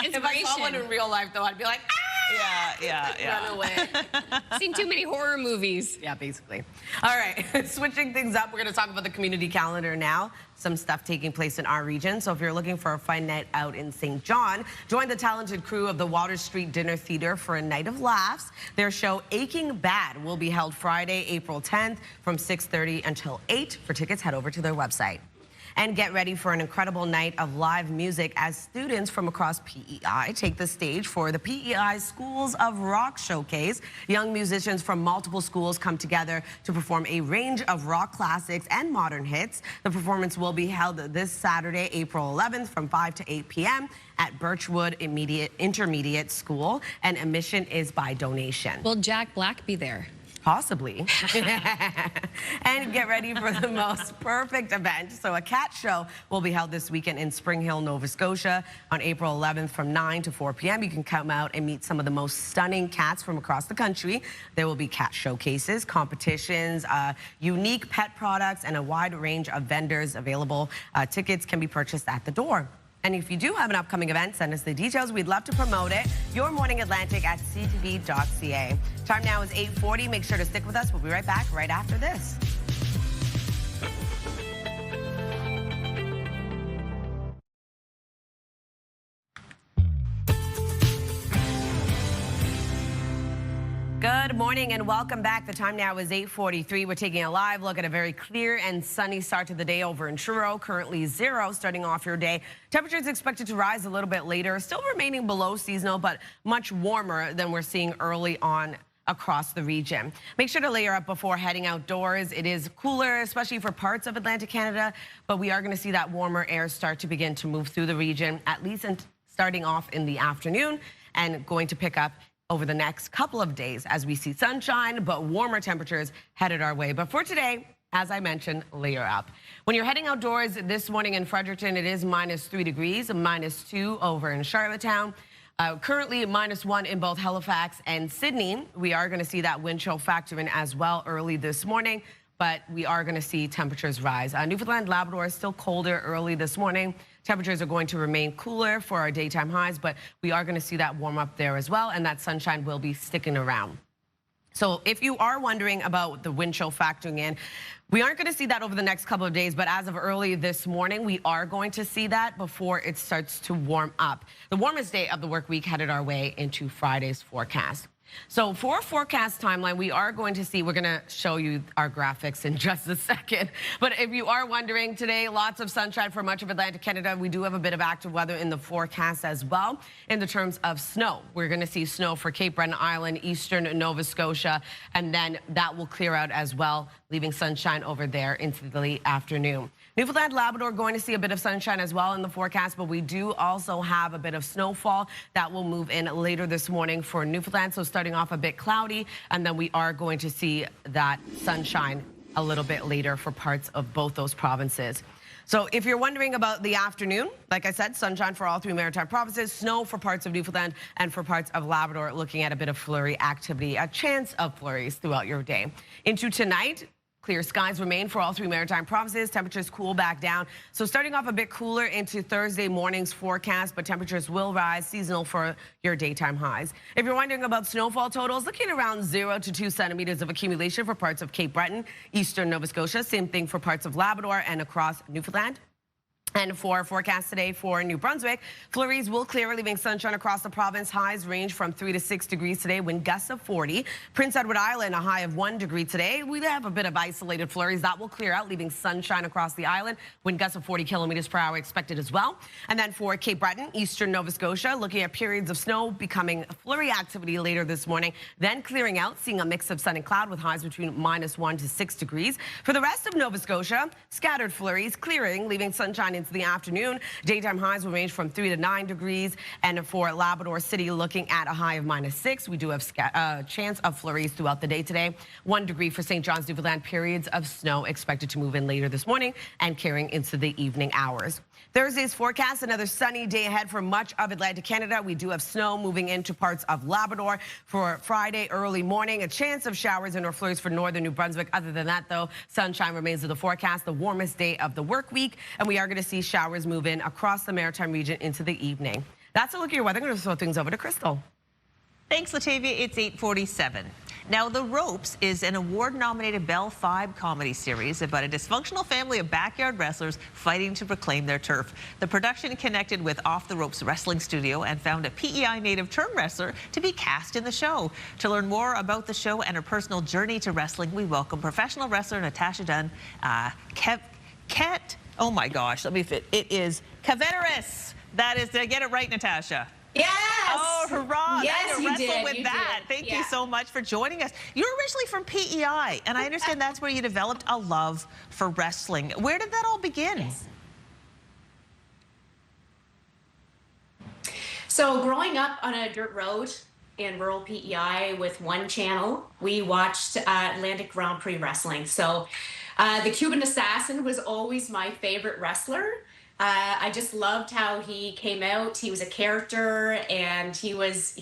[SPEAKER 3] If I saw one in real life, though, I'd be like, ah!
[SPEAKER 2] Yeah.
[SPEAKER 3] Run away.
[SPEAKER 1] Seen too many horror movies.
[SPEAKER 3] Yeah, basically. All right, switching things up, we're going to talk about the community calendar now. Some stuff taking place in our region. So if you're looking for a fun night out in St. John, join the talented crew of the Water Street Dinner Theater for a night of laughs. Their show, Aching Bad, will be held Friday, April 10th from 6:30 until 8. For tickets, head over to their website. And get ready for an incredible night of live music as students from across PEI take the stage for the PEI Schools of Rock Showcase. Young musicians from multiple schools come together to perform a range of rock classics and modern hits. The performance will be held this Saturday, April 11th from 5 to 8 p.m. at Birchwood Intermediate School, and admission is by donation.
[SPEAKER 1] Will Jack Black be there?
[SPEAKER 3] Possibly. And get ready for the most perfect event. So a cat show will be held this weekend in Spring Hill, Nova Scotia on April 11th from 9 to 4 p.m. You can come out and meet some of the most stunning cats from across the country. There will be cat showcases, competitions, unique pet products, and a wide range of vendors available. Tickets can be purchased at the door. And if you do have an upcoming event, send us the details. We'd love to promote it. Your Morning Atlantic at ctv.ca. Time now is 8:40. Make sure to stick with us. We'll be right back right after this. Good morning and welcome back. The time now is 8:43. We're taking a live look at a very clear and sunny start to the day over in Truro. Currently 0 starting off your day. Temperatures expected to rise a little bit later, still remaining below seasonal, but much warmer than we're seeing early on across the region. Make sure to layer up before heading outdoors. It is cooler, especially for parts of Atlantic Canada, but we are going to see that warmer air start to begin to move through the region, at least starting off in the afternoon and going to pick up over the next couple of days as we see sunshine, but warmer temperatures headed our way. But for today, as I mentioned, layer up. When you're heading outdoors this morning in Fredericton, it is -3 degrees, -2 over in Charlottetown. Currently -1 in both Halifax and Sydney. We are going to see that wind chill factor in as well early this morning, but we are going to see temperatures rise. Newfoundland, Labrador is still colder early this morning. Temperatures are going to remain cooler for our daytime highs, but we are going to see that warm up there as well, and that sunshine will be sticking around. So if you are wondering about the wind chill factoring in, we aren't going to see that over the next couple of days, but as of early this morning, we are going to see that before it starts to warm up. The warmest day of the work week headed our way into Friday's forecast. So for a forecast timeline, we are going to see, we're going to show you our graphics in just a second. But if you are wondering, today, lots of sunshine for much of Atlantic Canada. We do have a bit of active weather in the forecast as well. In the terms of snow, we're going to see snow for Cape Breton Island, eastern Nova Scotia, and then that will clear out as well, leaving sunshine over there into the late afternoon. Newfoundland, Labrador going to see a bit of sunshine as well in the forecast, but we do also have a bit of snowfall that will move in later this morning for Newfoundland. So starting off a bit cloudy, and then we are going to see that sunshine a little bit later for parts of both those provinces. So if you're wondering about the afternoon, like I said, sunshine for all 3 maritime provinces, snow for parts of Newfoundland and for parts of Labrador, looking at a bit of flurry activity, a chance of flurries throughout your day. Into tonight, clear skies remain for all 3 maritime provinces. Temperatures cool back down. So starting off a bit cooler into Thursday morning's forecast, but temperatures will rise, seasonal for your daytime highs. If you're wondering about snowfall totals, looking around 0 to 2 centimeters of accumulation for parts of Cape Breton, eastern Nova Scotia. Same thing for parts of Labrador and across Newfoundland. And for forecast today for New Brunswick, flurries will clear, leaving sunshine across the province. Highs range from 3 to 6 degrees today, wind gusts of 40. Prince Edward Island, a high of 1 degree today. We have a bit of isolated flurries that will clear out, leaving sunshine across the island. Wind gusts of 40 kilometers per hour expected as well. And then for Cape Breton, eastern Nova Scotia, looking at periods of snow becoming flurry activity later this morning, then clearing out, seeing a mix of sun and cloud with highs between -1 to 6 degrees. For the rest of Nova Scotia, scattered flurries clearing, leaving sunshine into the afternoon. Daytime highs will range from 3 to 9 degrees. And for Labrador City, looking at a high of -6. We do have a chance of flurries throughout the day today. 1 degree for St. John's, Newfoundland. Periods of snow expected to move in later this morning and carrying into the evening hours. Thursday's forecast, another sunny day ahead for much of Atlantic Canada. We do have snow moving into parts of Labrador for Friday early morning. A chance of showers and or flurries for northern New Brunswick. Other than that, though, sunshine remains in the forecast, the warmest day of the work week. And we are going to see showers move in across the maritime region into the evening. That's a look at your weather. I'm going to throw things over to Crystal.
[SPEAKER 2] Thanks, Latavia. It's 8:47. Now, The Ropes is an award-nominated Bell 5 comedy series about a dysfunctional family of backyard wrestlers fighting to reclaim their turf. The production connected with Off the Ropes Wrestling Studio and found a PEI native turned wrestler to be cast in the show. To learn more about the show and her personal journey to wrestling, we welcome professional wrestler Natasha Dunn. Oh my gosh, let me fit. It is Caveteris. That is, did I get it right, Natasha?
[SPEAKER 6] Yes!
[SPEAKER 2] Oh, hurrah!
[SPEAKER 6] Yes, you did.
[SPEAKER 2] With that. Thank you so much for joining us. You're originally from PEI, and I understand that's where you developed a love for wrestling. Where did that all begin?
[SPEAKER 6] Yes. So growing up on a dirt road in rural PEI with one channel, we watched Atlantic Grand Prix wrestling. So the Cuban Assassin was always my favorite wrestler. I just loved how he came out. He was a character, and he was,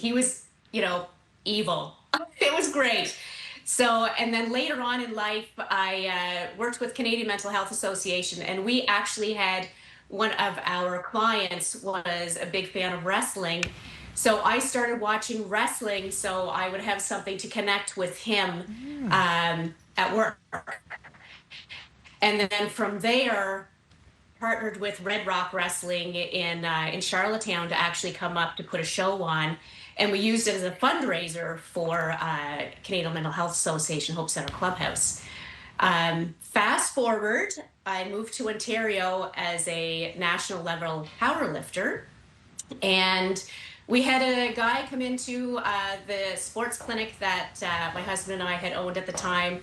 [SPEAKER 6] you know, evil. It was great. So, and then later on in life, I worked with Canadian Mental Health Association, and we actually had one of our clients was a big fan of wrestling. So I started watching wrestling so I would have something to connect with him at work. And then from there, partnered with Red Rock Wrestling in Charlottetown to actually come up to put a show on. And we used it as a fundraiser for Canadian Mental Health Association Hope Center Clubhouse. Fast forward, I moved to Ontario as a national level powerlifter. And we had a guy come into the sports clinic that my husband and I had owned at the time.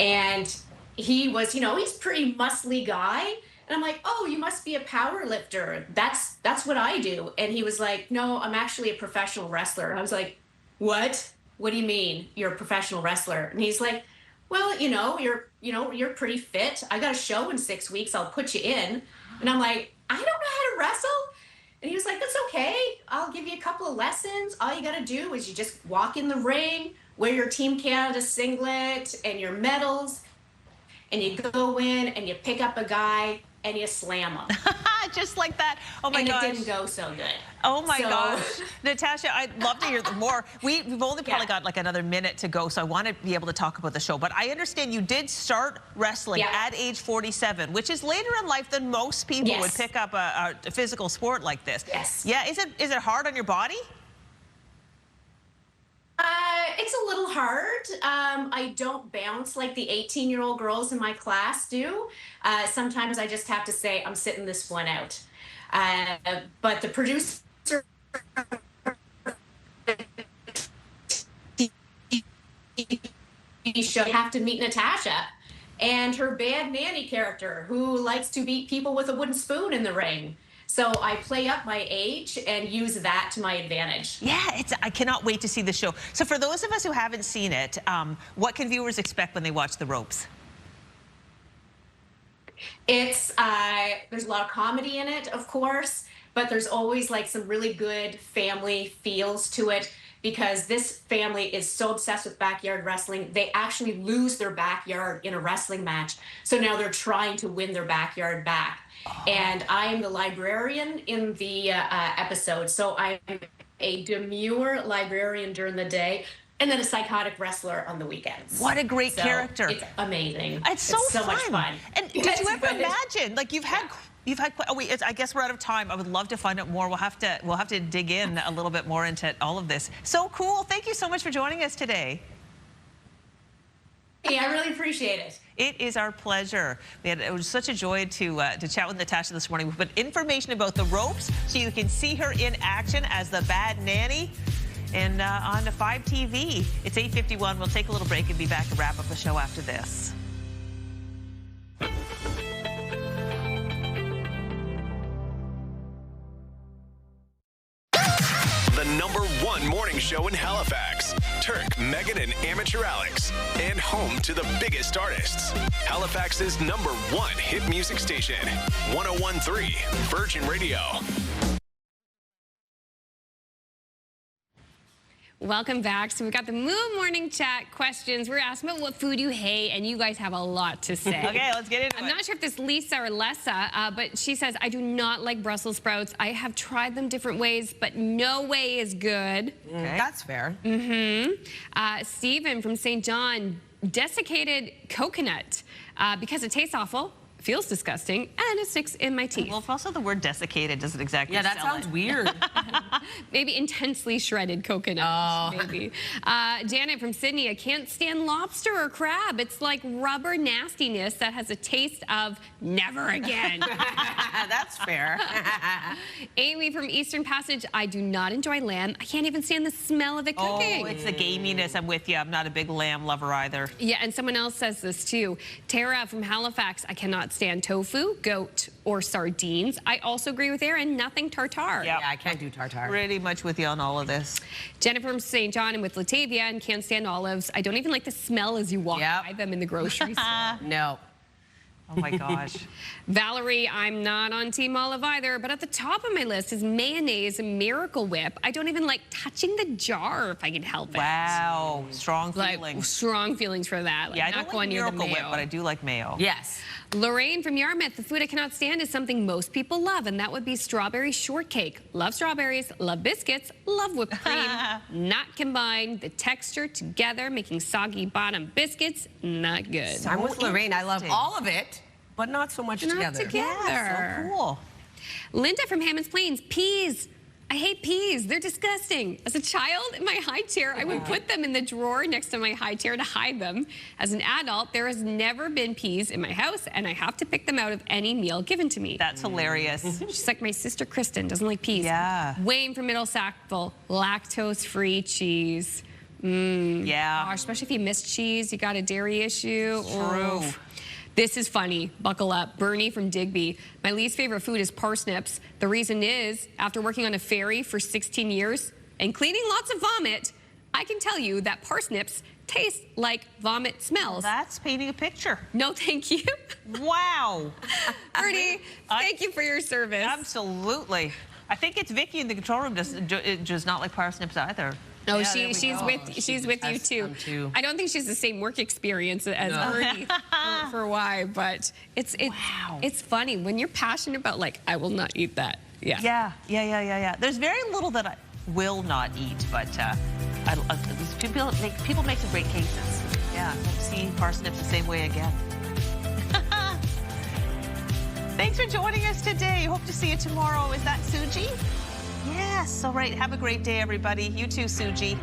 [SPEAKER 6] And he was, you know, he's a pretty muscly guy. And I'm like, oh, you must be a power lifter. That's what I do. And he was like, no, I'm actually a professional wrestler. I was like, what? What do you mean you're a professional wrestler? And he's like, well, you're pretty fit. I got a show in 6 weeks. I'll put you in. And I'm like, I don't know how to wrestle. And he was like, that's okay. I'll give you a couple of lessons. All you got to do is you just walk in the ring, wear your Team Canada singlet and your medals, and you go in and you pick up a guy and you slam them.
[SPEAKER 2] Just like that. Oh my gosh.
[SPEAKER 6] And it didn't go so good.
[SPEAKER 2] Oh my gosh. Natasha, I'd love to hear more. We've only probably got like another minute to go, so I want to be able to talk about the show. But I understand you did start wrestling at age 47, which is later in life than most people would pick up a physical sport like this.
[SPEAKER 6] Yes.
[SPEAKER 2] Yeah, is it hard on your body?
[SPEAKER 6] It's a little hard. I don't bounce like the 18-year-old girls in my class do. Sometimes I just have to say, I'm sitting this one out. But the producer should have to meet Natasha and her bad nanny character who likes to beat people with a wooden spoon in the ring. So I play up my age and use that to my advantage.
[SPEAKER 2] Yeah, I cannot wait to see the show. So for those of us who haven't seen it, what can viewers expect when they watch The Ropes?
[SPEAKER 6] It's there's a lot of comedy in it, of course, but there's always like some really good family feels to it because this family is so obsessed with backyard wrestling. They actually lose their backyard in a wrestling match. So now they're trying to win their backyard back. And I am the librarian in the episode. So I'm a demure librarian during the day and then a psychotic wrestler on the weekends.
[SPEAKER 2] What a great character.
[SPEAKER 6] It's amazing.
[SPEAKER 2] It's so
[SPEAKER 6] much fun.
[SPEAKER 2] And did you ever imagine, like you've had, oh wait, I guess we're out of time. I would love to find out more. We'll have to dig in a little bit more into all of this. So cool. Thank you so much for joining us today.
[SPEAKER 6] Yeah, I really appreciate it.
[SPEAKER 2] It is our pleasure. It was such a joy to chat with Natasha this morning. We put information about The Ropes so you can see her in action as the bad nanny. And on the 5 TV, it's 8:51. We'll take a little break and be back and wrap up the show after this.
[SPEAKER 12] The #1 morning show in Halifax. Turk, Megan, and Amateur Alex. And home to the biggest artists. Halifax's #1 hit music station. 101.3 Virgin Radio.
[SPEAKER 1] Welcome back. So we've got the Move Morning Chat questions. We're asking about what food you hate, and you guys have a lot to say.
[SPEAKER 2] Okay, let's get into it.
[SPEAKER 1] I'm not sure if this is Lisa or Lessa, but she says, I do not like Brussels sprouts. I have tried them different ways, but no way is good.
[SPEAKER 3] Okay. That's fair.
[SPEAKER 1] Stephen from St. John, desiccated coconut because it tastes awful. Feels disgusting, and it sticks in my teeth.
[SPEAKER 2] Well, also the word desiccated doesn't exactly
[SPEAKER 3] that
[SPEAKER 2] sell
[SPEAKER 3] sounds
[SPEAKER 2] it.
[SPEAKER 3] weird.
[SPEAKER 1] Maybe intensely shredded coconut. Maybe. Janet from Sydney, I can't stand lobster or crab. It's like rubber nastiness that has a taste of never again.
[SPEAKER 3] That's fair.
[SPEAKER 1] Amy from Eastern Passage, I do not enjoy lamb. I can't even stand the smell of it cooking.
[SPEAKER 2] Oh, it's the gaminess. I'm with you. I'm not a big lamb lover either.
[SPEAKER 1] Yeah, and someone else says this too. Tara from Halifax, I cannot stand tofu, goat, or sardines. I also agree with Aaron, nothing tartare.
[SPEAKER 3] Yeah, I can't do tartare.
[SPEAKER 2] Pretty much with you on all of this.
[SPEAKER 1] Jennifer from St. John and with Latavia, and can't stand olives. I don't even like the smell as you walk by them in the grocery store.
[SPEAKER 3] No.
[SPEAKER 2] Oh my gosh.
[SPEAKER 1] Valerie, I'm not on Team Olive either, but at the top of my list is mayonnaise and Miracle Whip. I don't even like touching the jar if I can help it.
[SPEAKER 2] Wow, strong feelings.
[SPEAKER 1] Strong feelings for that. Like,
[SPEAKER 2] Yeah, I
[SPEAKER 1] not
[SPEAKER 2] don't
[SPEAKER 1] going
[SPEAKER 2] like
[SPEAKER 1] near the
[SPEAKER 2] Miracle Whip,
[SPEAKER 1] mayo.
[SPEAKER 2] but I do like mayo.
[SPEAKER 3] Yes.
[SPEAKER 1] Lorraine from Yarmouth, the food I cannot stand is something most people love, and that would be strawberry shortcake. Love strawberries, love biscuits, love whipped cream. Not combined. The texture together, making soggy bottom biscuits, not good.
[SPEAKER 3] I'm with Lorraine. I love all of it, but not so much together.
[SPEAKER 1] Yeah,
[SPEAKER 2] so cool.
[SPEAKER 1] Linda from Hammonds Plains, peas. I hate peas. They're disgusting. As a child in my high chair, I would put them in the drawer next to my high chair to hide them. As an adult, there has never been peas in my house, and I have to pick them out of any meal given to me.
[SPEAKER 2] That's hilarious.
[SPEAKER 1] She's like my sister Kristen, doesn't like peas.
[SPEAKER 2] Yeah.
[SPEAKER 1] Wayne from Middle Sackville, lactose-free cheese.
[SPEAKER 2] Yeah.
[SPEAKER 1] Gosh, especially if you miss cheese, you got a dairy issue.
[SPEAKER 2] True.
[SPEAKER 1] Oof. This is funny. Buckle up. Bernie from Digby. My least favorite food is parsnips. The reason is, after working on a ferry for 16 years and cleaning lots of vomit, I can tell you that parsnips taste like vomit smells.
[SPEAKER 2] That's painting a picture.
[SPEAKER 1] No, thank you.
[SPEAKER 2] Wow.
[SPEAKER 1] Bernie, thank you for your service.
[SPEAKER 2] Absolutely. I think it's Vicky in the control room does not like parsnips either.
[SPEAKER 1] No, she's with you too. I don't think she's the same work experience as Bernie for why, but it's funny when you're passionate about, like, I will not eat that. Yeah.
[SPEAKER 2] There's very little that I will not eat, but people make some great cases. Yeah, see parsnips the same way again. Thanks for joining us today. Hope to see you tomorrow. Is that Suji? Yes. All right. Have a great day, everybody. You too, Suji.